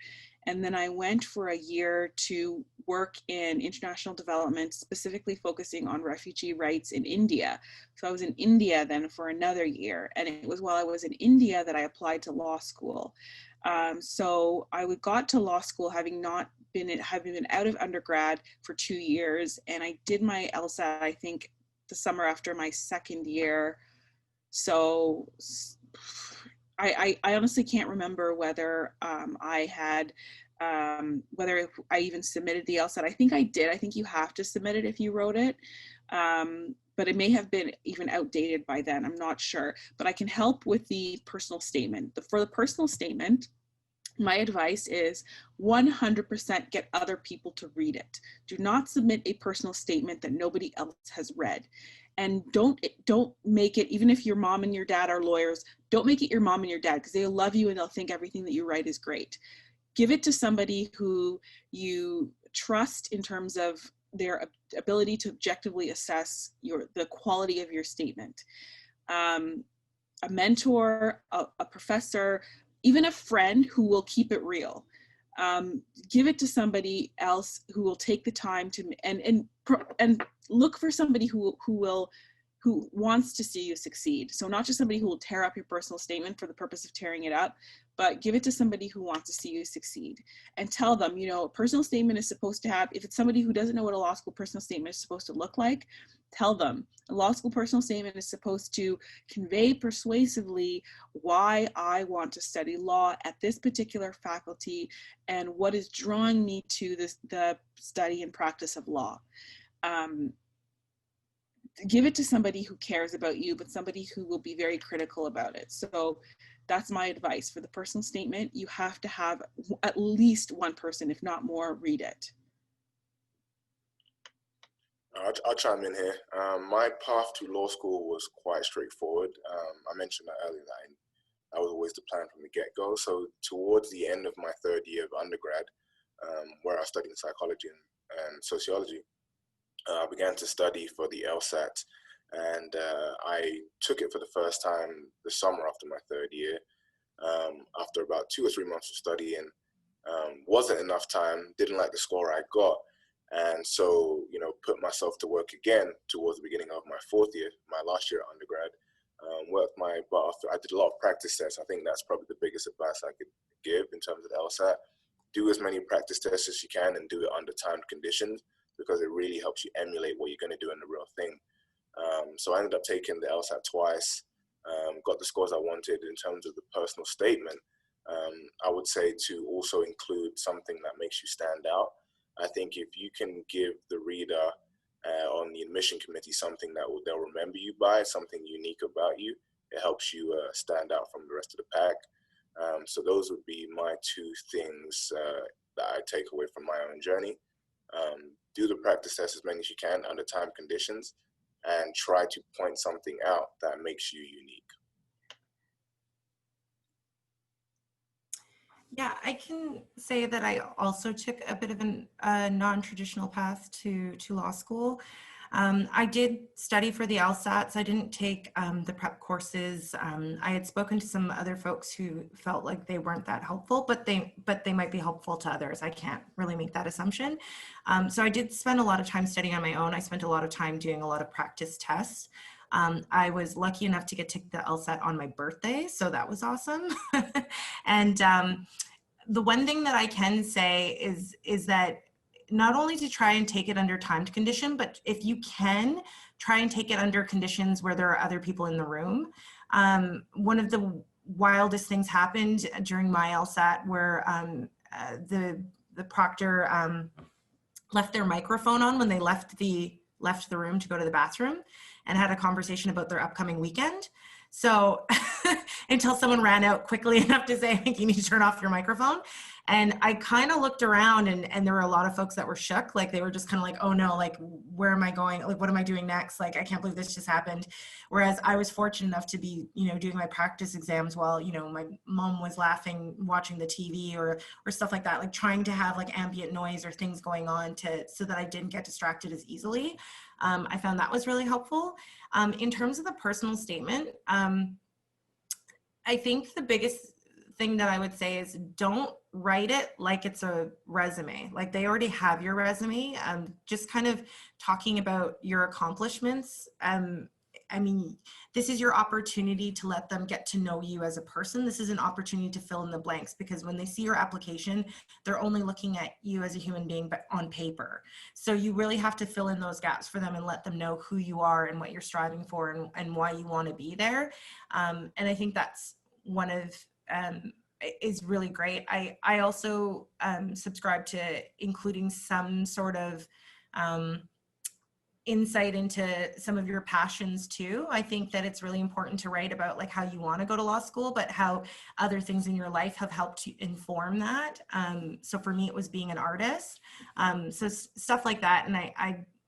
and then I went for a year to work in international development, specifically focusing on refugee rights in India. So I was in India then for another year, and it was while I was in India that I applied to law school. So I got to law school having been out of undergrad for 2 years, and I did my LSAT, I think, the summer after my second year. So I honestly can't remember whether whether I even submitted the LSAT. I think I did. I think you have to submit it if you wrote it. But it may have been even outdated by then. I'm not sure. But I can help with the personal statement. For the personal statement, my advice is 100% get other people to read it. Do not submit a personal statement that nobody else has read. And don't make it, even if your mom and your dad are lawyers, don't make it your mom and your dad, because they'll love you and they'll think everything that you write is great. Give it to somebody who you trust in terms of their ability to objectively assess the quality of your statement. A mentor, a professor, even a friend who will keep it real. Give it to somebody else who will take the time to, and look for somebody who wants to see you succeed. So not just somebody who will tear up your personal statement for the purpose of tearing it up, but give it to somebody who wants to see you succeed. And tell them, a personal statement is supposed to have, if it's somebody who doesn't know what a law school personal statement is supposed to look like, tell them. A law school personal statement is supposed to convey persuasively why I want to study law at this particular faculty and what is drawing me to the study and practice of law. Give it to somebody who cares about you, but somebody who will be very critical about it. So that's my advice. For the personal statement, you have to have at least one person, if not more, read it. I'll chime in here. My path to law school was quite straightforward. I mentioned that earlier, that was always the plan from the get-go. So towards the end of my third year of undergrad, where I studied psychology and sociology, I began to study for the LSAT, and I took it for the first time the summer after my third year. After about 2 or 3 months of studying, wasn't enough time, didn't like the score I got, and so put myself to work again towards the beginning of my fourth year, my last year at undergrad. Worked my butt off. I did a lot of practice tests. I think that's probably the biggest advice I could give in terms of the LSAT. Do as many practice tests as you can and do it under timed conditions, because it really helps you emulate what you're going to do in the real thing. So I ended up taking the LSAT twice, got the scores I wanted. In terms of the personal statement, I would say to also include something that makes you stand out. I think if you can give the reader on the admission committee something that they'll remember you by, something unique about you, it helps you stand out from the rest of the pack. So those would be my two things that I take away from my own journey. Do the practice test as many as you can under time conditions, and try to point something out that makes you unique. Yeah, I can say that I also took a bit of a non-traditional path to law school. I did study for the LSATs. I didn't take the prep courses. I had spoken to some other folks who felt like they weren't that helpful, but they might be helpful to others. I can't really make that assumption. So I did spend a lot of time studying on my own. I spent a lot of time doing a lot of practice tests. I was lucky enough to get to the LSAT on my birthday, so that was awesome. And the one thing that I can say is that not only to try and take it under timed condition, but if you can, try and take it under conditions where there are other people in the room. One of the wildest things happened during my LSAT where the proctor left their microphone on when they left the room to go to the bathroom, and had a conversation about their upcoming weekend. So until someone ran out quickly enough to say, I think you need to turn off your microphone. And I kind of looked around, and there were a lot of folks that were shook. Like, they were just kind of like, oh no, like, where am I going? Like, what am I doing next? Like, I can't believe this just happened. Whereas I was fortunate enough to be, doing my practice exams while, my mom was laughing, watching the TV or stuff like that, like trying to have like ambient noise or things going on so that I didn't get distracted as easily. I found that was really helpful. In terms of the personal statement, I think the biggest thing that I would say is don't write it like it's a resume. Like, they already have your resume. Just kind of talking about your accomplishments. I mean, this is your opportunity to let them get to know you as a person. This is an opportunity to fill in the blanks, because when they see your application, they're only looking at you as a human being, but on paper. So you really have to fill in those gaps for them and let them know who you are and what you're striving for and why you want to be there. And I think that's one of is really great. I also subscribe to including some sort of insight into some of your passions too. I think that it's really important to write about like how you want to go to law school, but how other things in your life have helped to inform that. So for me, it was being an artist. So stuff like that. And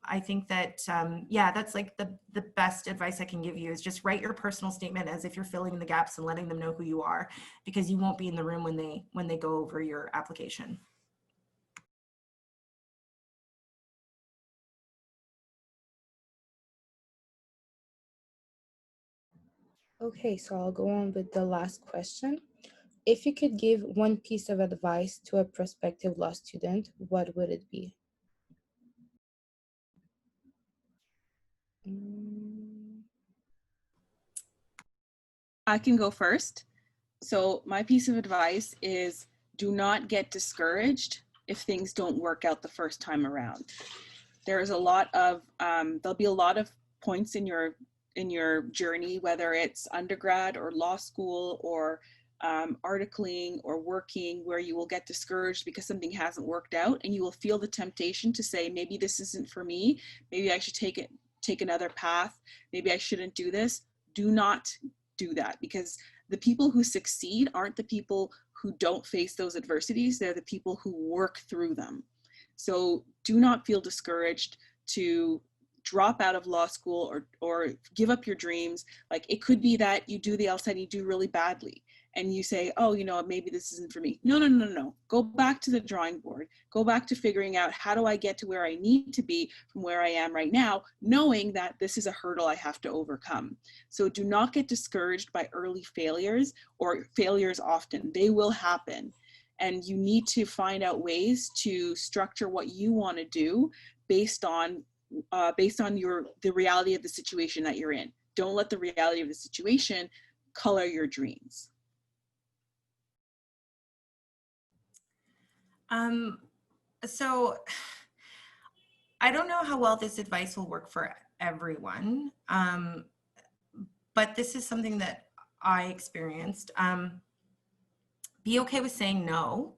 I think that, yeah, that's like the best advice I can give you is just write your personal statement as if you're filling in the gaps and letting them know who you are, because you won't be in the room when they go over your application. Okay, so I'll go on with the last question. If you could give one piece of advice to a prospective law student, what would it be? I can go first. So my piece of advice is do not get discouraged if things don't work out the first time around. There's a lot of, there'll be a lot of points in your journey, whether it's undergrad or law school or articling or working, where you will get discouraged because something hasn't worked out, and you will feel the temptation to say, maybe this isn't for me, maybe I should take another path, maybe I shouldn't do this. Do not do that, because the people who succeed aren't the people who don't face those adversities, they're the people who work through them. So do not feel discouraged to drop out of law school or give up your dreams. Like, it could be that you do the LSAT and you do really badly and you say, oh, maybe this isn't for me. No. Go back to the drawing board. Go back to figuring out, how do I get to where I need to be from where I am right now, knowing that this is a hurdle I have to overcome. So do not get discouraged by early failures or failures often. They will happen. And you need to find out ways to structure what you want to do based on the reality of the situation that you're in. Don't let the reality of the situation color your dreams. So I don't know how well this advice will work for everyone, but this is something that I experienced. Be okay with saying no.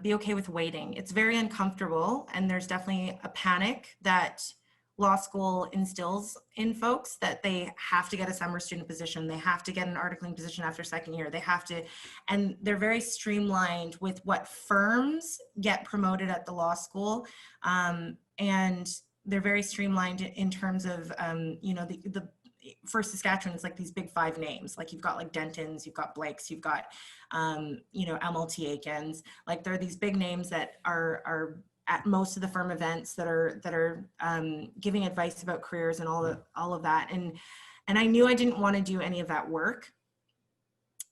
Be okay with waiting. It's very uncomfortable, and there's definitely a panic that law school instills in folks that they have to get a summer student position, they have to get an articling position after second year, they have to, and they're very streamlined with what firms get promoted at the law school. And they're very streamlined in terms of, you know, the for Saskatchewan, it's like these big 5 names. Like you've got like Dentons, you've got Blakes, you've got, you know, MLT Aikens. Like there are these big names that are at most of the firm events that are giving advice about careers and all of that. And I knew I didn't want to do any of that work.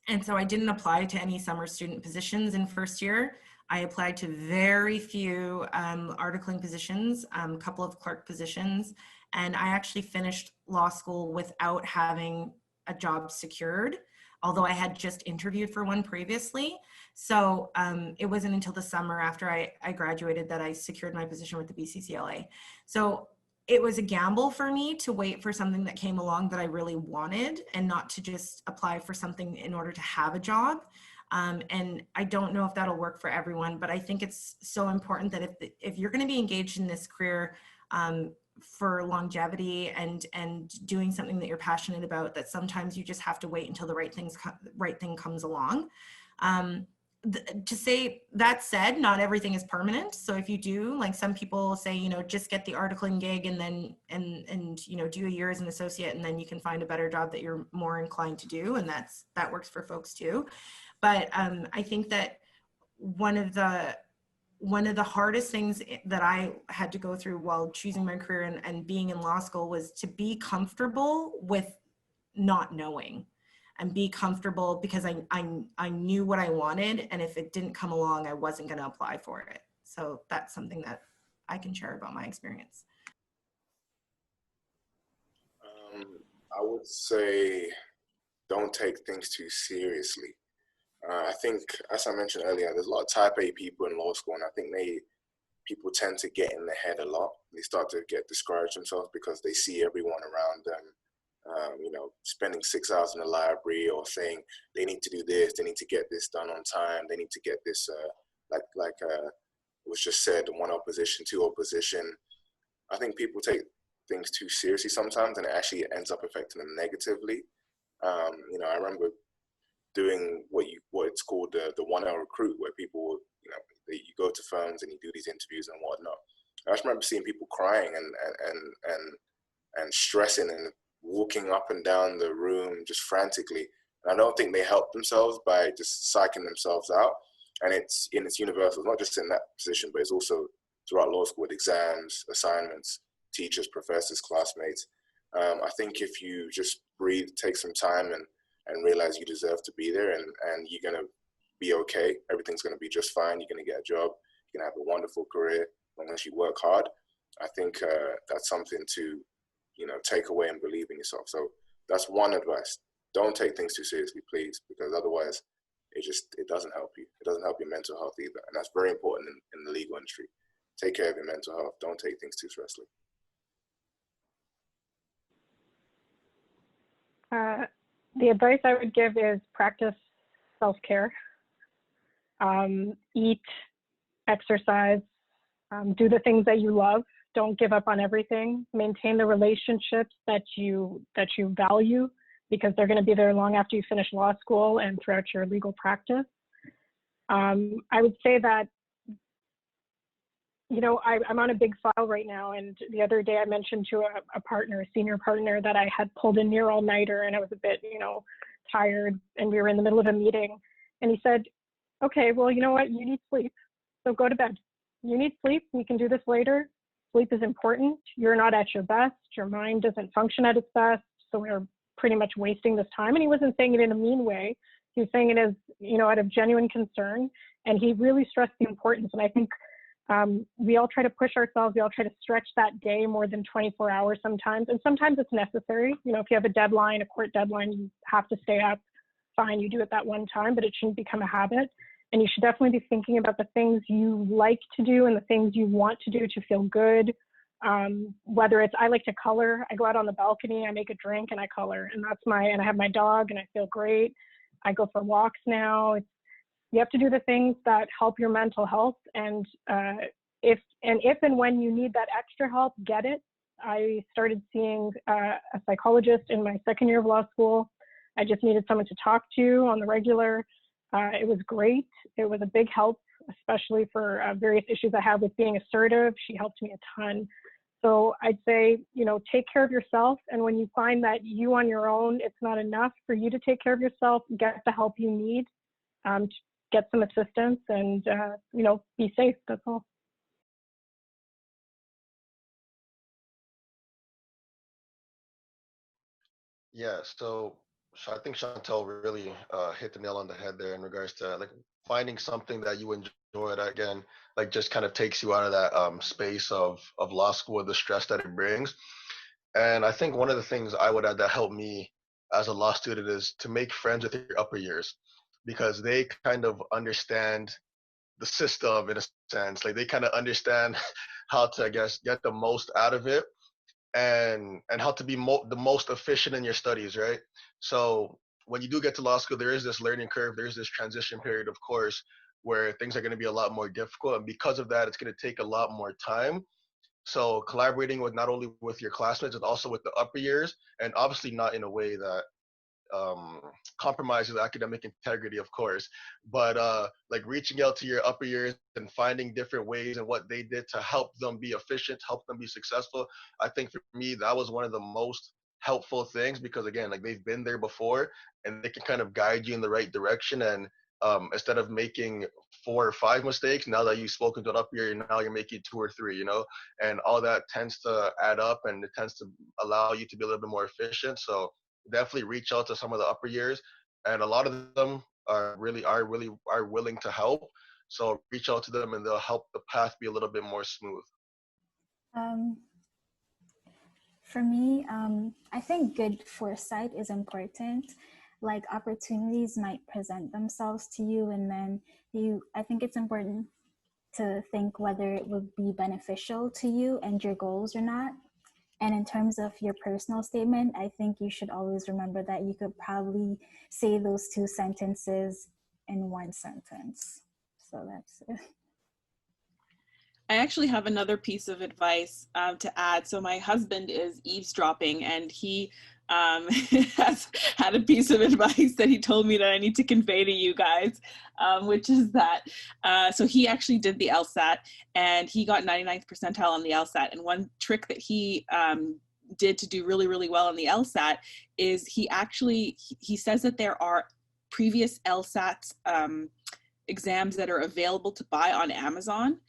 And so I didn't apply to any summer student positions in first year. I applied to very few articling positions, a couple of clerk positions, and I actually finished law school without having a job secured, although I had just interviewed for one previously. So it wasn't until the summer after I graduated that I secured my position with the BCCLA. So it was a gamble for me to wait for something that came along that I really wanted and not to just apply for something in order to have a job. And I don't know if that'll work for everyone, but I think it's so important that if you're going to be engaged in this career for longevity and doing something that you're passionate about, that sometimes you just have to wait until the right thing comes along. To say that said, not everything is permanent. So if you do, like some people say, you know, just get the articling gig and then and you know, do a year as an associate and then you can find a better job that you're more inclined to do, and that works for folks too. But I think that one of the hardest things that I had to go through while choosing my career and being in law school was to be comfortable with not knowing, and be comfortable because I knew what I wanted, and if it didn't come along, I wasn't going to apply for it. So that's something that I can share about my experience. I would say don't take things too seriously. I think, as I mentioned earlier, there's a lot of type A people in law school, and I think people tend to get in their head a lot. They start to get discouraged themselves because they see everyone around them you know, spending 6 hours in the library, or saying they need to do this, they need to get this done on time, they need to get this, like it was just said, 1 opposition, 2 opposition. I think people take things too seriously sometimes, and it actually ends up affecting them negatively. You know, I remember doing what it's called the 1 hour recruit, where people, you know, you go to firms and you do these interviews and whatnot. I just remember seeing people crying and stressing and walking up and down the room just frantically. And I don't think they help themselves by just psyching themselves out. And it's universal, not just in that position, but it's also throughout law school with exams, assignments, teachers, professors, classmates. I think if you just breathe, take some time and realize you deserve to be there, and you're going to be okay. Everything's going to be just fine. You're going to get a job. You're going to have a wonderful career as long as you work hard. I think that's something to, you know, take away and believe in yourself. So that's one advice. Don't take things too seriously, please, because otherwise it doesn't help you. It doesn't help your mental health either. And that's very important in the legal industry. Take care of your mental health. Don't take things too seriously. The advice I would give is practice self-care. Eat, exercise, do the things that you love. Don't give up on everything. Maintain the relationships that you value, because they're going to be there long after you finish law school and throughout your legal practice. I would say that, you know, I'm on a big file right now, and the other day I mentioned to a senior partner, that I had pulled a near all-nighter and I was a bit, you know, tired, and we were in the middle of a meeting, and he said, okay, well, you know what, you need sleep, so go to bed. You need sleep, we can do this later. Sleep is important. You're not at your best. Your mind doesn't function at its best. So we're pretty much wasting this time. And he wasn't saying it in a mean way. He was saying it as, you know, out of genuine concern. And he really stressed the importance. And I think we all try to push ourselves. We all try to stretch that day more than 24 hours sometimes. And sometimes it's necessary. You know, if you have a deadline, a court deadline, you have to stay up. Fine, you do it that one time, but it shouldn't become a habit. And you should definitely be thinking about the things you like to do and the things you want to do to feel good. Whether it's, I like to color, I go out on the balcony, I make a drink and I color, and and I have my dog and I feel great. I go for walks now. You have to do the things that help your mental health. And if and when you need that extra help, get it. I started seeing a psychologist in my second year of law school. I just needed someone to talk to on the regular. It was great. It was a big help, especially for various issues I have with being assertive. She helped me a ton. So I'd say, take care of yourself. And when you find that you on your own, it's not enough for you to take care of yourself, get the help you need, get some assistance, and, be safe. That's all. Yeah, so I think Chantel really hit the nail on the head there in regards to like finding something that you enjoy that again, like just kind of takes you out of that space of law school, the stress that it brings. And I think one of the things I would add that helped me as a law student is to make friends with your upper years because they kind of understand the system in a sense. Like they kind of understand how to, I guess, get the most out of it and how to be the most efficient in your studies, right? So when you do get to law school, there is this learning curve, there's this transition period, of course, where things are going to be a lot more difficult, and because of that, it's going to take a lot more time. So collaborating with not only with your classmates, but also with the upper years, and obviously not in a way that um, compromises academic integrity, of course, but like reaching out to your upper years and finding different ways and what they did to help them be efficient, help them be successful. I think for me, that was one of the most helpful things because again, like they've been there before and they can kind of guide you in the right direction. And instead of making 4 or 5 mistakes, now that you've spoken to an upper year, now you're making 2 or 3, and all that tends to add up and it tends to allow you to be a little bit more efficient. So definitely reach out to some of the upper years, and a lot of them are willing to help. So reach out to them, and they'll help the path be a little bit more smooth. For me, I think good foresight is important. Like opportunities might present themselves to you, and then I think it's important to think whether it would be beneficial to you and your goals or not. And in terms of your personal statement, I think you should always remember that you could probably say those 2 sentences in 1 sentence. So that's it. I actually have another piece of advice to add. So my husband is eavesdropping, and he has had a piece of advice that he told me that I need to convey to you guys, which is that, so he actually did the LSAT and he got 99th percentile on the LSAT. And one trick that he did to do really, really well on the LSAT is he says that there are previous LSAT exams that are available to buy on Amazon.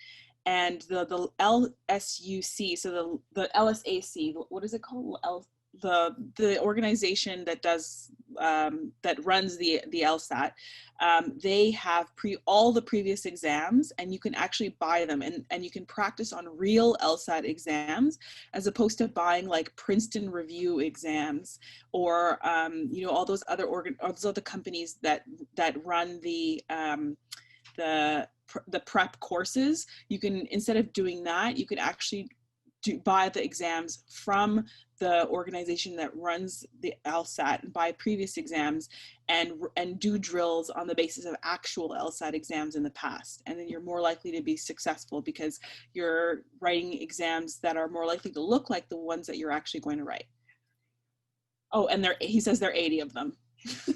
And the LSUC, so the LSAC, what is it called? The organization that does that runs the LSAT, they have all the previous exams, and you can actually buy them, and you can practice on real LSAT exams as opposed to buying like Princeton review exams or all those other companies that run the prep courses. You can, instead of doing that, you could actually buy the exams from the organization that runs the LSAT and buy previous exams and do drills on the basis of actual LSAT exams in the past. And then you're more likely to be successful because you're writing exams that are more likely to look like the ones that you're actually going to write. Oh, and he says there are 80 of them.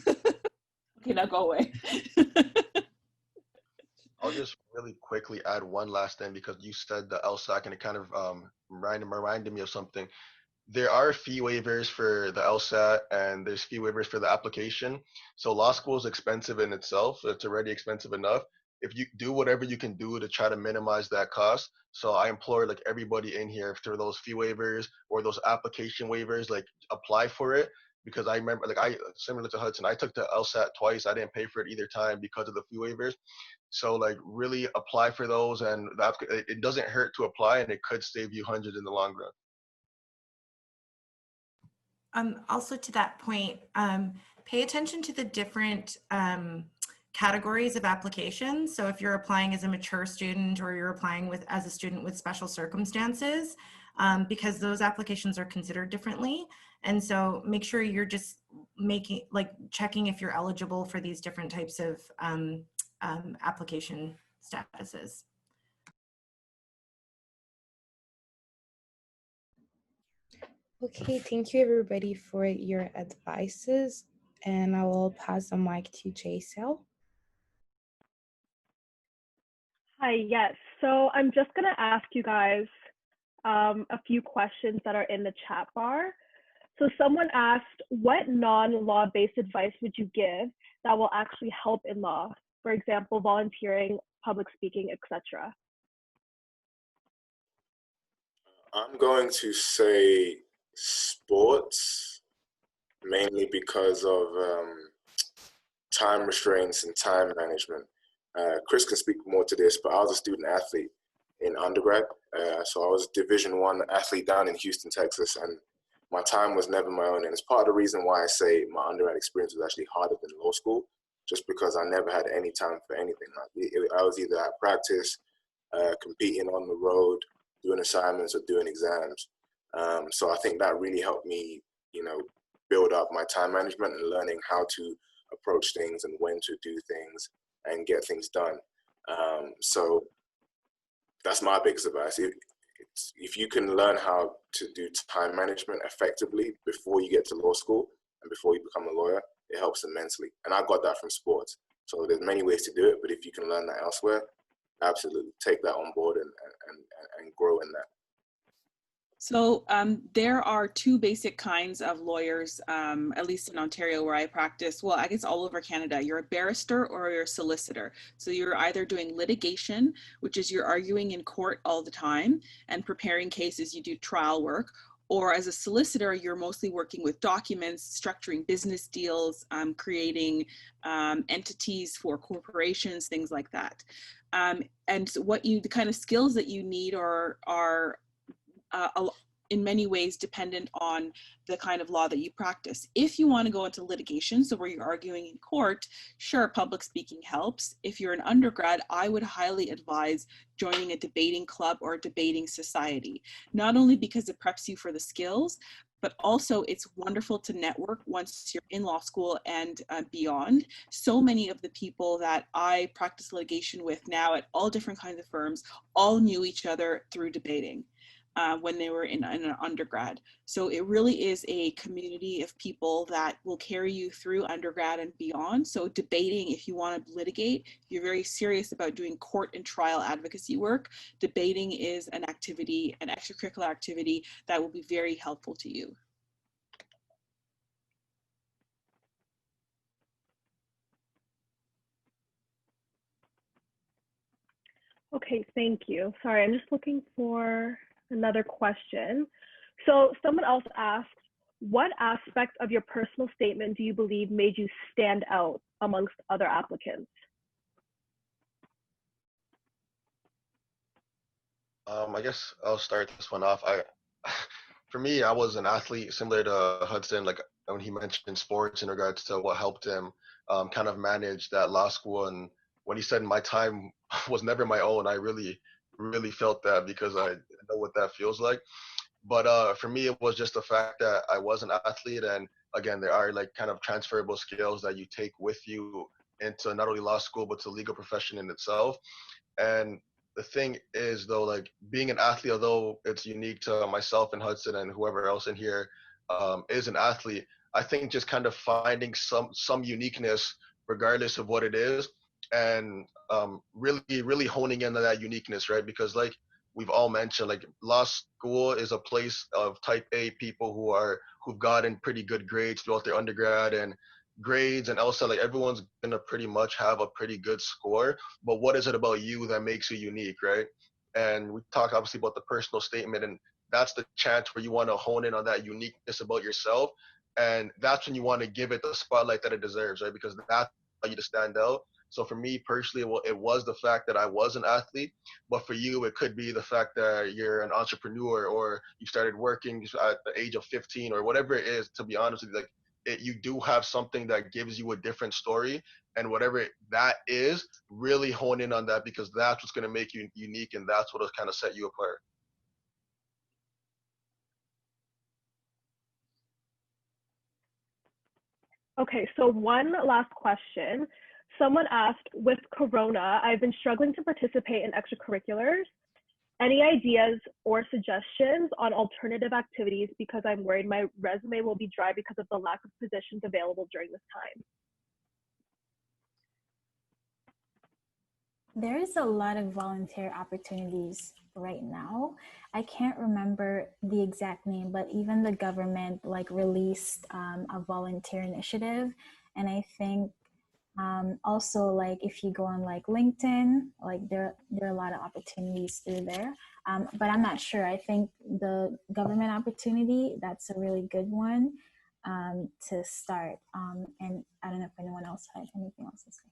Okay, now go away. I'll just really quickly add one last thing because you said the LSAC and it kind of reminded me of something. There are fee waivers for the LSAT and there's fee waivers for the application. So law school is expensive in itself. It's already expensive enough. If you do whatever you can do to try to minimize that cost. So I implore like everybody in here through those fee waivers or those application waivers, like apply for it. Because I remember, like similar to Hudson, I took the LSAT twice. I didn't pay for it either time because of the fee waivers. So like really apply for those, and it doesn't hurt to apply, and it could save you hundreds in the long run. Also to that point, pay attention to the different categories of applications. So if you're applying as a mature student or you're applying as a student with special circumstances, because those applications are considered differently. And so make sure you're just checking if you're eligible for these different types of application statuses. Okay, thank you everybody for your advices, and I will pass the mic to Jaisal. Hi, yes. So I'm just gonna ask you guys a few questions that are in the chat bar. So someone asked, what non-law-based advice would you give that will actually help in law? For example, volunteering, public speaking, etc. I'm going to say sports, mainly because of time restraints and time management. Chris can speak more to this, but I was a student athlete in undergrad. So I was a Division I athlete down in Houston, Texas, and my time was never my own. And it's part of the reason why I say my undergrad experience was actually harder than law school, just because I never had any time for anything. I was either at practice, competing on the road, doing assignments, or doing exams. So I think that really helped me, build up my time management and learning how to approach things and when to do things and get things done. So that's my biggest advice. If you can learn how to do time management effectively before you get to law school and before you become a lawyer, it helps immensely. And I got that from sports. So there's many ways to do it, but if you can learn that elsewhere, absolutely take that on board and grow in that. So there are two basic kinds of lawyers, at least in Ontario where I practice. Well, I guess all over Canada. You're a barrister or you're a solicitor. So you're either doing litigation, which is you're arguing in court all the time and preparing cases, you do trial work. Or as a solicitor, you're mostly working with documents, structuring business deals, creating entities for corporations, things like that. And the kind of skills that you need are in many ways dependent on the kind of law that you practice. If you want to go into litigation, so where you're arguing in court, sure, public speaking helps. If you're an undergrad, I would highly advise joining a debating club or a debating society, not only because it preps you for the skills, but also it's wonderful to network once you're in law school and beyond. So many of the people that I practice litigation with now at all different kinds of firms all knew each other through debating. When they were in an undergrad. So it really is a community of people that will carry you through undergrad and beyond. So debating, if you want to litigate, if you're very serious about doing court and trial advocacy work, debating is an activity, an extracurricular activity that will be very helpful to you. Okay, thank you. Sorry, I'm just looking for another question. So someone else asked, what aspects of your personal statement do you believe made you stand out amongst other applicants? I guess I'll start this one off. For me, I was an athlete similar to Hudson, like when he mentioned sports in regards to what helped him kind of manage that law school. And when he said my time was never my own, I really, really felt that because I know what that feels like. But for me, it was just the fact that I was an athlete. And again, there are like kind of transferable skills that you take with you into not only law school, but to legal profession in itself. And the thing is, though, like being an athlete, although it's unique to myself and Hudson and whoever else in here is an athlete, I think just kind of finding some uniqueness, regardless of what it is, and really honing into that uniqueness, right? Because like we've all mentioned, like law school is a place of type A people who've gotten pretty good grades throughout their undergrad and grades and LSAT, like everyone's gonna pretty much have a pretty good score, but what is it about you that makes you unique, right? And we talk obviously about the personal statement, and that's the chance where you want to hone in on that uniqueness about yourself, and that's when you want to give it the spotlight that it deserves, right? Because that's how you to stand out. So for me personally, well, it was the fact that I was an athlete, but for you, it could be the fact that you're an entrepreneur or you started working at the age of 15 or whatever it is. To be honest with you, like you do have something that gives you a different story, and whatever that is, really hone in on that because that's what's going to make you unique and that's what'll kind of set you apart. Okay, so one last question. Someone asked, with Corona, I've been struggling to participate in extracurriculars Any ideas or suggestions on alternative activities, because I'm worried my resume will be dry because of the lack of positions available during this time? There is a lot of volunteer opportunities right now. I can't remember the exact name, but even the government like released a volunteer initiative. And I think also like if you go on like LinkedIn, like there are a lot of opportunities through there. But I'm not sure. I think the government opportunity, that's a really good one to start. And I don't know if anyone else had anything else to say.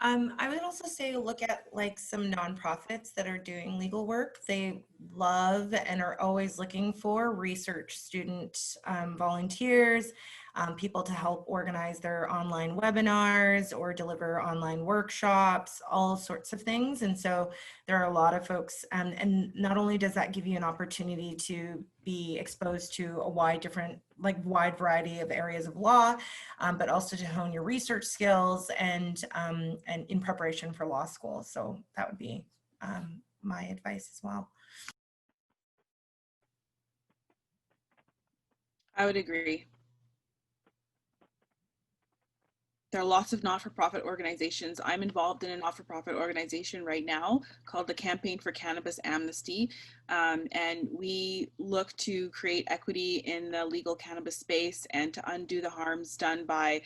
I would also say look at like some nonprofits that are doing legal work. They love and are always looking for research student volunteers, people to help organize their online webinars or deliver online workshops, all sorts of things. And so there are a lot of folks, and not only does that give you an opportunity to be exposed to a wide variety of areas of law, but also to hone your research skills and in preparation for law school. So that would be my advice as well. I would agree. There are lots of not-for-profit organizations. I'm involved in a not-for-profit organization right now called the Campaign for Cannabis Amnesty. And we look to create equity in the legal cannabis space and to undo the harms done by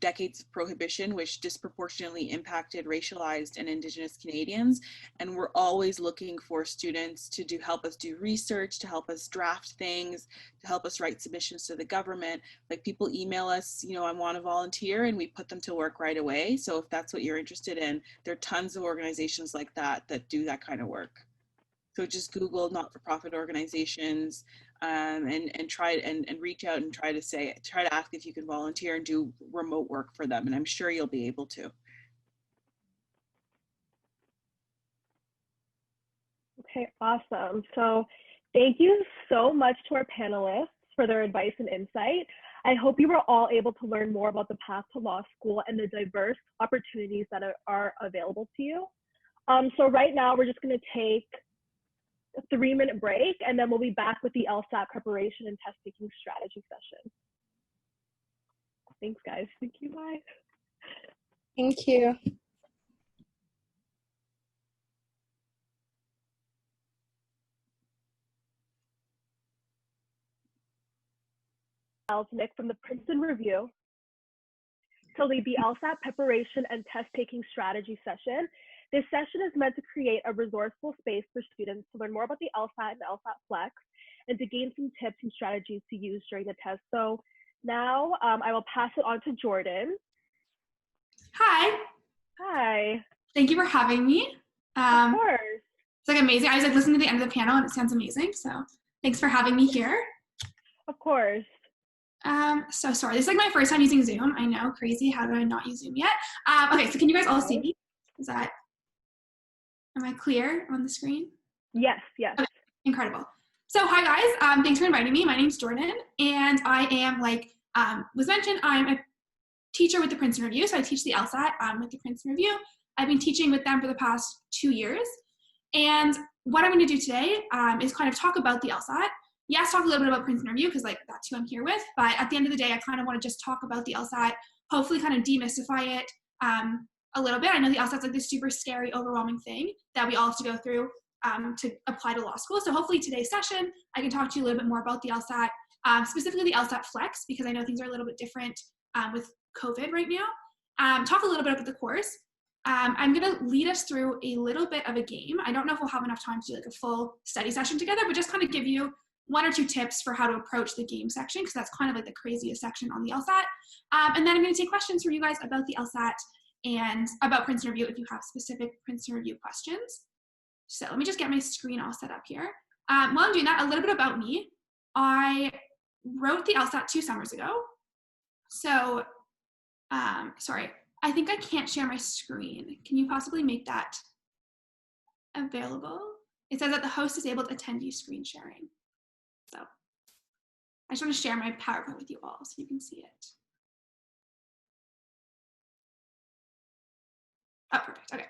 decades of prohibition, which disproportionately impacted racialized and Indigenous Canadians. And we're always looking for students to help us do research, to help us draft things, to help us write submissions to the government. Like people email us, you know, I want to volunteer, and we put them to work right away. So if that's what you're interested in, there are tons of organizations like that that do that kind of work. So just Google not-for-profit organizations and try and reach out and try to ask if you can volunteer and do remote work for them. And I'm sure you'll be able to. Okay, awesome. So thank you so much to our panelists for their advice and insight. I hope you were all able to learn more about the path to law school and the diverse opportunities that are available to you. So right now we're just going to take a 3-minute break, and then we'll be back with the LSAT preparation and test taking strategy session. Thanks, guys. Thank you. Bye. Thank you. Nick from the Princeton Review to lead the LSAT preparation and test taking strategy session. This session is meant to create a resourceful space for students to learn more about the LSAT and LSAT Flex and to gain some tips and strategies to use during the test. So now I will pass it on to Jordan. Hi. Hi. Thank you for having me. Of course. It's like amazing. I was like listening to the end of the panel and it sounds amazing. So thanks for having me here. Of course. So sorry. This is like my first time using Zoom. I know, crazy. How do I not use Zoom yet? Okay, so can you guys all see me? Am I clear on the screen? Yes, yes. Okay, incredible. So hi guys, thanks for inviting me. My name's Jordan, and I am, like was mentioned, I'm a teacher with the Princeton Review. So I teach the LSAT with the Princeton Review. I've been teaching with them for the past 2 years. And what I'm going to do today is kind of talk about the LSAT. Yes, talk a little bit about Princeton Review because like that's who I'm here with. But at the end of the day, I kind of want to just talk about the LSAT, hopefully kind of demystify it a little bit. I know the LSAT's like this super scary, overwhelming thing that we all have to go through to apply to law school. So hopefully today's session, I can talk to you a little bit more about the LSAT, specifically the LSAT Flex, because I know things are a little bit different with COVID right now. Talk a little bit about the course. I'm going to lead us through a little bit of a game. I don't know if we'll have enough time to do like a full study session together, but just kind of give you 1 or 2 tips for how to approach the game section, because that's kind of like the craziest section on the LSAT. And then I'm going to take questions from you guys about the LSAT and about Princeton Review if you have specific Princeton Review questions. So let me just get my screen all set up here. While I'm doing that, a little bit about me. I wrote the LSAT 2 summers ago. So, sorry, I think I can't share my screen. Can you possibly make that available? It says that the host disabled attendee screen sharing. So I just want to share my PowerPoint with you all so you can see it. Oh, perfect. Okay.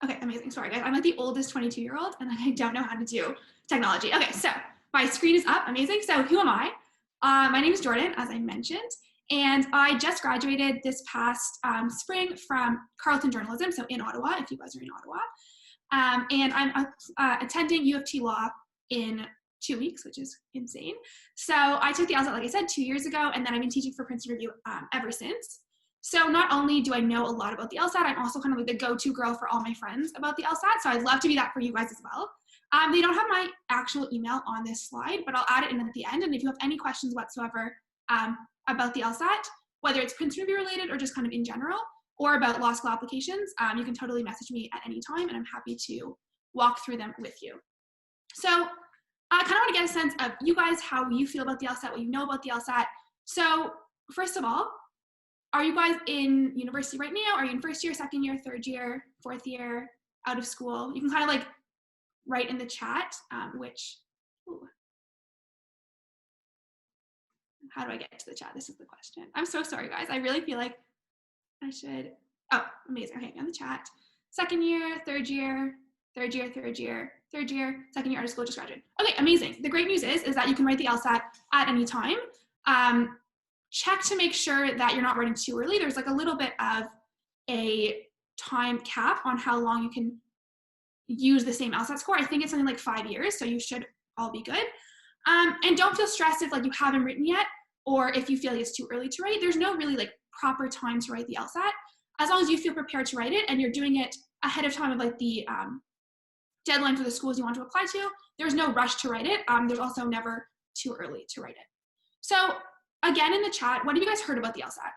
Okay, amazing. Sorry, guys. I'm like the oldest 22-year-old, and I don't know how to do technology. Okay, so my screen is up. Amazing. So who am I? My name is Jordan, as I mentioned, and I just graduated this past spring from Carleton Journalism, so in Ottawa, if you guys are in Ottawa. And I'm attending U of T Law in 2 weeks, which is insane. So I took the LSAT, like I said, 2 years ago, and then I've been teaching for Princeton Review ever since. So not only do I know a lot about the LSAT, I'm also kind of like the go-to girl for all my friends about the LSAT. So I'd love to be that for you guys as well. They don't have my actual email on this slide, but I'll add it in at the end. And if you have any questions whatsoever about the LSAT, whether it's Princeton Review related or just kind of in general, or about law school applications, you can totally message me at any time, and I'm happy to walk through them with you. So I kind of want to get a sense of you guys, how you feel about the LSAT, what you know about the LSAT. So first of all, are you guys in university right now? Are you in first year, second year, third year, fourth year, out of school? You can kind of like write in the chat how do I get to the chat? This is the question. I'm so sorry, guys. I really feel like I should, oh, amazing. Okay, on the chat. Second year, third year, third year, third year, third year, second year out of school, just graduated. Okay, amazing. The great news is that you can write the LSAT at any time. Check to make sure that you're not writing too early. There's like a little bit of a time cap on how long you can use the same LSAT score. I think it's something like 5 years, so you should all be good. And don't feel stressed if like you haven't written yet, or if you feel like it's too early to write. There's no really like proper time to write the LSAT. As long as you feel prepared to write it and you're doing it ahead of time of like the deadline for the schools you want to apply to, there's no rush to write it. There's also never too early to write it. So again, in the chat, what have you guys heard about the LSAT?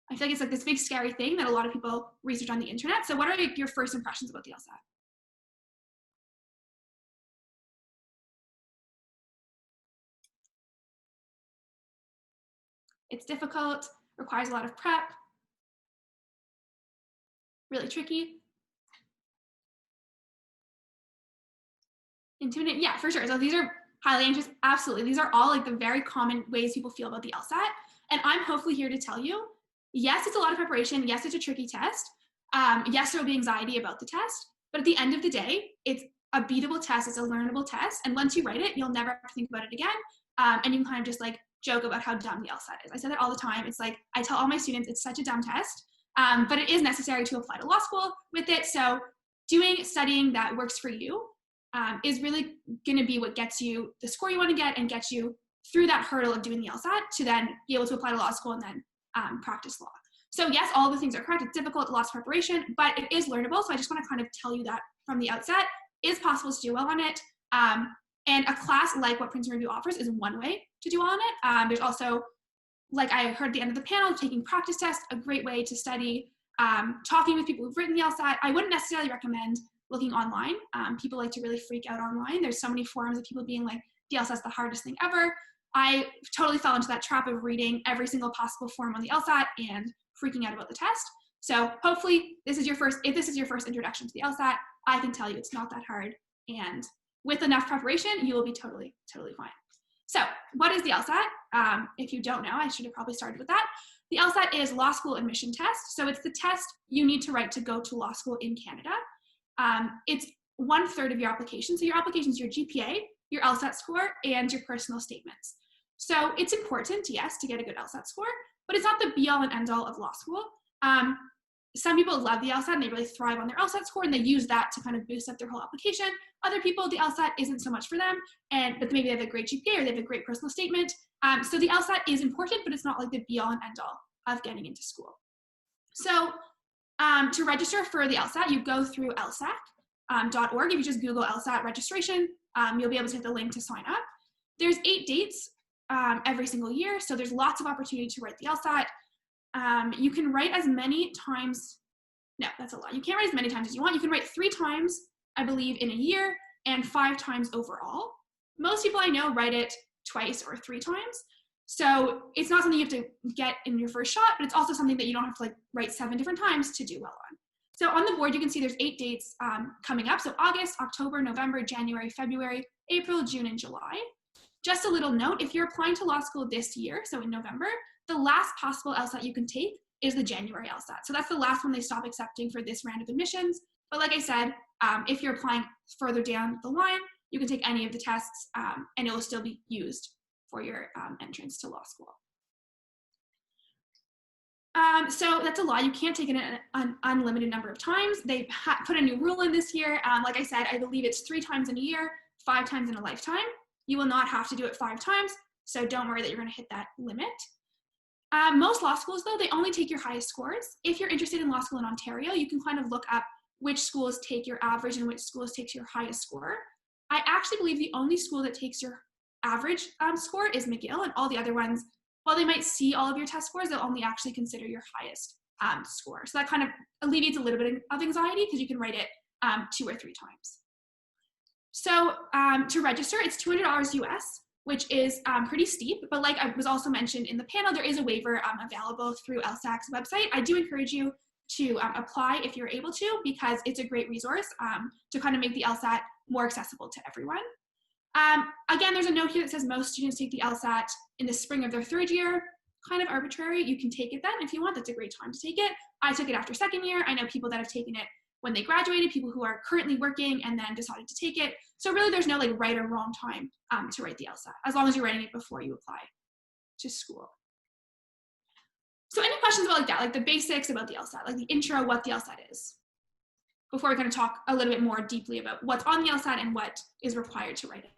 I feel like it's like this big scary thing that a lot of people research on the internet. So what are your first impressions about the LSAT? It's difficult, requires a lot of prep, really tricky. Intimidating, yeah, for sure. So these are highly anxious, absolutely. These are all like the very common ways people feel about the LSAT. And I'm hopefully here to tell you, yes, it's a lot of preparation. Yes, it's a tricky test. Yes, there will be anxiety about the test. But at the end of the day, it's a beatable test. It's a learnable test. And once you write it, you'll never have to think about it again. And you can kind of just like joke about how dumb the LSAT is. I say that all the time. It's like, I tell all my students, it's such a dumb test, but it is necessary to apply to law school with it. So studying that works for you is really gonna be what gets you the score you wanna get and gets you through that hurdle of doing the LSAT to then be able to apply to law school and then practice law. So yes, all the things are correct. It's difficult, lots of preparation, but it is learnable. So I just wanna kind of tell you that from the outset. It is possible to do well on it. And a class like what Princeton Review offers is one way to do well on it. There's also, like I heard at the end of the panel, taking practice tests, a great way to study, talking with people who've written the LSAT. I wouldn't necessarily recommend looking online. People like to really freak out online. There's so many forums of people being like, the LSAT's the hardest thing ever. I totally fell into that trap of reading every single possible forum on the LSAT and freaking out about the test. So hopefully if this is your first introduction to the LSAT, I can tell you it's not that hard. And with enough preparation, you will be totally, totally fine. So what is the LSAT? If you don't know, I should have probably started with that. The LSAT is law school admission test. So it's the test you need to write to go to law school in Canada. It's 1/3 of your application. So your application is your GPA, your LSAT score, and your personal statements. So it's important, yes, to get a good LSAT score, but it's not the be-all and end-all of law school. Some people love the LSAT and they really thrive on their LSAT score and they use that to kind of boost up their whole application. Other people, the LSAT isn't so much for them, but maybe they have a great GPA or they have a great personal statement. So the LSAT is important, but it's not like the be-all and end-all of getting into school. So to register for the LSAT, you go through lsac.org. If you just Google LSAT registration, you'll be able to hit the link to sign up. There's 8 dates every single year, so there's lots of opportunity to write the LSAT. You can write as many times, no, that's a lot. You can't write as many times as you want. You can write 3 times, I believe, in a year and 5 times overall. Most people I know write it twice or 3 times. So it's not something you have to get in your first shot, but it's also something that you don't have to like write 7 different times to do well on. So on the board, you can see there's 8 dates coming up. So August, October, November, January, February, April, June, and July. Just a little note, if you're applying to law school this year, so in November, the last possible LSAT you can take is the January LSAT. So that's the last one they stop accepting for this round of admissions. But like I said, if you're applying further down the line, you can take any of the tests and it will still be used for your entrance to law school. So that's a law. You can't take it an unlimited number of times. They put a new rule in this year. Like I said, I believe it's 3 times in a year, 5 times in a lifetime. You will not have to do it 5 times, so don't worry that you're going to hit that limit. Most law schools, though, they only take your highest scores. If you're interested in law school in Ontario, you can kind of look up which schools take your average and which schools take your highest score. I actually believe the only school that takes your average score is McGill, and all the other ones, while they might see all of your test scores, they'll only actually consider your highest score. So that kind of alleviates a little bit of anxiety because you can write it 2 or 3 times. So to register, it's $200 US, which is pretty steep, but like I was also mentioned in the panel, there is a waiver available through LSAC's website. I do encourage you to apply if you're able to, because it's a great resource to kind of make the LSAT more accessible to everyone. Again, there's a note here that says most students take the LSAT in the spring of their 3rd year. Kind of arbitrary. You can take it then if you want. That's a great time to take it. I took it after 2nd year. I know people that have taken it when they graduated, people who are currently working and then decided to take it. So really there's no like right or wrong time to write the LSAT, as long as you're writing it before you apply to school. So any questions about like that, like the basics about the LSAT, like the intro, what the LSAT is, before we kind of talk a little bit more deeply about what's on the LSAT and what is required to write it.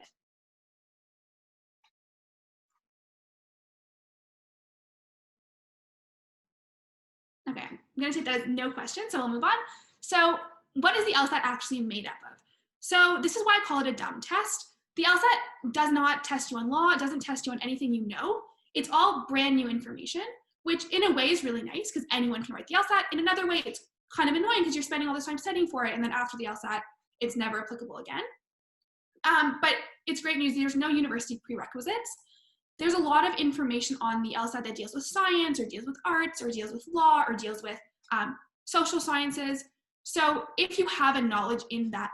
Okay, I'm gonna take that as no question, so we'll move on. So what is the LSAT actually made up of? So this is why I call it a dumb test. The LSAT does not test you on law, it doesn't test you on anything you know. It's all brand new information, which in a way is really nice because anyone can write the LSAT. In another way, it's kind of annoying because you're spending all this time studying for it, and then after the LSAT, it's never applicable again. But it's great news, there's no university prerequisites. There's a lot of information on the LSAT that deals with science, or deals with arts, or deals with law, or deals with social sciences. So if you have a knowledge in that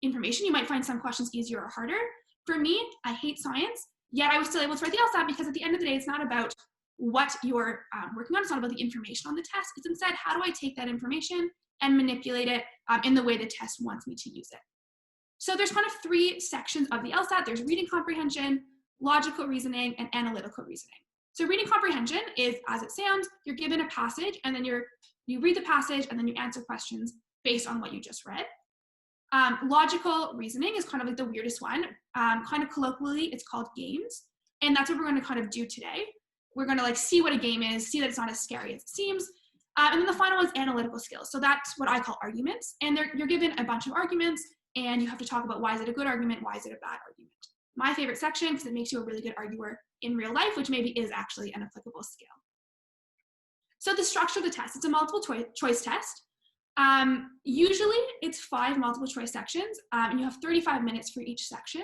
information, you might find some questions easier or harder. For me, I hate science, yet I was still able to write the LSAT because at the end of the day, it's not about what you're working on. It's not about the information on the test. It's instead, how do I take that information and manipulate it in the way the test wants me to use it? So there's kind of 3 sections of the LSAT. There's reading comprehension, logical reasoning, and analytical reasoning. So reading comprehension is, as it sounds, you're given a passage and then you read the passage and then you answer questions based on what you just read. Logical reasoning is kind of like the weirdest one. Kind of colloquially, it's called games. And that's what we're going to kind of do today. We're going to like see what a game is, see that it's not as scary as it seems. And then the final one is analytical skills. So that's what I call arguments. And you're given a bunch of arguments and you have to talk about why is it a good argument, why is it a bad argument. My favorite section because it makes you a really good arguer in real life, which maybe is actually an applicable skill. So the structure of the test, it's a multiple choice test. Usually it's 5 multiple choice sections and you have 35 minutes for each section.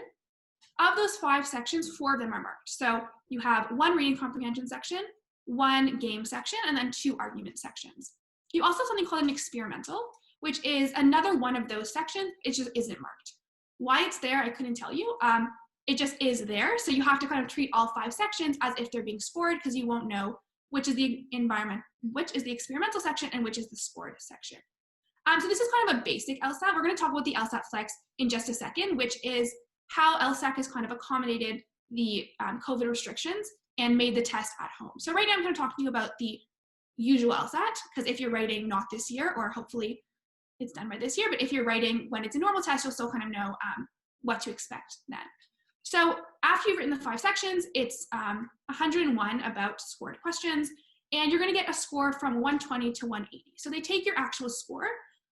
Of those 5 sections, 4 of them are marked. So you have 1 reading comprehension section, 1 game section, and then 2 argument sections. You also have something called an experimental, which is another one of those sections. It just isn't marked. Why it's there, I couldn't tell you. It just is there. So you have to kind of treat all 5 sections as if they're being scored because you won't know which is the experimental section and which is the scored section. So this is kind of a basic LSAT. We're going to talk about the LSAT Flex in just a second, which is how LSAC has kind of accommodated the COVID restrictions and made the test at home. So right now I'm going to talk to you about the usual LSAT, because if you're writing not this year, or hopefully it's done by this year, but if you're writing when it's a normal test, you'll still kind of know what to expect then. So after you've written the 5 sections, it's 101 about scored questions, and you're going to get a score from 120 to 180. So they take your actual score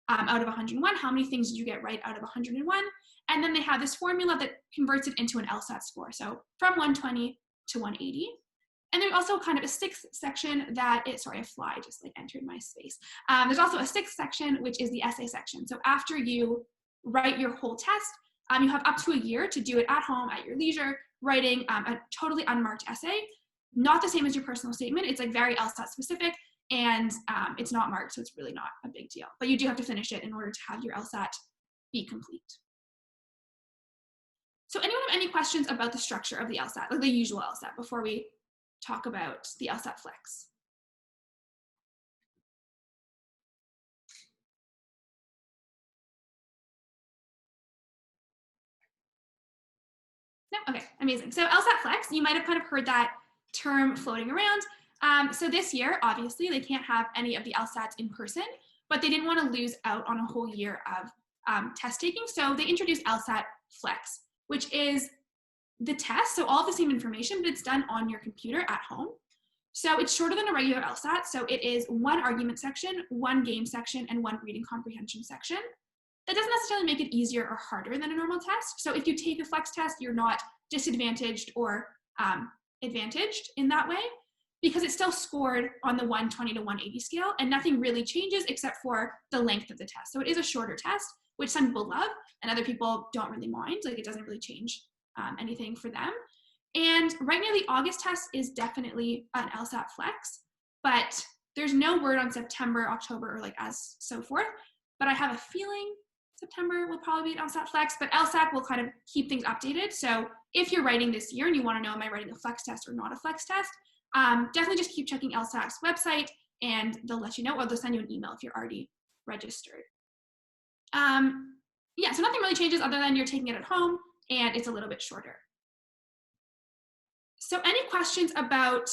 out of 101, how many things did you get right out of 101, and then they have this formula that converts it into an LSAT score. So from 120 to 180. And there's also kind of a 6th section that sorry, a fly just like entered my space. There's also a 6th section, which is the essay section. So after you write your whole test, you have up to a year to do it at home at your leisure, writing a totally unmarked essay. Not the same as your personal statement. It's like very LSAT specific, and it's not marked, so it's really not a big deal. But you do have to finish it in order to have your LSAT be complete. So anyone have any questions about the structure of the LSAT, like the usual LSAT, before we talk about the LSAT Flex? No? Okay, amazing. So LSAT Flex, you might have kind of heard that term floating around. So this year, obviously, they can't have any of the LSATs in person, but they didn't want to lose out on a whole year of test taking. So they introduced LSAT Flex, which is the test, so all the same information, but it's done on your computer at home. So it's shorter than a regular LSAT. So it is one argument section, one game section, and one reading comprehension section. That doesn't necessarily make it easier or harder than a normal test. So if you take a flex test, you're not disadvantaged or advantaged in that way, because it's still scored on the 120 to 180 scale, and nothing really changes except for the length of the test. So it is a shorter test, which some people love, and other people don't really mind. Like, it doesn't really change anything for them. And right now, the August test is definitely an LSAT Flex, but there's no word on September, October, or like as so forth. But I have a feeling September will probably be an LSAT Flex, but LSAT will kind of keep things updated. So if you're writing this year and you want to know, am I writing a Flex test or not a Flex test, definitely just keep checking LSAT's website, and they'll let you know, or they'll send you an email if you're already registered. Yeah, so nothing really changes other than you're taking it at home and it's a little bit shorter. So any questions about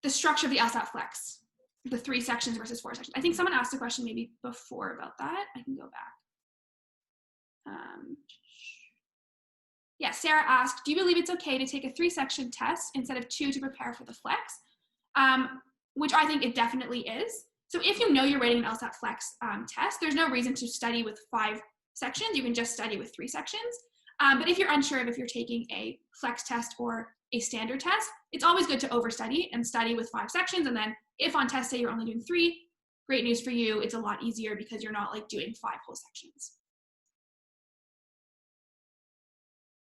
the structure of the LSAT Flex, the 3 sections versus 4 sections? I think someone asked a question maybe before about that. I can go back. Yeah, Sarah asked, do you believe it's okay to take a 3-section test instead of 2 to prepare for the Flex? Which I think it definitely is. So if you know you're writing an LSAT Flex test, there's no reason to study with 5 sections. You can just study with 3 sections. But if you're unsure of if you're taking a Flex test or a standard test, it's always good to overstudy and study with 5 sections. And then if on test day you're only doing 3, great news for you. It's a lot easier because you're not like doing 5 whole sections.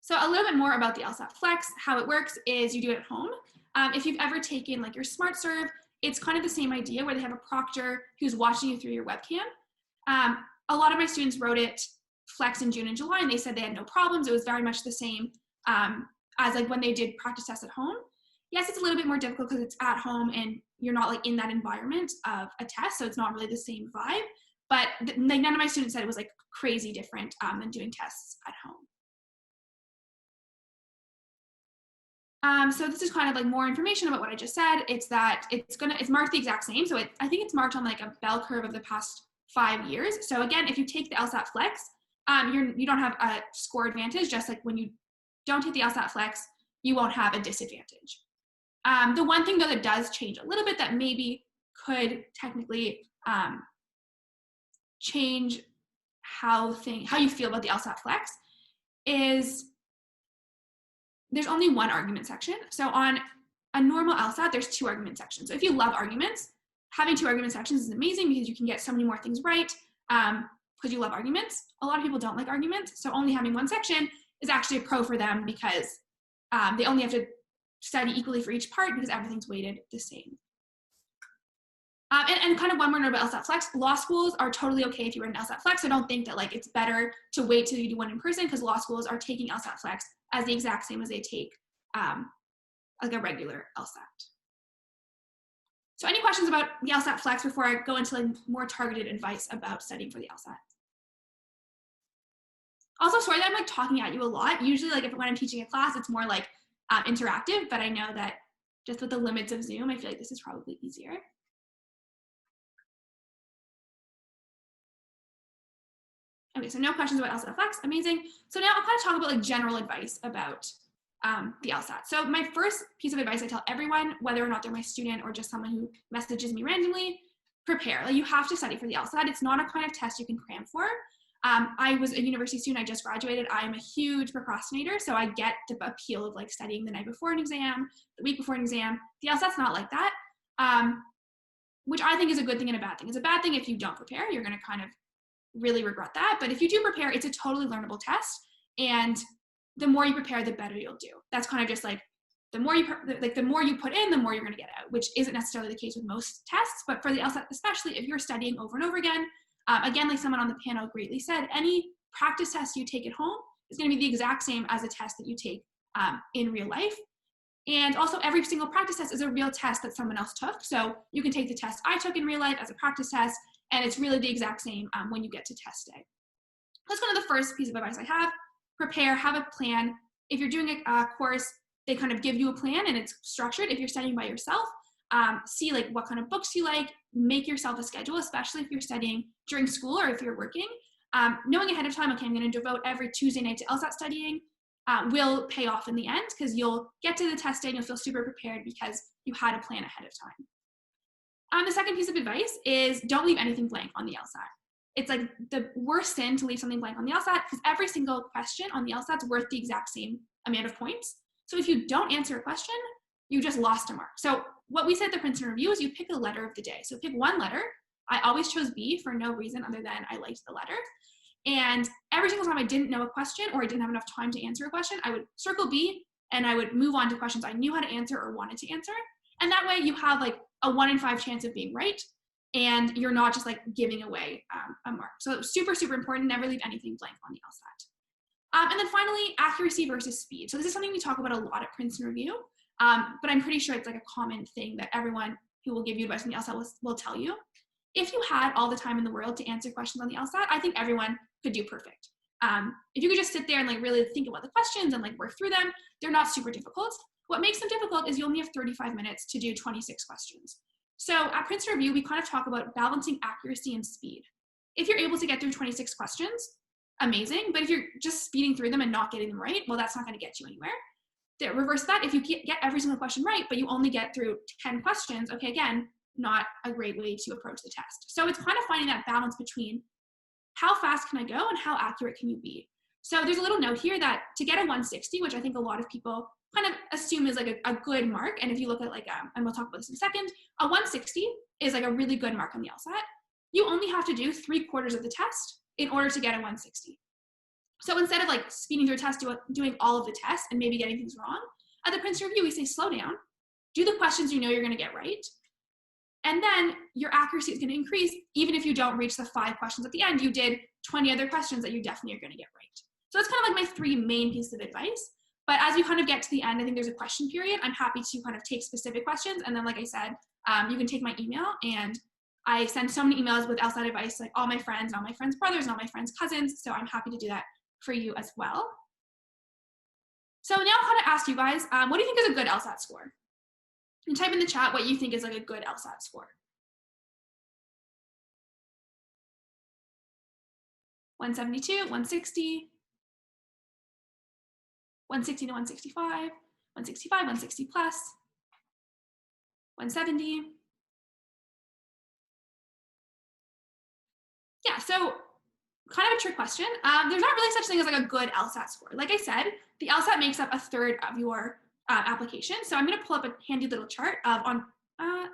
So a little bit more about the LSAT Flex. How it works is you do it at home. If you've ever taken like your Smart Serve, it's kind of the same idea where they have a proctor who's watching you through your webcam. A lot of my students wrote it Flex in June and July, and they said they had no problems. It was very much the same as like when they did practice tests at home. Yes, it's a little bit more difficult because it's at home and you're not like in that environment of a test, so it's not really the same vibe. But like none of my students said it was like crazy different than doing tests at home. So this is kind of like more information about what I just said. It's that it's marked the exact same. So I think it's marked on like a bell curve of the past 5 years. So again, if you take the LSAT Flex, you don't have a score advantage. Just like when you don't take the LSAT Flex, you won't have a disadvantage. The one thing though that does change a little bit that maybe could technically change how you feel about the LSAT Flex is there's only 1 argument section. So on a normal LSAT, there's 2 argument sections. So if you love arguments, having 2 argument sections is amazing because you can get so many more things right because you love arguments. A lot of people don't like arguments, so only having 1 section is actually a pro for them because they only have to study equally for each part because everything's weighted the same. And kind of one more note about LSAT Flex, law schools are totally okay if you were in LSAT Flex. So don't think that like it's better to wait till you do one in person because law schools are taking LSAT Flex as the exact same as they take like a regular LSAT. So any questions about the LSAT Flex before I go into like more targeted advice about studying for the LSAT? Also, sorry that I'm like talking at you a lot. Usually like when I'm teaching a class, it's more like interactive, but I know that just with the limits of Zoom, I feel like this is probably easier. Okay, so no questions about LSAT Flex, amazing. So now I'll kind of talk about like general advice about the LSAT. So my first piece of advice I tell everyone, whether or not they're my student or just someone who messages me randomly, prepare. Like you have to study for the LSAT. It's not a kind of test you can cram for. I was a university student, I just graduated. I'm a huge procrastinator, so I get the appeal of like studying the night before an exam, the week before an exam. The LSAT's not like that, which I think is a good thing and a bad thing. It's a bad thing if you don't prepare, you're gonna kind of really regret that. But if you do prepare, it's a totally learnable test. And the more you prepare, the better you'll do. That's kind of just like, the more you put in, the more you're gonna get out, which isn't necessarily the case with most tests, but for the LSAT, especially if you're studying over and over again, again, like someone on the panel greatly said, any practice test you take at home is gonna be the exact same as a test that you take in real life. And also every single practice test is a real test that someone else took. So you can take the test I took in real life as a practice test, and it's really the exact same when you get to test day. That's kind of the first piece of advice I have. Prepare, have a plan, If you're doing a course, they kind of give you a plan and it's structured. If you're studying by yourself, see like what kind of books you like, make yourself a schedule, especially if you're studying during school or if you're working. Knowing ahead of time, okay, I'm going to devote every Tuesday night to LSAT studying will pay off in the end, because you'll get to the test day and you'll feel super prepared because you had a plan ahead of time. The second piece of advice is don't leave anything blank on the LSAT. It's like the worst sin to leave something blank on the LSAT, because every single question on the LSAT is worth the exact same amount of points. So if you don't answer a question, you just lost a mark. So what we said at the Princeton Review is you pick a letter of the day. So pick one letter. I always chose B for no reason other than I liked the letter. And every single time I didn't know a question or I didn't have enough time to answer a question, I would circle B and I would move on to questions I knew how to answer or wanted to answer. And that way you have like a 1 in 5 chance of being right, and you're not just like giving away a mark. So super, super important. Never leave anything blank on the LSAT. And then finally, accuracy versus speed. So this is something we talk about a lot at Princeton Review, but I'm pretty sure it's like a common thing that everyone who will give you advice on the LSAT will tell you. If you had all the time in the world to answer questions on the LSAT, I think everyone could do perfect. If you could just sit there and like really think about the questions and like work through them, they're not super difficult. What makes them difficult is you only have 35 minutes to do 26 questions. So at Princeton Review, we kind of talk about balancing accuracy and speed. If you're able to get through 26 questions, amazing. But if you're just speeding through them and not getting them right, well, that's not going to get you anywhere. The reverse of that, if you get every single question right, but you only get through 10 questions, okay, again, not a great way to approach the test. So it's kind of finding that balance between how fast can I go and how accurate can you be? So there's a little note here that to get a 160, which I think a lot of people kind of assume is like a good mark. And if you look at like, and we'll talk about this in a second, a 160 is like a really good mark on the LSAT. You only have to do 3/4 of the test in order to get a 160. So instead of like speeding through a test, doing all of the tests and maybe getting things wrong, at the Princeton Review, we say slow down, do the questions you know you're gonna get right, and then your accuracy is gonna increase even if you don't reach the 5 questions at the end. You did 20 other questions that you definitely are gonna get right. So that's kind of like my 3 main pieces of advice. But as you kind of get to the end, I think there's a question period. I'm happy to kind of take specific questions. And then, like I said, you can take my email, and I send so many emails with LSAT advice, like all my friends, and all my friends' brothers, and all my friends' cousins. So I'm happy to do that for you as well. So now I'm going to ask you guys, what do you think is a good LSAT score? And type in the chat what you think is like a good LSAT score. 172, 160. 160 to 165, 165, 160 plus, 170. Yeah, so kind of a trick question. There's not really such thing as like a good LSAT score. Like I said, the LSAT makes up 1/3 of your application. So I'm going to pull up a handy little chart of on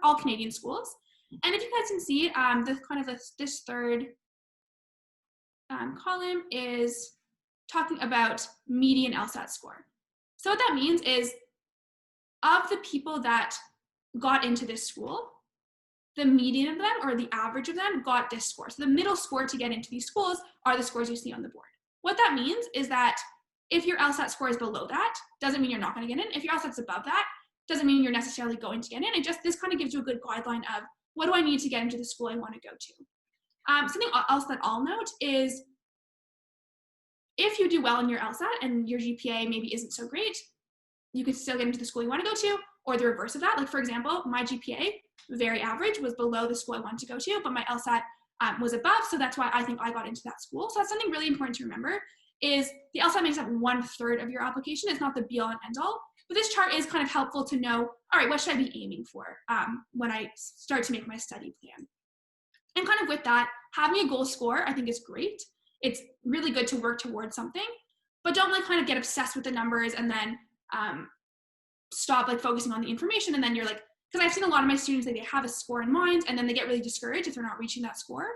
all Canadian schools. And if you guys can see, this third column is talking about median LSAT score. So what that means is, of the people that got into this school, the median of them, or the average of them, got this score. So the middle score to get into these schools are the scores you see on the board. What that means is that if your LSAT score is below that, doesn't mean you're not going to get in. If your LSAT's above that, doesn't mean you're necessarily going to get in. This kind of gives you a good guideline of what do I need to get into the school I want to go to. Something else that I'll note is, if you do well in your LSAT and your GPA maybe isn't so great, you could still get into the school you want to go to, or the reverse of that. Like, for example, my GPA, very average, was below the school I wanted to go to, but my LSAT was above, so that's why I think I got into that school. So that's something really important to remember, is the LSAT makes up 1/3 of your application. It's not the be-all and end-all, but this chart is kind of helpful to know, all right, what should I be aiming for when I start to make my study plan? And kind of with that, having a goal score, I think, is great. It's really good to work towards something, but don't like kind of get obsessed with the numbers and then stop like focusing on the information. And then you're like, because I've seen a lot of my students, like, they have a score in mind and then they get really discouraged if they're not reaching that score.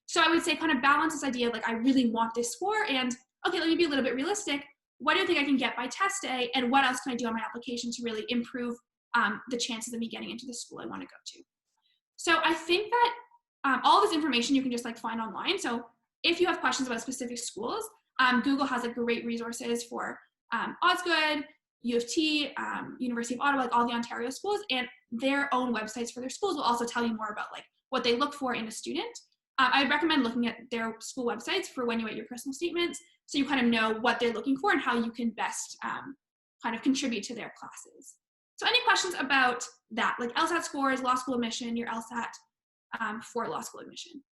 So I would say kind of balance this idea of like, I really want this score, and okay, let me be a little bit realistic. What do you think I can get by test day? And what else can I do on my application to really improve the chances of me getting into the school I want to go to? So I think that all this information you can just like find online. So if you have questions about specific schools, Google has like great resources for Osgood, U of T, University of Ottawa, like all the Ontario schools, and their own websites for their schools will also tell you more about like what they look for in a student. I'd recommend looking at their school websites for when you write your personal statements, so you kind of know what they're looking for and how you can best kind of contribute to their classes. So any questions about that, like LSAT scores, law school admission, your LSAT for law school admission?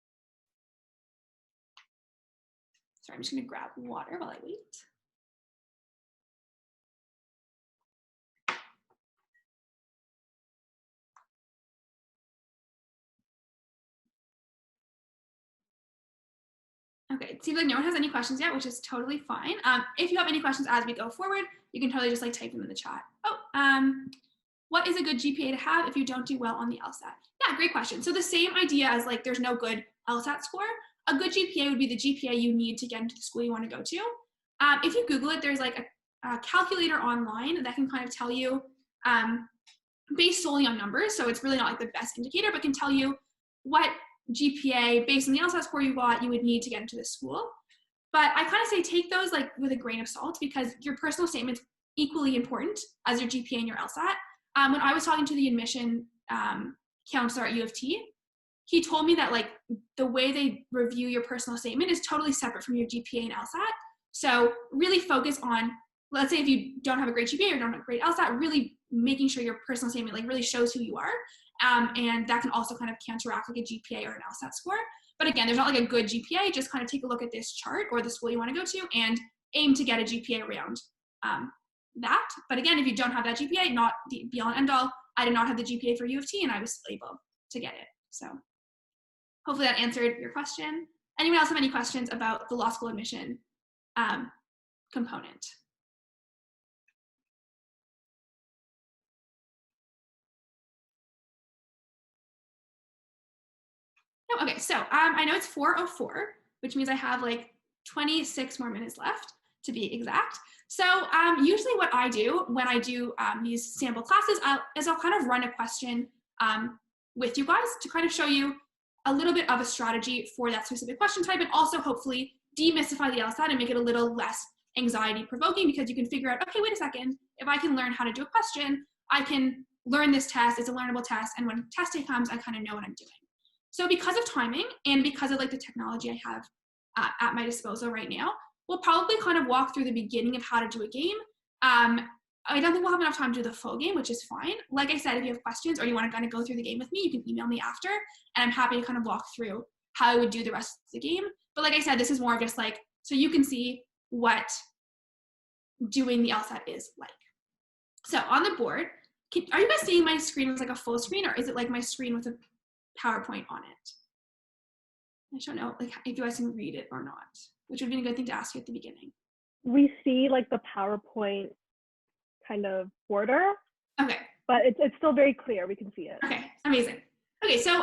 Sorry, I'm just gonna grab water while I wait. Okay, it seems like no one has any questions yet, which is totally fine. If you have any questions as we go forward, you can totally just like type them in the chat. What is a good GPA to have if you don't do well on the LSAT? Yeah, great question. So the same idea as like there's no good LSAT score, a good GPA would be the GPA you need to get into the school you want to go to. If you Google it, there's like a calculator online that can kind of tell you based solely on numbers. So it's really not like the best indicator, but can tell you what GPA based on the LSAT score you got, you would need to get into this school. But I kind of say take those like with a grain of salt, because your personal statement's equally important as your GPA and your LSAT. When I was talking to the admission counselor at U of T, he told me that like the way they review your personal statement is totally separate from your GPA and LSAT. So really focus on, let's say if you don't have a great GPA or don't have a great LSAT, really making sure your personal statement like really shows who you are. And that can also kind of counteract like a GPA or an LSAT score. But again, there's not like a good GPA, just kind of take a look at this chart or the school you want to go to and aim to get a GPA around that. But again, if you don't have that GPA, not the be all and end all. I did not have the GPA for U of T and I was still able to get it. So hopefully that answered your question. Anyone else have any questions about the law school admission component? No, okay, so I know it's 4:04, which means I have like 26 more minutes left to be exact. So usually what I do when I do these sample classes is I'll kind of run a question with you guys to kind of show you a little bit of a strategy for that specific question type, and also hopefully demystify the LSAT and make it a little less anxiety provoking, because you can figure out, okay, wait a second, if I can learn how to do a question, I can learn this test, it's a learnable test, and when test day comes, I kind of know what I'm doing. So because of timing and because of like the technology I have at my disposal right now, we'll probably kind of walk through the beginning of how to do a game. I don't think we'll have enough time to do the full game, which is fine. Like I said, if you have questions or you want to kind of go through the game with me, you can email me after, and I'm happy to kind of walk through how I would do the rest of the game. But like I said, this is more of just like, so you can see what doing the LSAT is like. So on the board, are you guys seeing my screen as like a full screen, or is it like my screen with a PowerPoint on it? I don't know like if you guys can read it or not, which would be a good thing to ask you at the beginning. We see like the PowerPoint kind of border. Okay. But it's still very clear. We can see it. Okay, amazing. Okay, so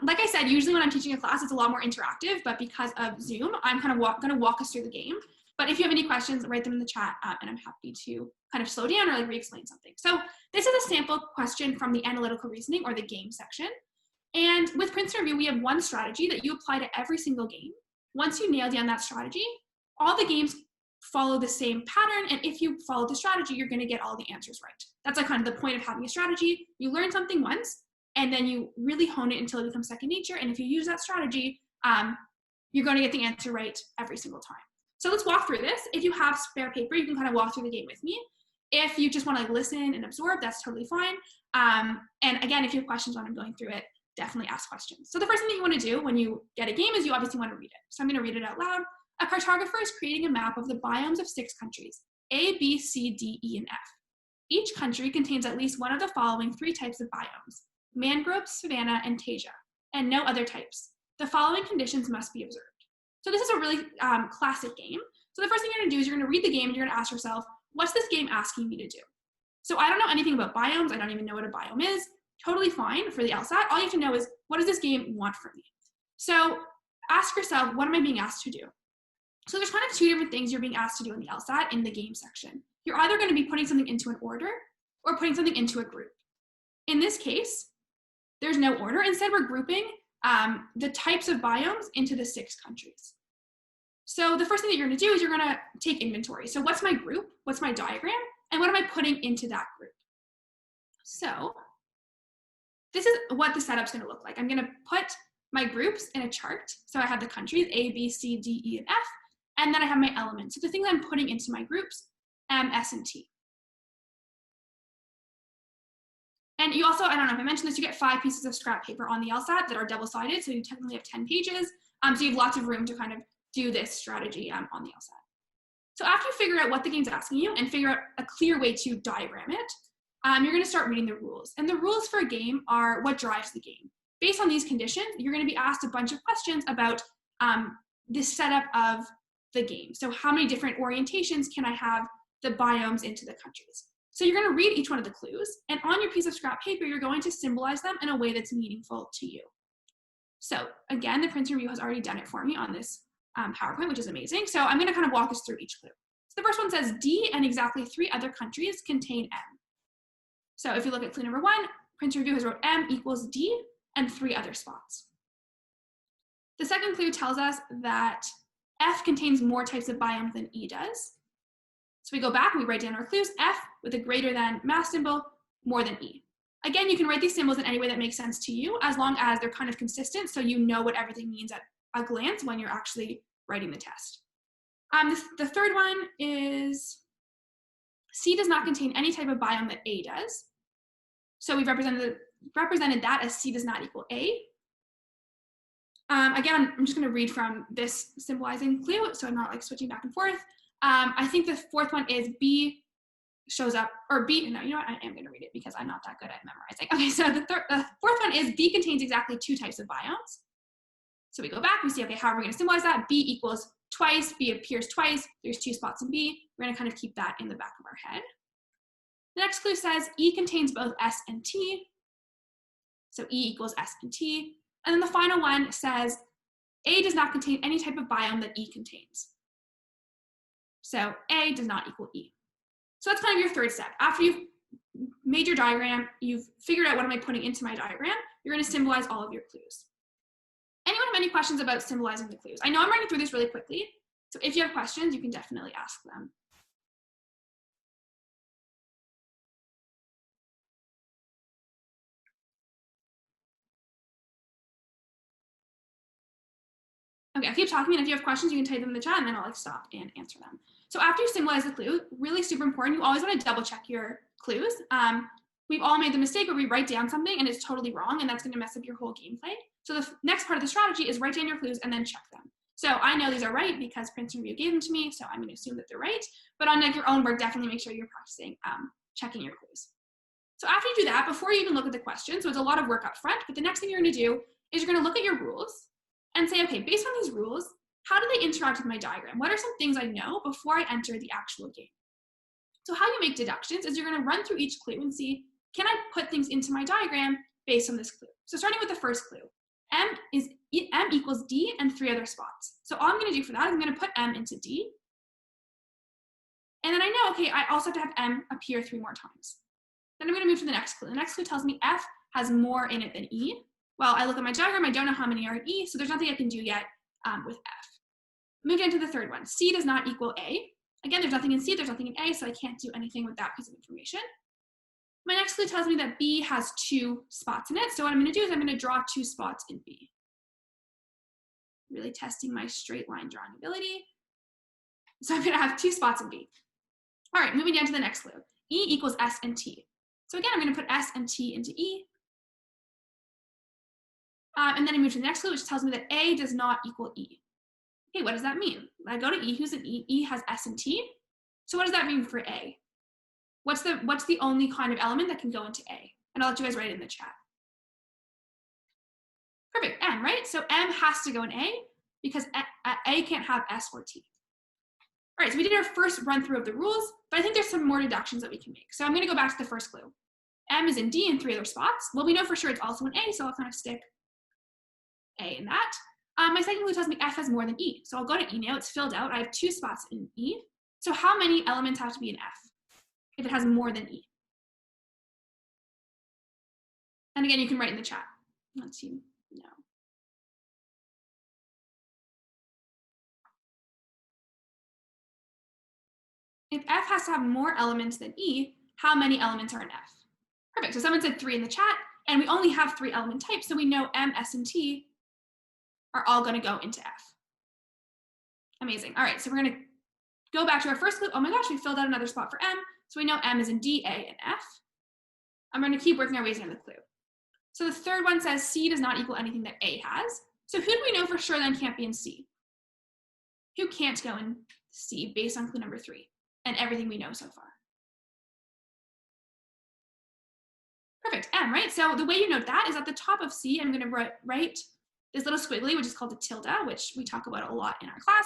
like I said, usually when I'm teaching a class, it's a lot more interactive, but because of Zoom, I'm kind of going to walk us through the game. But if you have any questions, write them in the chat, and I'm happy to kind of slow down or like re-explain something. So this is a sample question from the analytical reasoning or the game section. And with Princeton Review, we have one strategy that you apply to every single game. Once you nail down that strategy, all the games follow the same pattern, and if you follow the strategy, you're going to get all the answers right. That's like kind of the point of having a strategy. You learn something once, and then you really hone it until it becomes second nature, and if you use that strategy, you're going to get the answer right every single time. So let's walk through this. If you have spare paper, you can kind of walk through the game with me. If you just want to like listen and absorb, that's totally fine. And again, if you have questions when I'm going through it, definitely ask questions. So the first thing that you want to do when you get a game is you obviously want to read it. So I'm going to read it out loud. A cartographer is creating a map of the biomes of 6 countries, A, B, C, D, E, and F. Each country contains at least one of the following 3 types of biomes: mangrove, savanna, and taiga, and no other types. The following conditions must be observed. So this is a really classic game. So the first thing you're going to do is you're going to read the game and you're going to ask yourself, what's this game asking me to do? So I don't know anything about biomes. I don't even know what a biome is. Totally fine for the LSAT. All you have to know is, what does this game want from me? So ask yourself, what am I being asked to do? So there's kind of 2 different things you're being asked to do in the LSAT in the game section. You're either going to be putting something into an order or putting something into a group. In this case, there's no order. Instead, we're grouping the types of biomes into the 6 countries. So the first thing that you're going to do is you're going to take inventory. So what's my group? What's my diagram? And what am I putting into that group? So this is what the setup's going to look like. I'm going to put my groups in a chart. So I have the countries, A, B, C, D, E, and F, and then I have my elements. So the things I'm putting into my groups, M, S, and T. And you also, I don't know if I mentioned this, you get 5 pieces of scrap paper on the LSAT that are double-sided, so you technically have 10 pages. So you have lots of room to kind of do this strategy on the LSAT. So after you figure out what the game's asking you and figure out a clear way to diagram it, you're going to start reading the rules. And the rules for a game are what drives the game. Based on these conditions, you're going to be asked a bunch of questions about the setup of the game. So how many different orientations can I have the biomes into the countries? So you're going to read each one of the clues, and on your piece of scrap paper, you're going to symbolize them in a way that's meaningful to you. So again, the Princeton Review has already done it for me on this PowerPoint, which is amazing. So I'm going to kind of walk us through each clue. So the first one says D and exactly 3 other countries contain M. So if you look at clue number 1, Princeton Review has wrote M equals D and 3 other spots. The second clue tells us that F contains more types of biomes than E does. So we go back and we write down our clues, F with a greater than math symbol, more than E. Again, you can write these symbols in any way that makes sense to you, as long as they're kind of consistent, so you know what everything means at a glance when you're actually writing the test. The third one is C does not contain any type of biome that A does. So we've represented that as C does not equal A. Again, I'm just going to read from this symbolizing clue, so I'm not like switching back and forth. I think the fourth one is B shows up, or B, no, you know what, I am going to read it because I'm not that good at memorizing. Okay, so the fourth one is B contains exactly 2 types of biomes. So we go back, we see, okay, how are we going to symbolize that? B equals twice, B appears twice, there's 2 spots in B. We're going to kind of keep that in the back of our head. The next clue says E contains both S and T. So E equals S and T. And then the final one says A does not contain any type of biome that E contains. So A does not equal E. So that's kind of your third step. After you've made your diagram, you've figured out what am I putting into my diagram, you're going to symbolize all of your clues. Anyone have any questions about symbolizing the clues? I know I'm running through this really quickly, so if you have questions, you can definitely ask them. Okay, I'll keep talking, and if you have questions, you can type them in the chat, and then I'll stop and answer them. So after you symbolize the clue, really super important, you always want to double check your clues. We've all made the mistake where we write down something and it's totally wrong, and that's going to mess up your whole gameplay. So the next part of the strategy is write down your clues and then check them. So I know these are right because Princeton Review gave them to me, so I'm going to assume that they're right. But on your own work, definitely make sure you're practicing checking your clues. So after you do that, before you even look at the question, so it's a lot of work up front, but the next thing you're going to do is you're going to look at your rules and say, okay, based on these rules, how do they interact with my diagram? What are some things I know before I enter the actual game? So how you make deductions is you're going to run through each clue and see, can I put things into my diagram based on this clue? So starting with the first clue, M equals D and 3 other spots. So all I'm going to do for that is I'm going to put M into D. And then I know, okay, I also have to have M appear 3 more times. Then I'm going to move to the next clue. The next clue tells me F has more in it than E. Well, I look at my diagram, I don't know how many are in E, so there's nothing I can do yet with F. Move down to the third one. C does not equal A. Again, there's nothing in C, there's nothing in A, so I can't do anything with that piece of information. My next clue tells me that B has 2 spots in it, so what I'm going to do is I'm going to draw 2 spots in B. Really testing my straight line drawing ability. So I'm going to have 2 spots in B. All right, moving down to the next clue. E equals S and T. So again, I'm going to put S and T into E. And then I move to the next clue, which tells me that A does not equal E. Okay, what does that mean? I go to E, who's an E? E has S and T. So what does that mean for A? What's the only kind of element that can go into A? And I'll let you guys write it in the chat. Perfect, M, right? So M has to go in A because A can't have S or T. All right, so we did our first run through of the rules, but I think there's some more deductions that we can make. So I'm going to go back to the first clue. M is in D in 3 other spots. Well, we know for sure it's also in A, so I'll kind of stick A in that. My second clue tells me F has more than E. So I'll go to E now, it's filled out. I have 2 spots in E. So how many elements have to be in F if it has more than E? And again, you can write in the chat once you know. If F has to have more elements than E, how many elements are in F? Perfect, so someone said 3 in the chat, and we only have 3 element types, so we know M, S, and T are all going to go into F. Amazing. All right, so we're going to go back to our first clue. Oh my gosh, we filled out another spot for M. So we know M is in D, A, and F. I'm going to keep working our ways down the clue. So the third one says C does not equal anything that A has. So who do we know for sure then can't be in C? Who can't go in C based on clue number 3 and everything we know so far? Perfect, M, right? So the way you note that is at the top of C, I'm going to write this little squiggly, which is called the tilde, which we talk about a lot in our class.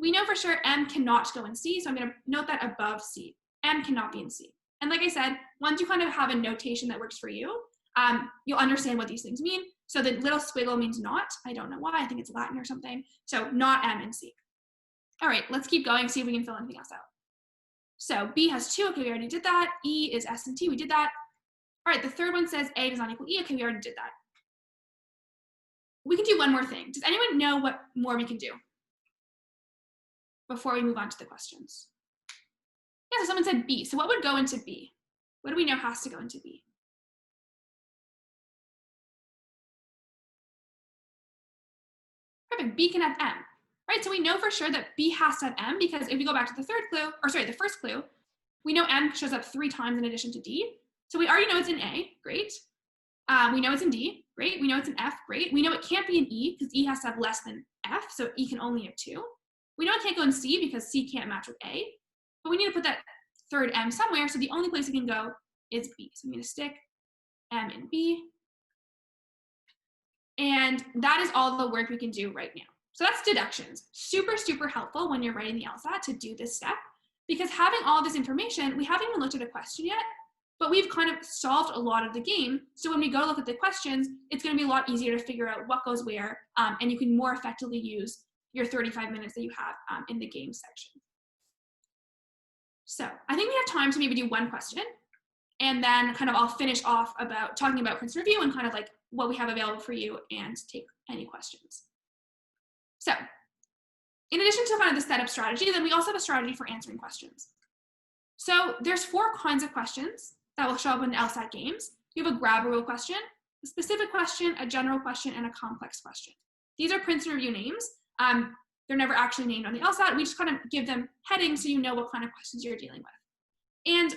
We know for sure M cannot go in C, so I'm going to note that above C. M cannot be in C. And like I said, once you kind of have a notation that works for you, you'll understand what these things mean. So the little squiggle means not. I don't know why. I think it's Latin or something. So not M in C. All right, let's keep going, see if we can fill anything else out. So B has 2. Okay, we already did that. E is S and T. We did that. All right, the third one says A does not equal E. Okay, we already did that. We can do one more thing. Does anyone know what more we can do before we move on to the questions? Yeah, so someone said B. So what would go into B? What do we know has to go into B? Perfect, B can have M, right? So we know for sure that B has to have M because if we go back to the first clue, we know M shows up 3 times in addition to D. So we already know it's in A, great. We know it's in D, great. We know it's in F, great. We know it can't be in E because E has to have less than F, so E can only have 2. We know it can't go in C because C can't match with A, but we need to put that third M somewhere, so the only place it can go is B. So I'm going to stick M in B. And that is all the work we can do right now. So that's deductions. Super, super helpful when you're writing the LSAT to do this step, because having all this information, we haven't even looked at a question yet, but we've kind of solved a lot of the game. So when we go look at the questions, it's going to be a lot easier to figure out what goes where, and you can more effectively use your 35 minutes that you have in the game section. So I think we have time to maybe do one question, and then kind of I'll finish off about talking about Princeton Review and kind of like what we have available for you and take any questions. So in addition to kind of the setup strategy, then we also have a strategy for answering questions. So there's 4 kinds of questions that will show up in the LSAT games. You have a grab rule question, a specific question, a general question, and a complex question. These are Princeton Review names. They're never actually named on the LSAT. We just kind of give them headings so you know what kind of questions you're dealing with. And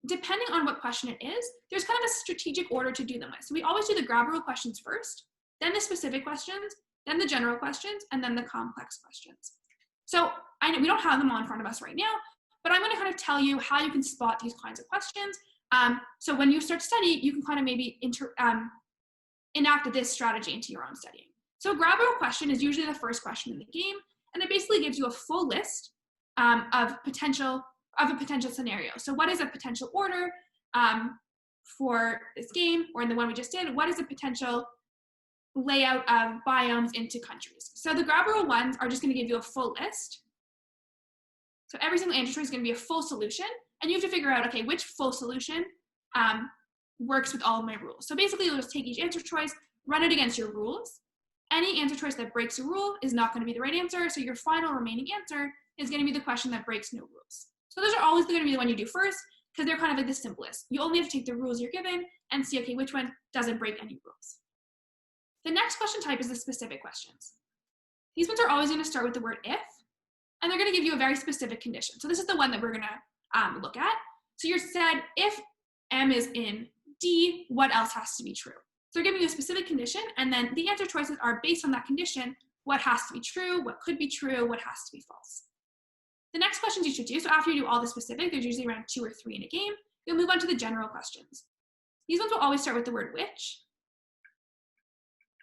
depending on what question it is, there's kind of a strategic order to do them with. So we always do the grab rule questions first, then the specific questions, then the general questions, and then the complex questions. So I know we don't have them all in front of us right now, but I'm going to kind of tell you how you can spot these kinds of questions. So when you start to study, you can kind of maybe enact this strategy into your own studying. So a grab rule question is usually the first question in the game, and it basically gives you a full list of a potential scenario. So what is a potential order for this game, or in the one we just did, what is a potential layout of biomes into countries? So the grab rule ones are just going to give you a full list. So every single answer choice is going to be a full solution, and you have to figure out, okay, which full solution works with all of my rules. So basically, you'll just take each answer choice, run it against your rules. Any answer choice that breaks a rule is not going to be the right answer, so your final remaining answer is going to be the question that breaks no rules. So those are always going to be the one you do first, because they're kind of like the simplest. You only have to take the rules you're given and see, okay, which one doesn't break any rules. The next question type is the specific questions. These ones are always going to start with the word if, and they're going to give you a very specific condition. So this is the one that we're going to look at. So you said, if M is in D, what else has to be true? So they're giving you a specific condition, and then the answer choices are based on that condition, what has to be true, what could be true, what has to be false. The next questions you should do, so after you do all the specific, there's usually around 2 or 3 in a game, you'll move on to the general questions. These ones will always start with the word which,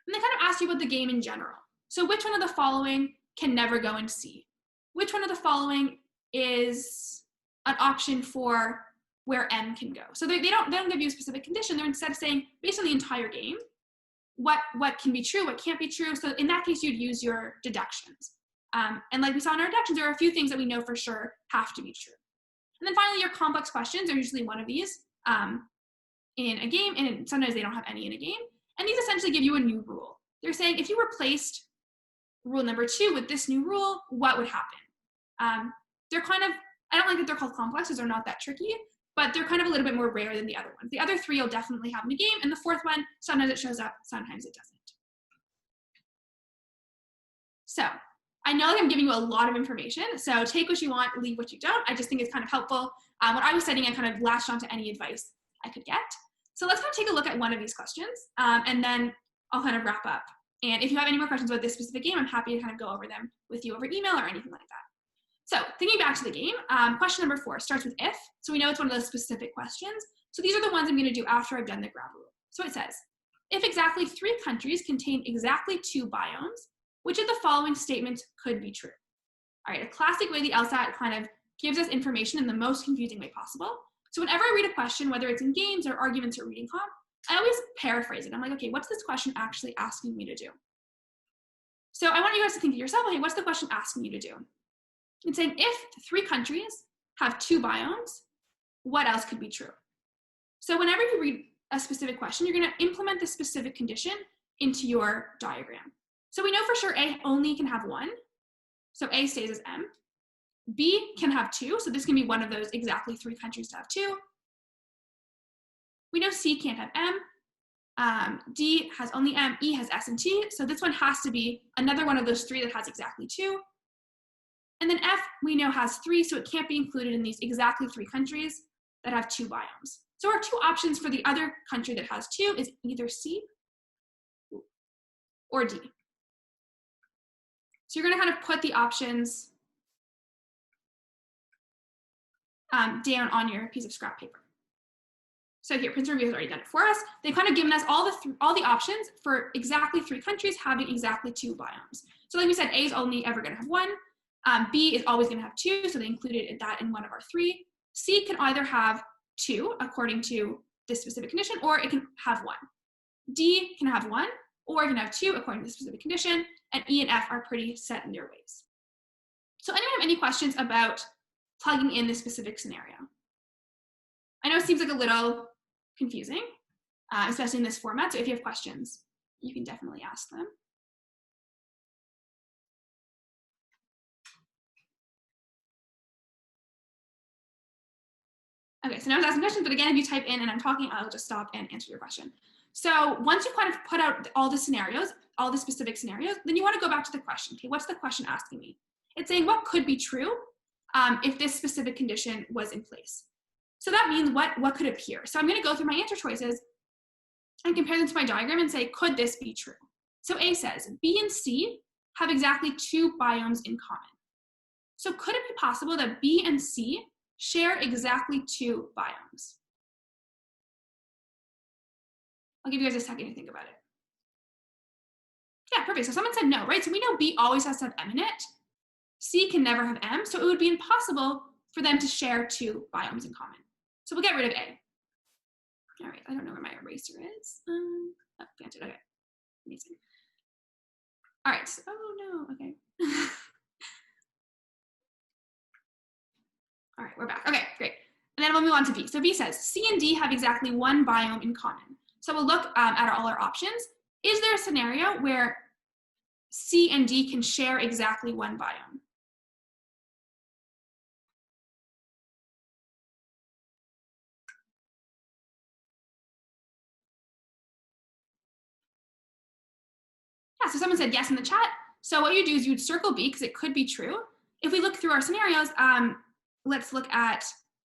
and they kind of ask you about the game in general. So which one of the following can never go in C? Which one of the following is an option for where M can go? So they don't give you a specific condition. They're instead saying, based on the entire game, what can be true, what can't be true. So in that case, you'd use your deductions. And like we saw in our deductions, there are a few things that we know for sure have to be true. And then finally, your complex questions are usually one of these in a game, and sometimes they don't have any in a game. And these essentially give you a new rule. They're saying, if you replaced rule number 2 with this new rule, what would happen? They're kind of, I don't like that they're called complex because they're not that tricky, but they're kind of a little bit more rare than the other ones. The other 3 you'll definitely have in a game, and the 4th one, sometimes it shows up, sometimes it doesn't. So I know that I'm giving you a lot of information, so take what you want, leave what you don't. I just think it's kind of helpful. When I was studying, I kind of latched onto any advice I could get. So let's kind of take a look at one of these questions, and then I'll kind of wrap up. And if you have any more questions about this specific game, I'm happy to kind of go over them with you over email or anything like that. So thinking back to the game, question number 4 starts with if. So we know it's one of those specific questions. So these are the ones I'm going to do after I've done the grab rule. So it says, if exactly 3 countries contain exactly 2 biomes, which of the following statements could be true? All right, a classic way the LSAT kind of gives us information in the most confusing way possible. So whenever I read a question, whether it's in games or arguments or reading comp, I always paraphrase it. I'm like, okay, what's this question actually asking me to do? So I want you guys to think to yourself, okay, what's the question asking you to do? It's saying if 3 countries have 2 biomes, what else could be true? So whenever you read a specific question, you're going to implement the specific condition into your diagram. So we know for sure A only can have 1. So A stays as M. B can have 2. So this can be one of those exactly 3 countries to have 2. We know C can't have M. D has only M. E has S and T. So this one has to be another one of those 3 that has exactly 2. And then F, we know, has 3, so it can't be included in these exactly 3 countries that have 2 biomes. So our 2 options for the other country that has 2 is either C or D. So you're going to kind of put the options down on your piece of scrap paper. So here, Princeton Review has already done it for us. They've kind of given us all the options for exactly 3 countries having exactly 2 biomes. So like we said, A is only ever going to have 1. B is always going to have 2, so they included that in one of our 3. C can either have 2, according to this specific condition, or it can have 1. D can have 1, or it can have 2, according to the specific condition, and E and F are pretty set in their ways. So anyone have any questions about plugging in this specific scenario? I know it seems like a little confusing, especially in this format, so if you have questions, you can definitely ask them. Okay, so now I was asking questions, but again, if you type in and I'm talking, I'll just stop and answer your question. So once you kind of put out all the scenarios, all the specific scenarios, then you want to go back to the question. Okay, what's the question asking me? It's saying what could be true if this specific condition was in place. So that means what could appear. So I'm going to go through my answer choices and compare them to my diagram and say, could this be true? So A says, B and C have exactly 2 biomes in common. So could it be possible that B and C share exactly 2 biomes? I'll give you guys a second to think about it. Yeah, perfect. So someone said no, right? So we know B always has to have M in it. C can never have M, so it would be impossible for them to share 2 biomes in common. So we'll get rid of A. All right, I don't know where my eraser is. Oh, found it, okay. Amazing. All right, so, oh no, okay. All right, we're back. Okay, great. And then we'll move on to B. So B says, C and D have exactly 1 biome in common. So we'll look at all our options. Is there a scenario where C and D can share exactly 1 biome? Yeah, so someone said yes in the chat. So what you do is you'd circle B because it could be true. If we look through our scenarios, let's look at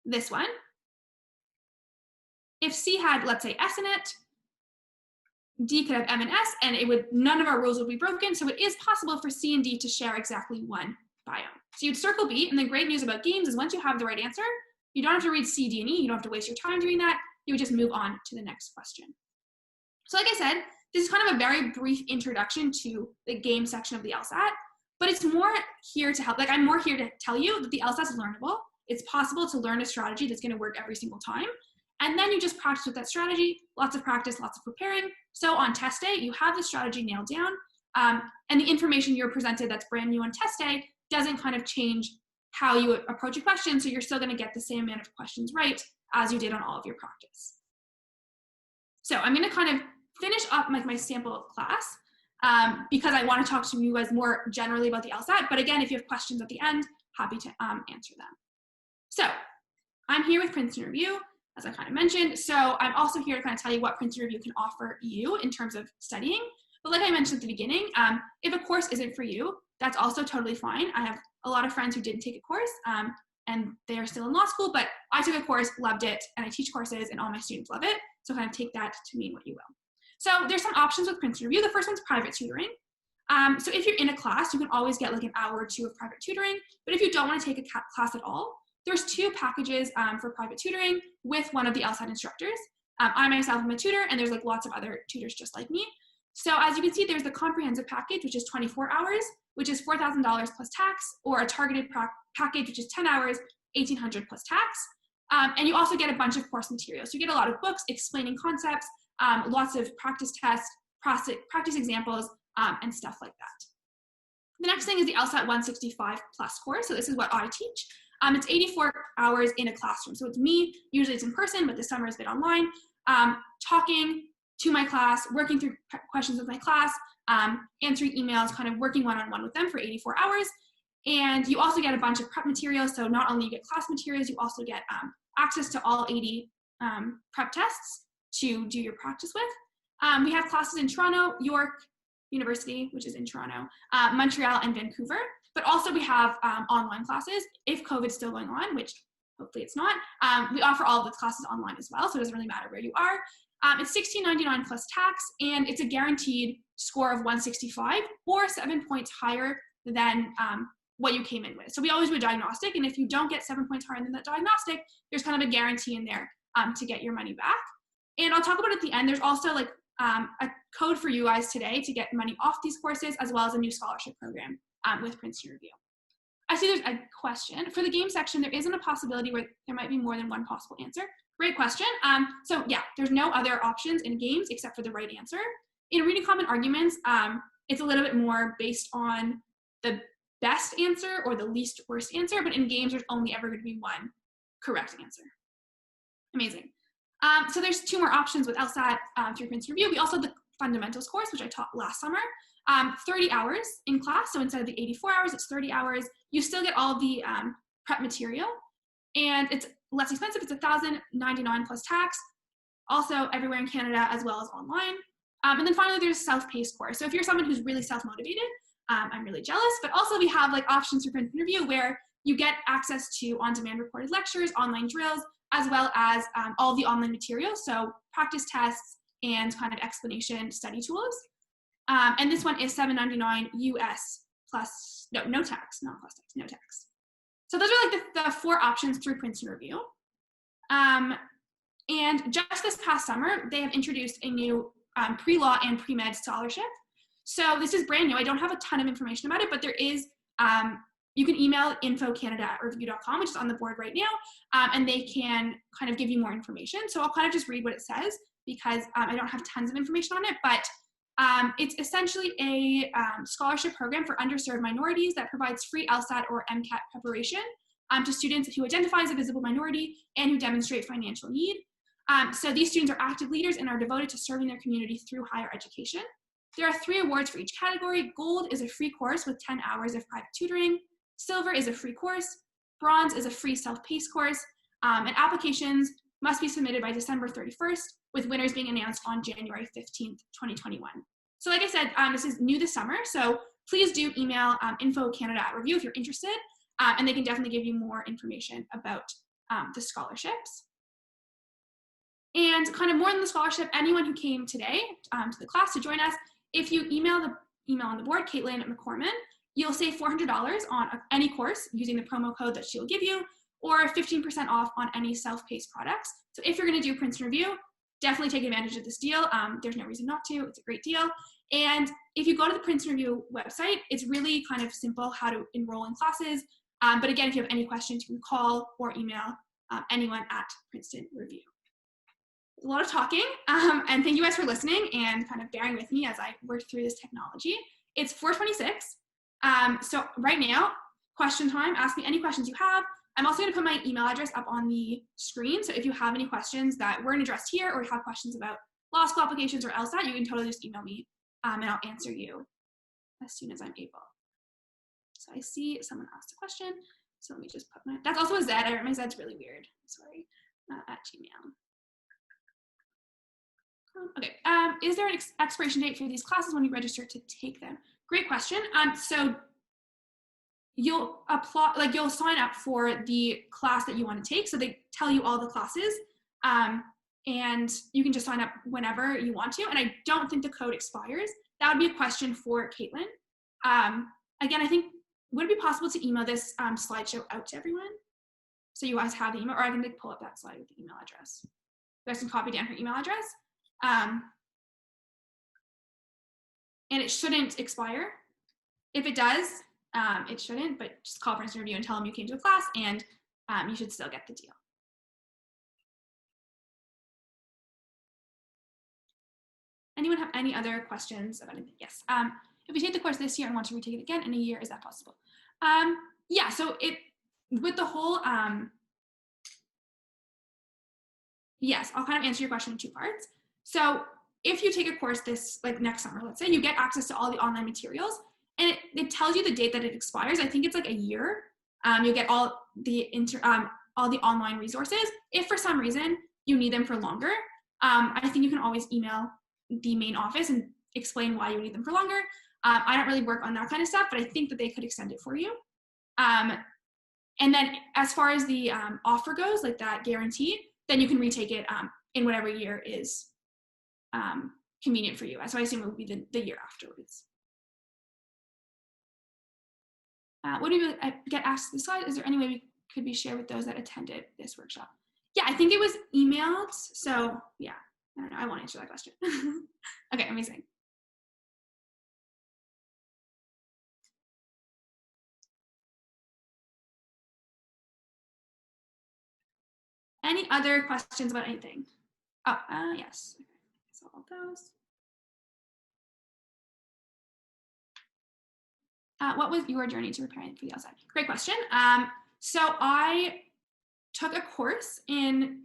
this one. If C had, let's say, S in it, D could have M and S, and it would, none of our rules would be broken. So it is possible for C and D to share exactly 1 biome. So you'd circle B, and the great news about games is once you have the right answer, you don't have to read C, D, and E. You don't have to waste your time doing that. You would just move on to the next question. So like I said, this is kind of a very brief introduction to the game section of the LSAT, but it's more here to help. Like, I'm more here to tell you that the LSAT is learnable. It's possible to learn a strategy that's going to work every single time. And then you just practice with that strategy, lots of practice, lots of preparing. So on test day, you have the strategy nailed down, and the information you're presented that's brand new on test day doesn't kind of change how you approach a question, so you're still going to get the same amount of questions right as you did on all of your practice. So I'm going to kind of finish up my sample class because I want to talk to you guys more generally about the LSAT, but again, if you have questions at the end, happy to answer them. So I'm here with Princeton Review, as I kind of mentioned. So I'm also here to kind of tell you what Princeton Review can offer you in terms of studying. But like I mentioned at the beginning, if a course isn't for you, that's also totally fine. I have a lot of friends who didn't take a course and they are still in law school, but I took a course, loved it, and I teach courses and all my students love it. So kind of take that to mean what you will. So there's some options with Princeton Review. The first one's private tutoring. So if you're in a class, you can always get like an hour or two of private tutoring. But if you don't want to take a class at all, there's 2 packages for private tutoring with one of the LSAT instructors. I myself am a tutor, and there's like lots of other tutors just like me. So as you can see, there's the comprehensive package, which is 24 hours, which is $4,000 plus tax, or a targeted package, which is 10 hours, $1,800 plus tax. And you also get a bunch of course materials. So you get a lot of books explaining concepts, lots of practice tests, practice examples, and stuff like that. The next thing is the LSAT 165 plus course. So this is what I teach. It's 84 hours in a classroom. So it's me, usually it's in person, but this summer it's been online, talking to my class, working through questions with my class, answering emails, kind of working one-on-one with them for 84 hours. And you also get a bunch of prep materials. So not only you get class materials, you also get access to all 80 prep tests to do your practice with. We have classes in Toronto, York University, which is in Toronto, Montreal, and Vancouver. But also we have online classes if COVID's still going on, which hopefully it's not. We offer all of the classes online as well, so it doesn't really matter where you are. It's $16.99 plus tax, and it's a guaranteed score of 165 or 7 points higher than what you came in with. So we always do a diagnostic, and if you don't get 7 points higher than that diagnostic, there's kind of a guarantee in there to get your money back. And I'll talk about at the end, there's also like a code for you guys today to get money off these courses, as well as a new scholarship program with Princeton Review. I see there's a question. For the game section, there isn't a possibility where there might be more than one possible answer. Great question. So yeah, there's no other options in games except for the right answer. In reading common arguments, it's a little bit more based on the best answer or the least worst answer, but in games, there's only ever going to be one correct answer. Amazing. So there's 2 more options with LSAT through Princeton Review. We also have the fundamentals course, which I taught last summer. 30 hours in class, so instead of the 84 hours, it's 30 hours. You still get all the prep material, and it's less expensive. It's $1,099 plus tax, also everywhere in Canada as well as online. And then finally, there's a self-paced course. So if you're someone who's really self-motivated, I'm really jealous, but also we have like options through Princeton Review where you get access to on-demand recorded lectures, online drills, as well as all the online materials, so practice tests and kind of explanation study tools. And this one is $7.99 US plus, no tax, not plus tax, no tax. So those are like the 4 options through Princeton Review. And just this past summer, they have introduced a new pre-law and pre-med scholarship. So this is brand new. I don't have a ton of information about it, but there is, you can email info.canada@review.com, which is on the board right now, and they can kind of give you more information. So I'll kind of just read what it says because I don't have tons of information on it, but it's essentially a scholarship program for underserved minorities that provides free LSAT or MCAT preparation to students who identify as a visible minority and who demonstrate financial need. So these students are active leaders and are devoted to serving their community through higher education. There are 3 awards for each category. Gold is a free course with 10 hours of private tutoring. Silver is a free course. Bronze is a free self-paced course. And applications must be submitted by December 31st, with winners being announced on January 15th, 2021. So like I said, this is new this summer, so please do email info.canada@review if you're interested, and they can definitely give you more information about the scholarships. And kind of more than the scholarship, anyone who came today to the class to join us, if you email the email on the board, Caitlin McCorman, you'll save $400 on any course using the promo code that she'll give you, or 15% off on any self-paced products. So if you're going to do Princeton Review, definitely take advantage of this deal. There's no reason not to. It's a great deal. And if you go to the Princeton Review website, it's really kind of simple how to enroll in classes. But again, if you have any questions, you can call or email anyone at Princeton Review. A lot of talking, and thank you guys for listening and kind of bearing with me as I work through this technology. It's 4:26, so right now, question time. Ask me any questions you have. I'm also going to put my email address up on the screen, so if you have any questions that weren't addressed here or have questions about law school applications or LSAT, you can totally just email me, and I'll answer you as soon as I'm able. So I see someone asked a question, so let me just put my, that's also a Z. My Z's really weird, sorry, at Gmail. Okay, is there an expiration date for these classes when you register to take them? Great question. So you'll apply, like you'll sign up for the class that you want to take. So they tell you all the classes, and you can just sign up whenever you want to. And I don't think the code expires. That would be a question for Caitlin. Again, I think, would it be possible to email this slideshow out to everyone? So you guys have the email, or I can pull up that slide with the email address. You guys can copy down her email address. And it shouldn't expire. If it does, it shouldn't, but just call for an interview and tell them you came to a class, and you should still get the deal. Anyone have any other questions about anything? Yes. If you take the course this year and want to retake it again in a year, is that possible? Yeah, so with the whole, yes, I'll kind of answer your question in two parts. So if you take a course this, like next summer, let's say, you get access to all the online materials, and it tells you the date that it expires. I think it's like a year. You'll get all the online resources. If for some reason you need them for longer, I think you can always email the main office and explain why you need them for longer. I don't really work on that kind of stuff, but I think that they could extend it for you. And then as far as the offer goes, like that guarantee, then you can retake it in whatever year is convenient for you. So I assume it would be the year afterwards. What do you get asked this slide? Is there any way we could be shared with those that attended this workshop? Yeah, I think it was emailed. So yeah, I don't know. I won't answer that question. Okay, amazing. Any other questions about anything? Oh, yes. Okay. So all those. What was your journey to preparing for the LSAT? Great question. So I took a course in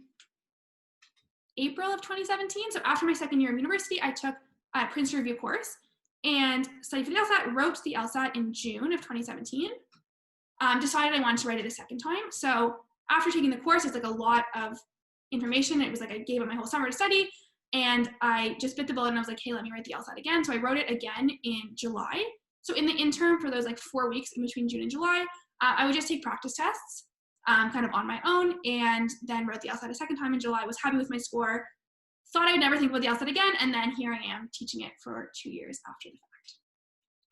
April of 2017. So after my second year of university, I took a Prince Review course and studied for the LSAT, wrote the LSAT in June of 2017. Decided I wanted to write it a second time. So after taking the course, it's like a lot of information. It was like I gave it my whole summer to study, and I just bit the bullet and I was like, hey, let me write the LSAT again. So I wrote it again in July. So in the interim, for those like 4 weeks in between June and July, I would just take practice tests kind of on my own, and then wrote the LSAT a second time in July, was happy with my score, thought I would never think about the LSAT again, and then here I am teaching it for 2 years after the fact.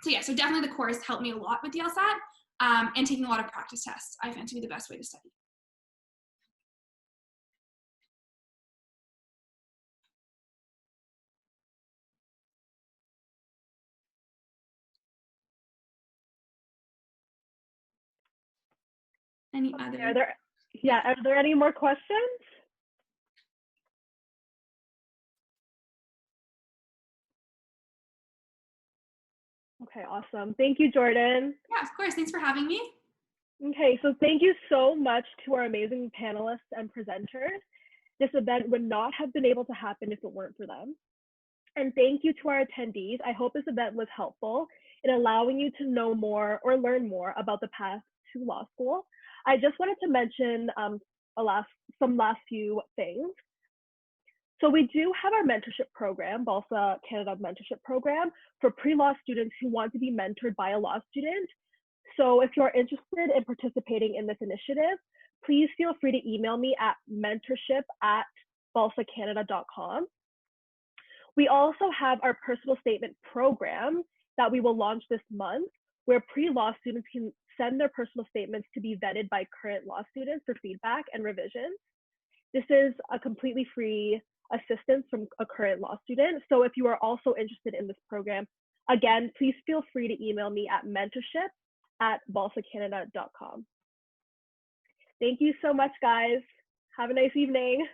So yeah, so definitely the course helped me a lot with the LSAT, and taking a lot of practice tests I found to be the best way to study. Any other? Are there any more questions? Okay, awesome. Thank you, Jordan. Yeah, of course. Thanks for having me. Okay, so thank you so much to our amazing panelists and presenters. This event would not have been able to happen if it weren't for them. And thank you to our attendees. I hope this event was helpful in allowing you to know more or learn more about the path to law school. I just wanted to mention some last few things. So we do have our mentorship program, BLSA Canada mentorship program, for pre-law students who want to be mentored by a law student. So if you're interested in participating in this initiative, please feel free to email me at mentorship@blsacanada.com. We also have our personal statement program that we will launch this month, where pre-law students can send their personal statements to be vetted by current law students for feedback and revisions. This is a completely free assistance from a current law student. So if you are also interested in this program, again, please feel free to email me at mentorship@blsacanada.com. Thank you so much, guys. Have a nice evening.